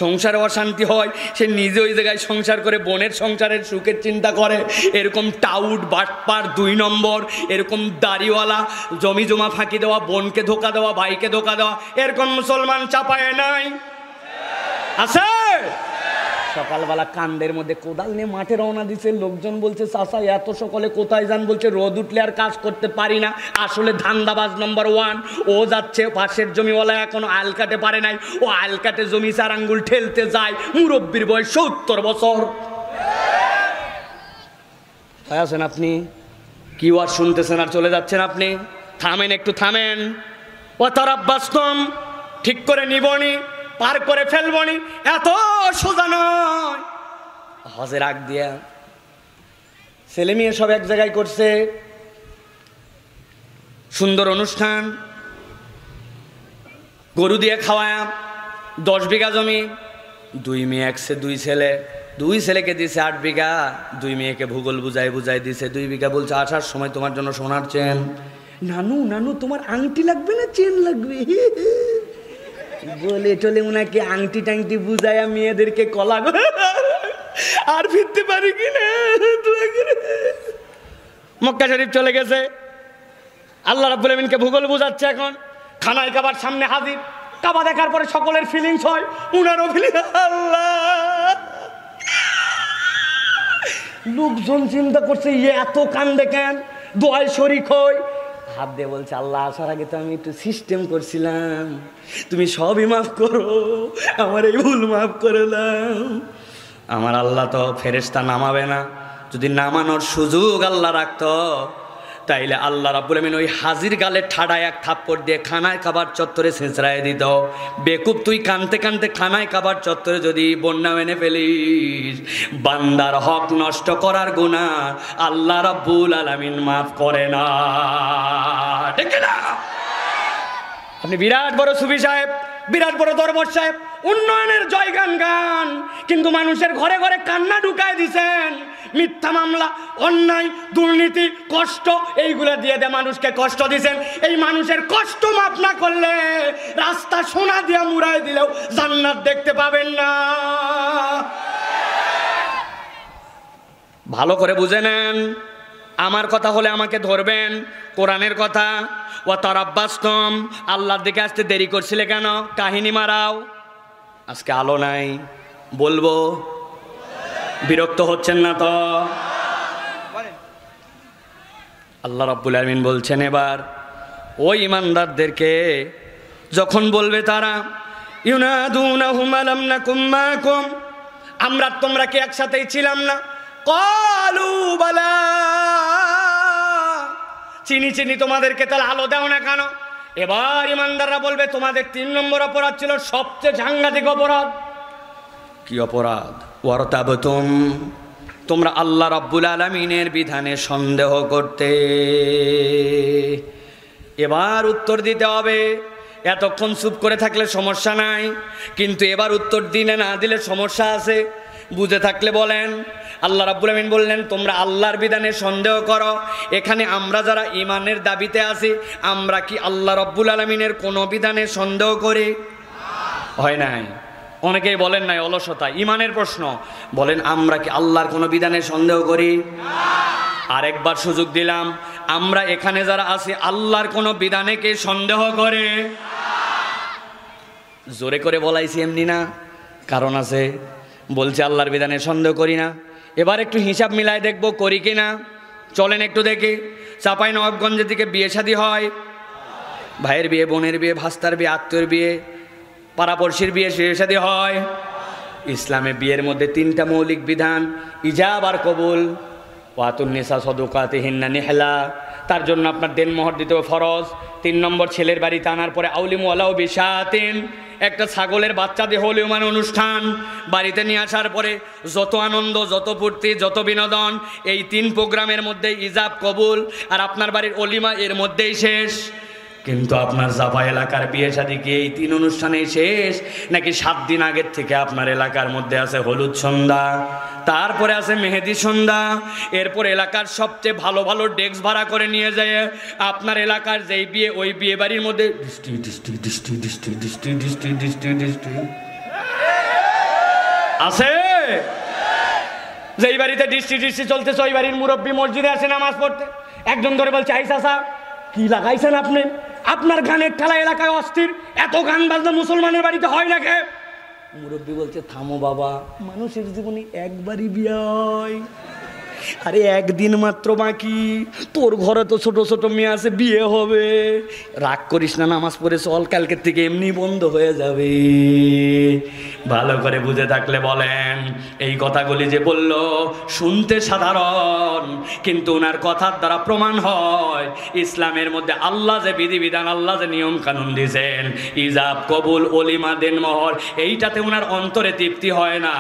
সংসারে অশান্তি হয়, সে নিজে ওই জায়গায় সংসার করে বোনের সংসারের সুখের চিন্তা করে। এরকম টাউট বাটপার 2 নম্বর, এরকম দাড়িওয়ালা, জমি জমা ফাঁকি দেওয়া, বোনকে ধোকা দেওয়া, ভাইকে ধোকা দেওয়া, এরকম মুসলমান চাপায় নাই? আছে? সকালবেলা কান্দের মধ্যে কোদাল নিয়ে মাঠে রওনা দিছে, লোকজন বলছে চাচা এত সকালে কোথায় যান? বলছে রোদ উঠলে আর কাজ করতে পারি না, আসলে ধান্দাবাজ নম্বর 1। ও যাচ্ছে পাশের জমিওয়ালা এখনো আল কাটে পারে নাই, ও আল কাটে জমি 4 আঙ্গুল ঠেলতে যায়, মুরব্বীর বয়স 70 বছর। আছেন আপনি কি ওয়াজ শুনতেছেন আর চলে যাচ্ছেন আপনি? থামেন, একটু থামেন। ওয়াতারাব্বাসতুম, ঠিক করে নিবনি, পার করে ফেলবনি, এত সোজা নয়। হজের আগ দিয়া ছেলে মেয়ে সব এক জায়গায় করছে, সুন্দর অনুষ্ঠান, গরু দিয়ে খাওয়ায়, 10 বিঘা জমি, 2 মেয়ে 2 ছেলে, 2 ছেলেকে দিছে 8 বিঘা, 2 মেয়েকে ভূগোল বুঝাই দিছে 2 বিঘা। বলছে আসার সময় তোমার জন্য সোনার চেন। নানু নানু তোমার আংটি লাগবে না চেন লাগবে? বলে টলে ওনাকে আংটি টাংটি বুঝাইয়া মেয়েদেরকে কলা আর ফিরতে পারি কিনা। মক্কা শরীফ চলে গেছে, আল্লাহ রাব্বুল আমিনকে ভূগোল বুঝাচ্ছে। এখন খানায় কাবার সামনে হাজির, কাবা দেখার পরে সকলের ফিলিংস হয়, উনারও ফিলিং। আল্লাহ, লোকজন চিন্তা করছে এত কান্দে কেন, দোয়ায় শরীক হই, হাত দিয়ে বলছে আল্লাহ আসার আগে তো আমি একটু সিস্টেম করছিলাম, তুমি সবই মাফ করো, আমার এই ভুল মাফ করে দাও। আমার আল্লাহ তো ফেরেশতা নামাবে না, যদি নামানোর সুযোগ আল্লাহ রাখতো তাইলে আল্লাহ রাব্বুল আমিন ওই হাজির গালে ঠাড়ায় 1 থাপ্পড় দিয়ে খানায় কাবার চত্বরে ছেঁচড়ায় দিত। বেকুব, তুই কানতে কানতে খানায় কাবার চত্বরে যদি বন্যা মেনে ফেলিস, বান্দার হক নষ্ট করার গুনাহ আল্লাহ রাব্বুল আলামিন মাফ করে না। ঠিক না? আপনি বিরাট বড় সুফি সাহেব, বিরাট বড় দরবার সাহেব, উন্নয়নের জয়গান গান, কিন্তু মানুষের ঘরে ঘরে কান্না ঢুকায় দিছেন। মিথ্যা মামলা, অন্যায়, দুর্নীতি, কষ্ট, এইগুলা দিয়ে মানুষকে কষ্ট দিছেন। এই মানুষের কষ্ট মাপ না করলে রাস্তা সোনা দিয়ে মুড়াই দিলেও জান্নাত দেখতে পাবেন না। ভালো করে বুঝে নেন, আমার কথা হলে আমাকে ধরবেন, কোরআনের কথা। ওয়াতারাব্বাসতুম, আল্লাহর দিকে আসতে দেরি করছিলে কেন? কাহিনী মারাও। আজকে আলো নাই, বলবো, বিরক্ত হচ্ছেন না তো? আল্লাহ রাব্বুল আমিন বলছেন এবার ওই ইমানদারদেরকে যখন বলবে তারা, ইউনাদুনাহুম আলাম নাকুম মাকুম, আমরা তোমরা কি একসাথেই ছিলাম না? ক্বালু বালা, চিনি চিনি তোমাদেরকে, তাহলে আলো দাও না কেন? এবার ইমানদাররা বলবে তোমাদের 3 নম্বর অপরাধ ছিল সবচেয়ে সাংঘাতিক অপরাধ। কি অপরাধ? ওয়ারতাবতুম, তোমরা আল্লাহ রাব্বুল আলামিনের বিধানে সন্দেহ করতে। এবার উত্তর দিতে হবে। এতক্ষণ চুপ করে থাকলে সমস্যা নাই, কিন্তু এবার উত্তর দিলে না দিলে সমস্যা আছে। বুঝে থাকলে বলেন। আল্লাহ রাব্বুল আমিন বললেন তোমরা আল্লাহর বিধানে সন্দেহ করো। এখানে আমরা যারা ঈমানের দাবিতে আছি, আমরা কি আল্লাহ রাব্বুল আলামিনের কোনো বিধানে সন্দেহ করি? হয় নাই। অনেকেই বলেন নাই অলসতা, ইমানের প্রশ্ন। বলেন আমরা কি আল্লাহর কোনো বিধানে সন্দেহ করি? আরেকবার সুযোগ দিলাম, আমরা এখানে যারা আছি আল্লাহর কোনো বিধানে কে সন্দেহ করে? জোরে করে বলাইছি এমনি না, কারণ আছে। বলছে আল্লাহর বিধানে সন্দেহ করি না। এবার একটু হিসাব মিলায় দেখবো করি কি না। চলেন একটু দেখি। চাঁপাইনবাবগঞ্জের দিকে বিয়ে শাদী হয়, ভাইয়ের বিয়ে, বোনের বিয়ে, ভাস্তার বিয়ে, আত্মীয়র বিয়ে, পাড়াপড়শির বিয়ে, বিয়ে শাদী হয়। ইসলামে বিয়ের মধ্যে 3টা মৌলিক বিধান, ইজাব আর কবুল। ওয়াতুন্নিসা সদুকাতিহিন্না নিহলা, তার জন্য আপনার দেনমোহর দিতে হবে ফরজ। 3 নম্বর, ছেলের বাড়িতে আনার পরে আউলিমু ওয়ালাউ বিশাতিন, একটা ছাগলের বাচ্চা দিয়ে হলিউমান অনুষ্ঠান বাড়িতে নিয়ে আসার পরে যত আনন্দ, যত ফুর্তি, যত বিনোদন, এই 3 প্রোগ্রামের মধ্যে ইজাব কবুল আর আপনার বাড়ির অলিমা এর মধ্যেই শেষ। কিন্তু আপনার জাফা এলাকার বিয়ে শাদী কি এই 3 অনুষ্ঠানেই শেষ, নাকি 7 দিন আগের থেকে আপনার এলাকার মধ্যে আছে হলুদ সন্ধ্যা, তারপরে আছে মেহেদি সন্ধ্যা, এরপর এলাকার সবচেয়ে ভালো ভালো ডেস্ক ভাড়া করে নিয়ে যায় আপনার এলাকার যেই বিয়ে ওই বিয়ে বাড়ির মধ্যে আছে। যেই বাড়িতে ডিস্ট্রি চলতেছে ওই বাড়ির মুরব্বী মসজিদে আসে নামাজ পড়তে, একজন ধরে বলছে আই চাচা কি লাগাইছেন আপনি? আপনার গানের ঠেলা এলাকায় অস্থির, এত গান বাজনা মুসলমানের বাড়িতে হয় না কে? মুরব্বী বলছে থামো বাবা, মানুষের জীবনে একবারই বিয়ে হয়, আরে একদিন মাত্র বাকি, তোর ঘরে তো ছোট ছোট মেয়ে আছে, বিয়ে হবে, রাগ করিস না, নামাজ পড়ে চল, কালকের থেকে এমনি বন্ধ হয়ে যাবে। ভালো করে বুঝে থাকলে বলেন, এই কথাগুলি যে বলল শুনতে সাধারণ, কিন্তু ওনার কথার দ্বারা প্রমাণ হয় ইসলামের মধ্যে আল্লাহ যে বিধিবিধান, আল্লাহ যে নিয়ম কানুন দিয়েছেন, ইজাব কবুল অলিমা দেনমোহর, এইটাতে ওনার অন্তরে তৃপ্তি হয় না।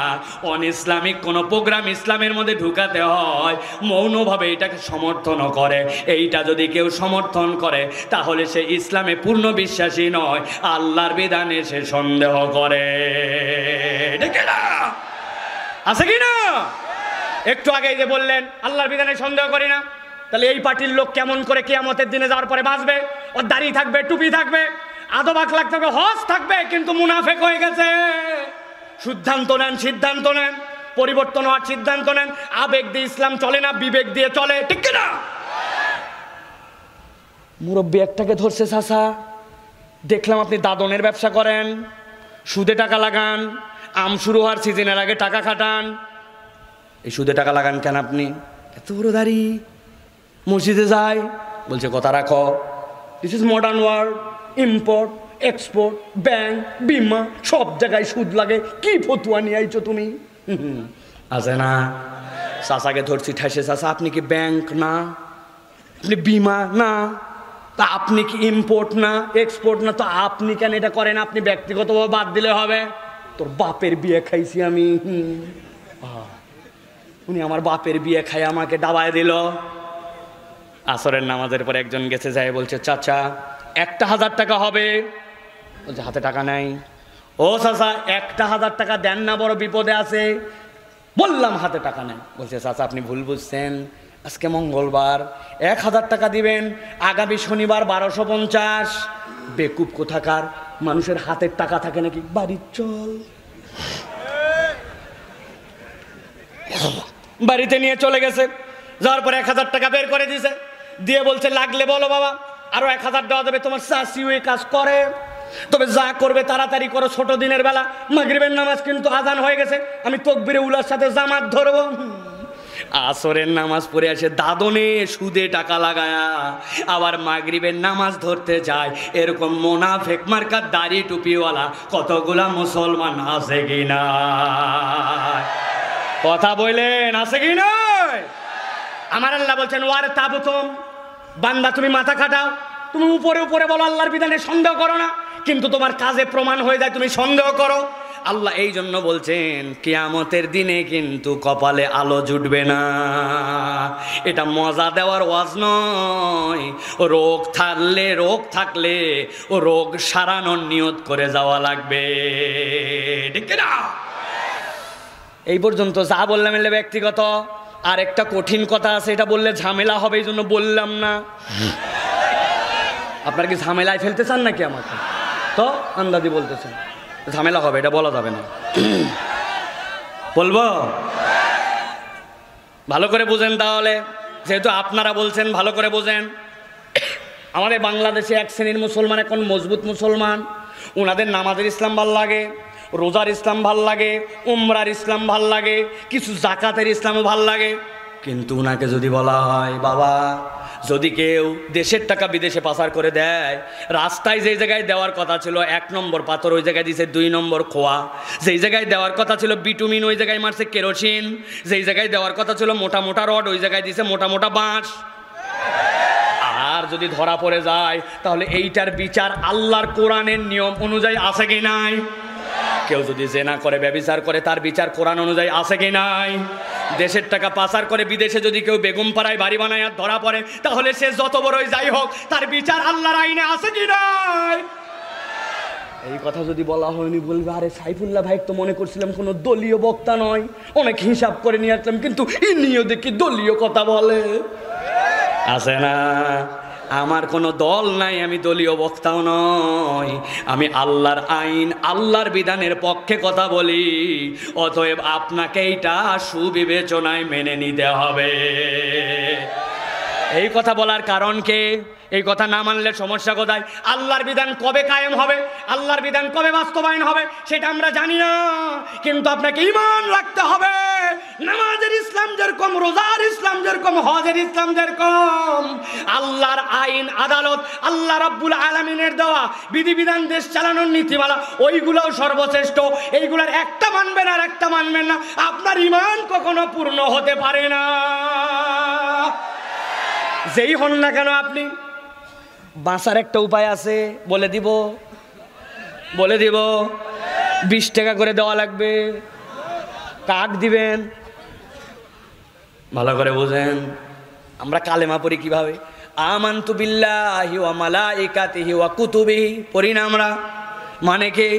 অন ইসলামিক কোনো প্রোগ্রাম ইসলামের মধ্যে ঢুকাতে হয় মৌনভাবে এটাকে সমর্থন করে। এইটা যদি কেউ সমর্থন করে তাহলে সে ইসলামে পূর্ণ বিশ্বাসী নয়, আল্লাহর বিধানে সে সন্দেহ করে। আছে কি না? একটু আগে যে বললেন আল্লাহর বিধানে সন্দেহ করি না, তাহলে এই পার্টির লোক কেমন করে কিয়ামতের দিনে যাওয়ার পরে বাঁচবে? ওর দাড়ি থাকবে, টুপি থাকবে, আদব আখলাক থাকবে, হজ থাকবে, কিন্তু মুনাফেক হয়ে গেছে। সিদ্ধান্ত নেন, সিদ্ধান্ত নেন, পরিবর্তন হওয়ার সিদ্ধান্ত নেন। আবেগ দিয়ে ইসলাম চলে না, বিবেক দিয়ে চলে, ঠিক না? মুরব্বী একটাকে ধরছে, চাচা দেখলাম আপনি দাদনের ব্যবসা করেন, সুদে টাকা লাগান, আম শুরু হওয়ার সিজনের আগে টাকা খাটান, এই সুদে টাকা লাগান কেন আপনি? এত বড় দাড়ি, মসজিদে যায়, বলছে কথা রাখো, this is modern world, import export, bank, বিমা, সব জায়গায় সুদ লাগে, কি ফতুয়া নিয়ে আইছো তুমি? আছে না? চাচাকে ধরছি ঠেসে, চাচা আপনি কি ব্যাংক না, আপনি বিমা না, তা আপনি কি ইম্পোর্ট না এক্সপোর্ট না, তো আপনি কেন এটা করেন? আপনি ব্যক্তিগতভাবে বাদ দিলে হবে। তোর বাপের বিয়ে খাইছি আমি, উনি আমার বাপের বিয়ে খাই আমাকে ডাবায় দিল। আসরের নামাজের পর একজন গেছে, যায় বলছে চাচা 1,000 টাকা হবে, বলছে হাতে টাকা নাই। ও চাচা 1,000 টাকা দেন না, বড় বিপদে আছে। বললাম হাতে টাকা নেই। বলছে চাচা আপনি ভুল বুঝছেন, আজকে মঙ্গলবার, 1,000 টাকা দিবেন, আগামী শনিবার 1250। বেকুব কোথাকার, মানুষের হাতের টাকা থাকে নাকি? বাড়ির চল, বাড়িতে নিয়ে চলে গেছে, যাওয়ার পর 1,000 টাকা বের করে দিয়েছে, দিয়ে বলছে লাগলে বলো বাবা, আরো 1,000 দেওয়া যাবে। তোমার চাষি ওই কাজ করে, তবে যা করবে তাড়াতাড়ি করো, ছোট দিনের বেলা, মাগরিবের নামাজ কিন্তু আজান হয়ে গেছে, আমি তকবিরে উলার সাথে জামাত ধরবো। আসরের নামাজ পড়ে আসে দাদনে সুদে টাকা লাগায়া, আবার মাগরিবের নামাজ ধরতে যায়। এরকম মোনাফেক মার্কার দাড়ি টুপিওয়ালা কতগুলা মুসলমান আছে কি না? কথা বললেন, আছে কি নয়? আমার আল্লাহ বলছেন ওয়ার তাবতুম, বান্দা তুমি মাথা খাটাও, তুমি উপরে উপরে বলো আল্লাহর বিধানে সন্দেহ করো না, কিন্তু তোমার কাজে প্রমাণ হয়ে যায় তুমি সন্দেহ করো। আল্লাহ এই জন্য বলছেন কিয়ামতের দিনে কিন্তু কপালে আলো জুটবে না। এটা মজা দেওয়ার ওয়াজ নয়, রোগ থাকলে ও রোগ সারানোর নিয়ত করে যাওয়া লাগবে, ঠিক না? এই পর্যন্ত যা বললাম এলে ব্যক্তিগত। আর একটা কঠিন কথা আছে, এটা বললে ঝামেলা হবে, এই জন্য বললাম না। আপনার কি ঝামেলায় ফেলতে চান নাকি আমাকে? তো আন্দাজি বলতেছেন, ঝামেলা হবে, এটা বলা যাবে না। বলবো? ভালো করে বুঝেন তাহলে, যেহেতু আপনারা বলছেন ভালো করে বোঝেন। আমাদের বাংলাদেশে এক শ্রেণীর মুসলমান এখন মজবুত মুসলমান, ওনাদের নামাজের ইসলাম ভাল লাগে, রোজার ইসলাম ভাল লাগে, উমরার ইসলাম ভাল লাগে, কিছু জাকাতের ইসলামও ভাল লাগে। কিন্তু ওনাকে যদি বলা হয় বাবা, যদি কেউ দেশের টাকা বিদেশে পাচার করে দেয়, রাস্তায় যেই জায়গায় দেওয়ার কথা ছিল 1 নম্বর পাথর, ওই জায়গায় দিয়েছে 2 নম্বর খোয়া, যেই জায়গায় দেওয়ার কথা ছিল বিটুমিন, ওই জায়গায় মারছে কেরোসিন, যেই জায়গায় দেওয়ার কথা ছিল মোটা মোটা রড, ওই জায়গায় দিয়েছে মোটা মোটা বাঁশ। আর যদি ধরা পড়ে যায় তাহলে এইটার বিচার আল্লাহর কোরআনের নিয়ম অনুযায়ী আছে কি নাই? কেউ যদি জেনা করে, ব্যভিচার করে, তার বিচার কোরআন অনুযায়ী আছে কি নাই? দেশের টাকা পাচার করে বিদেশে যদি কেউ বেগম পাড়ায় বাড়ি বানায় আর ধরা পড়ে, তাহলে সে যত বড়ই যাই হোক, তার বিচার আল্লাহর আইনে আছে কি নাই? এই কথা যদি বলা হয়নি বলবে আরে সাইফুল্লাহ ভাই তো মনে করছিলাম কোনো দলীয় বক্তা নয়, অনেক হিসাব করে নিয়ে আসলাম, কিন্তু ইনিও দেখি দলীয় কথা বলে। আছে না? আমার কোনো দল নাই, আমি দলীয় বক্তাও নয়, আমি আল্লাহর আইন আল্লাহর বিধানের পক্ষে কথা বলি। অতএব আপনাকে এইটা সুবিবেচনায় মেনে নিতে হবে। এই কথা বলার কারণ কে? এই কথা না মানলে সমস্যা কোথায়? আল্লাহর বিধান কবে কায়েম হবে, আল্লাহর বিধান কবে বাস্তবায়ন হবে সেটা আমরা জানি না, কিন্তু আপনাকে ঈমান রাখতে হবে। নামাজের ইসলাম যেরকম, রোজার ইসলাম যেরকম, হজের ইসলাম যেরকম, আল্লাহর আইন আদালত, আল্লাহ রাব্বুল আলামিনের দেওয়া বিধিবিধান, দেশ চালানোর নীতিমালা, ওইগুলোও সর্বশ্রেষ্ঠ। এইগুলোর একটা মানবেন আর একটা মানবেন না, আপনার ঈমান কখনো পূর্ণ হতে পারে না, যেই হন না কেন আপনি। বাঁচার একটা উপায় আছে, বলে দিব 20 টাকা করে দেওয়া লাগবে। কাক দিবেন? ভালো করে বুঝেন। আমরা কালেমা পড়ি কিভাবে? আমানতু বিল্লাহি ওয়া মালাইকাতিহি ওয়া কুতুবিহি পড়ি না আমরা? মানে কি?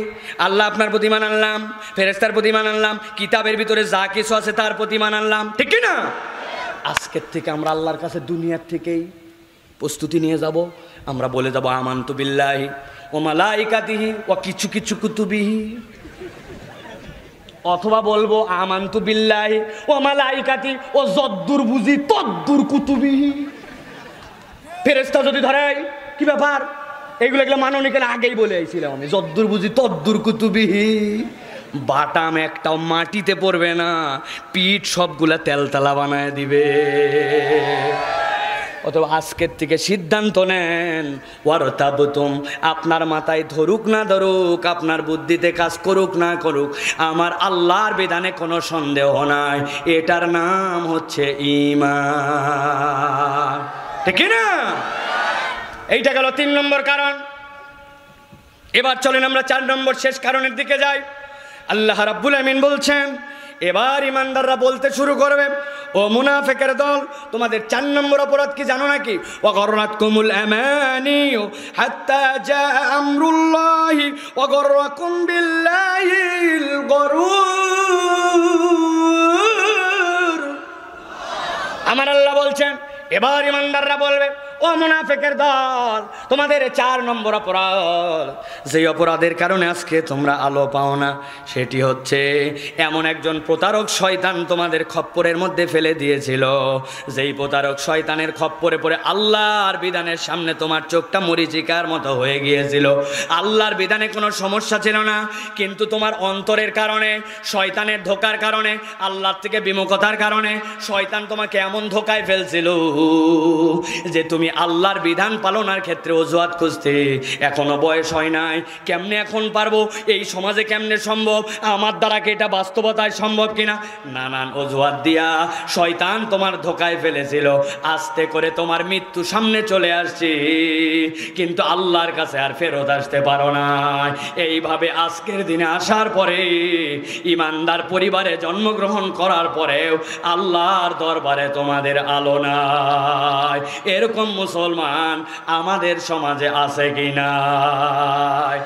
আল্লাহ আপনার প্রতি মান আনলাম, ফেরেশতার প্রতি মান আনলাম, কিতাবের ভিতরে যা কিছু আছে তার প্রতি মান আনলাম, ঠিক কি না? আজকের থেকে আমরা আল্লাহর কাছে দুনিয়ার থেকেই প্রস্তুতি নিয়ে যাব। আমরা বলে যাব আমানতু বিল্লাহি ওয়া মালাইকাতিহি ওয়া কিছু কিছু কুতুবিহি, অথবা বলবো আমানতু বিল্লাহি ওয়া মালাইকাতি ও যদ্দুর বুঝি তদ্দুর কুতুবিহি। ফেরেশতা যদি ধরে কি ব্যাপার, এগুলো মাননি কেন? আগেই বলে আইছিলাম আমি, যদ্দুর বুঝি তদ্দুর কুতুবিহি। বাটাম একটাও মাটিতে পড়বে না, পিঠ সবগুলা তেলতলা বানায় দিবে। অথবা আজকের থেকে সিদ্ধান্ত নেন, ওয়ারতাবতুম, আপনার মাথায় ধরুক না ধরুক, আপনার বুদ্ধিতে কাজ করুক না করুক, আমার আল্লাহর বিধানে কোনো সন্দেহ নাই, এটার নাম হচ্ছে ঈমান, ঠিক না? এইটা গেল 3 নম্বর কারণ। এবার চলেন আমরা 4 নম্বর শেষ কারণের দিকে যাই। আল্লাহ রাব্বুল আমিন বলছেন, এবার ইমানদাররা বলতে শুরু করবে, ও মুনাফিকের দল, তোমাদের 4 নম্বর অপরাধ কি জানো নাকি? ওয়া গররাতকুমুল আমানিউ হাত্তা জা আমরুল্লাহি ওয়া গররাকুম বিল্লাহিল গরুর। আমার আল্লাহ বলছেন, এবার ইমানদাররা বলবে, ও মুনাফিকের দল, তোমাদের 4 নম্বর অপরাধ, যেই অপরাধের কারণে আজকে তোমরা আলো পাও না, সেটি হচ্ছে এমন একজন প্রতারক শয়তান তোমাদের খপ্পরের মধ্যে ফেলে দিয়েছিল, যেই প্রতারক শয়তানের খপ্পরে পড়ে আল্লাহর বিধানের সামনে তোমার চোখটা মরিচিকার মতো হয়ে গিয়েছিল। আল্লাহর বিধানে কোনো সমস্যা ছিল না, কিন্তু তোমার অন্তরের কারণে, শয়তানের ধোকার কারণে, আল্লাহর থেকে বিমুখতার কারণে শয়তান তোমাকে এমন ধোকায় ফেলছিল যে তুমি আল্লাহর বিধান পালনের ক্ষেত্রে অজুহাত খুঁজতে, এখনো বয়স হয় নাই, কেমনে এখন পারবো, এই সমাজে কেমনে সম্ভব, আমার দ্বারা কি এটা বাস্তবতায় সম্ভব কিনা, নানান অজুহাত দিয়া শয়তান তোমার ধোকায় ফেলেছিল। আস্তে করে তোমার মৃত্যু সামনে চলে আসছে, কিন্তু আল্লাহর কাছে আর ফেরত আসতে পারো না। এইভাবে আজকের দিনে আসার পরে, ইমানদার পরিবারে জন্মগ্রহণ করার পরেও আল্লাহর দরবারে তোমাদের আলো নাই। এরকম মুসলমান আমাদের সমাজে আছে কি নাই?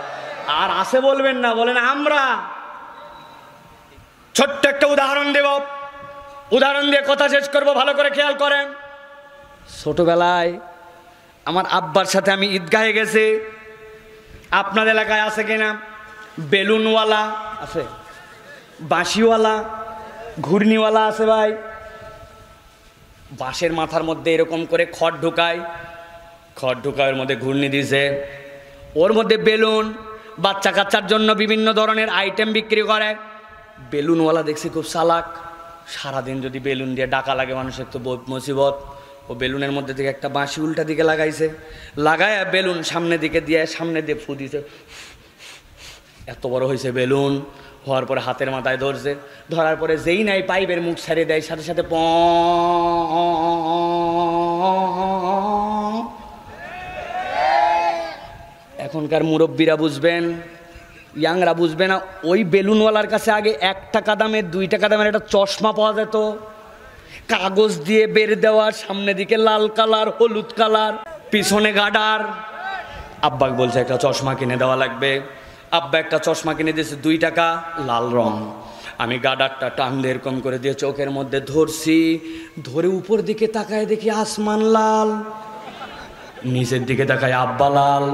আর আছে বলবেন না, বলেন আমরা। ছোট্ট একটা উদাহরণ দেব, উদাহরণ দিয়ে কথা শেষ করব, ভালো করে খেয়াল করেন। ছোটবেলায় আমার আব্বার সাথে আমি ঈদগাহে গেছি, আপনাদের এলাকায় আছে কিনা? বেলুনওয়ালা আছে, বাঁশিওয়ালা, ঘূর্ণিওয়ালা আছে ভাই। বাঁশের মাথার মধ্যে এরকম করে খড় ঢুকায়, ওর মধ্যে ঘূর্ণি দিছে, ওর মধ্যে বেলুন। বাচ্চা কাচ্চার জন্য বিভিন্ন ধরনের আইটেম বিক্রি করে। বেলুনওয়ালা দেখছি খুব চালাক, সারাদিন যদি বেলুন দিয়ে ডাকা লাগে মানুষের তো বহুত মুসিবত। ও বেলুনের মধ্যে থেকে একটা বাঁশি উল্টা দিকে লাগাইছে, লাগায় বেলুন সামনে দিকে দিয়ে সামনে দিয়ে ফু দিছে, এত বড় হয়েছে বেলুন। হওয়ার পরে হাতের মাথায় ধরছে, ধরার পরে যেই নাই পাইপের মুখ ছাড়িয়ে দেয়, সাথে সাথে এখনকার মুরব্বীরা বুঝবেন, ইয়াংরা বুঝবে না। ওই বেলুনওয়ালার কাছে আগে 1 টাকা দামের 2 টাকা দামের একটা চশমা পাওয়া যেত, কাগজ দিয়ে বের দেওয়া, সামনে দিকে লাল কালার, হলুদ কালার, পিছনে গাডার। আব্বাকে বলছে একটা চশমা কিনে দেওয়া লাগবে। আব্বা একটা চশমা কিনে দিয়েছে 2 টাকা, লাল রং। আমি গাডারটা টান দিয়ে এরকম করে দিয়ে চোখের মধ্যে ধরছি, ধরে উপর দিকে তাকায় দেখি আসমান লাল, নিচের দিকে তাকায় আব্বা লাল,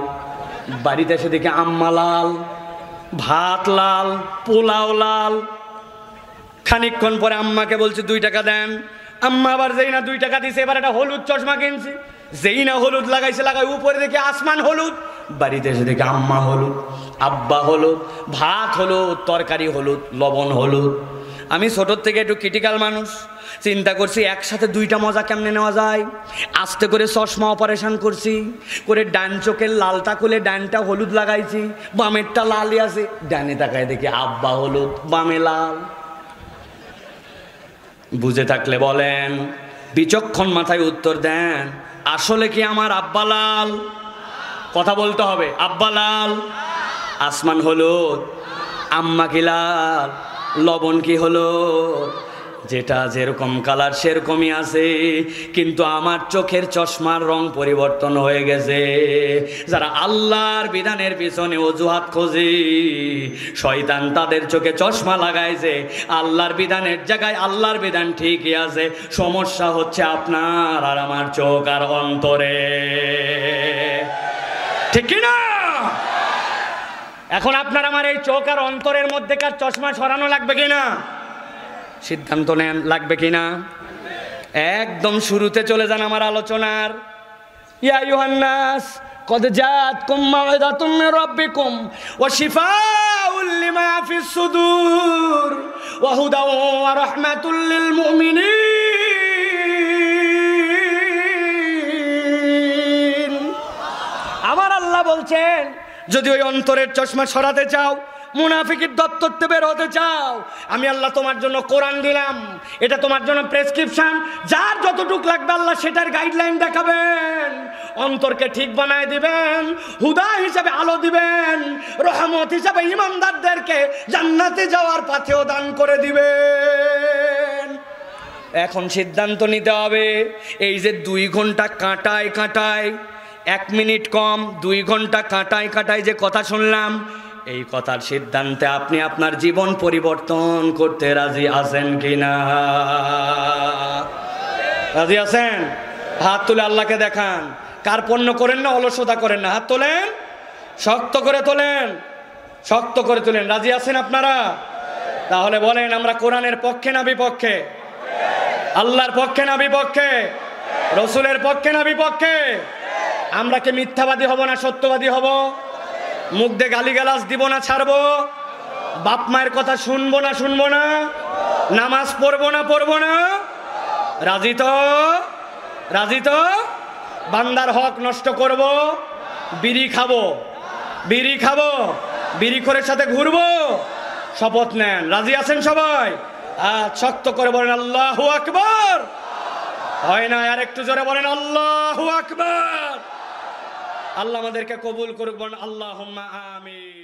বাড়িতে এসে দেখি আম্মা লাল, ভাত লাল, পোলাও লাল। খানিকক্ষণ পরে আম্মাকে বলছি 2 টাকা দেন। আম্মা আবার যেই না 2 টাকা দিছে, এবার একটা হলুদ চশমা কিনছি, যেই না হলুদ লাগাইছে, লাগাই উপরে দেখি আসমান হলুদ, বাড়িতে এসে দেখি আম্মা হলুদ, আব্বা হলুদ, ভাত হলুদ, তরকারি হলুদ, লবণ হলুদ। আমি ছোটোর থেকে একটু ক্রিটিক্যাল মানুষ, চিন্তা করছি একসাথে 2টা মজা কেমনে নেওয়া যায়। আস্তে করে চশমা অপারেশন করছি, করে ডান চোখের লালটা খুলে ডানটা হলুদ লাগাইছি, বামেরটা লালই আছে। ডানে তাকায় দেখি আব্বা হলুদ, বামে লাল। বুঝে থাকলে বলেন, বিচক্ষণ মাথায় উত্তর দেন, আসলে কি আমার আব্বা লাল? কথা বলতে হবে, আব্বা লাল, আসমান হলুদ, আম্মা কি লাল, লবণ কি হলুদ। যেটা যেরকম কালার সেরকমই আছে, কিন্তু আমার চোখের চশমার রং পরিবর্তন হয়ে গেছে। যারা আল্লাহর বিধানের পিছনে অজুহাত খোঁজে, শয়তান তাদের চোখে চশমা লাগাইছে। আল্লাহর বিধানের জায়গায় আল্লাহর বিধান ঠিকই আছে, সমস্যা হচ্ছে আপনার আর আমার চোখ আর অন্তরে, ঠিক কিনা? এখন আপনার আমার এই চোখ আর অন্তরের মধ্যেকার চশমা সরানো লাগবে কিনা? সিদ্ধান্ত নেন, লাগবে কিনা? একদম শুরুতে চলে যান আমার আলোচনার। ইয়া আইয়ুহান নাস কদ জাআতকুম মাউইযাতুম মির রাব্বিকুম ওয়া শিফাউল লিমা ফিস সুদূর ওয়া হুদাও ওয়া রাহমাতুল লিল মুমিনিন। আমার আল্লাহ বলছেন, যদি ওই অন্তরের চশমা সরাতে চাও, মুনাফিকের দপ্তরতে বের হতে চাও, আমি আল্লাহ তোমার জন্য কোরআন দিলাম, এটা তোমার জন্য প্রেসক্রিপশন। যার যতটুক লাগবে আল্লাহ সেটার গাইডলাইন দেখাবেন, অন্তরকে ঠিক বানায় দিবেন, হুদা হিসাবে আলো দিবেন, রহমত হিসাবে ইমানদারদেরকে জান্নাতে যাওয়ার পথেও দান করে দিবেন। এখন সিদ্ধান্ত নিতে হবে, এই যে 2 ঘন্টা কাটায় কাটায়, 1 মিনিট কম, 2 ঘন্টা কাটায় কাটায় যে কথা শুনলাম, এই কথার সিদ্ধান্তে আপনি আপনার জীবন পরিবর্তন করতে রাজি আছেন কিনা? রাজি আছেন? হাত তুলে আল্লাহকে দেখান। কার্পণ্য করেন না, অলসতা করেন না, হাত তোলেন, শক্ত করে তোলেন, শক্ত করে তোলেন। রাজি আছেন আপনারা? তাহলে বলেন, আমরা কোরআনের পক্ষে না বিপক্ষে? আল্লাহর পক্ষে না বিপক্ষে? রসুলের পক্ষে না বিপক্ষে? আমরা কি মিথ্যাবাদী হব না সত্যবাদী হব? মুখ দিয়ে গালিগালাজ দিব না ছাড়বো? বাপ মায়ের কথা শুনবো না শুনবো না? নামাজ পড়বো না পড়বো না? রাজি তো? রাজি তো? বান্দার হক নষ্ট করব, বিড়ি খাবো, বিড়ি খাবো, বিড়ি করে সাথে ঘুরবো, শপথ নেন। রাজি আছেন সবাই? শক্ত করে বলেন আল্লাহু আকবার। হয় না, আর একটু জোরে বলেন আল্লাহু আকবার। আল্লাহ আমাদেরকে কবুল করুক, বলেন আল্লাহুম্মা আমিন।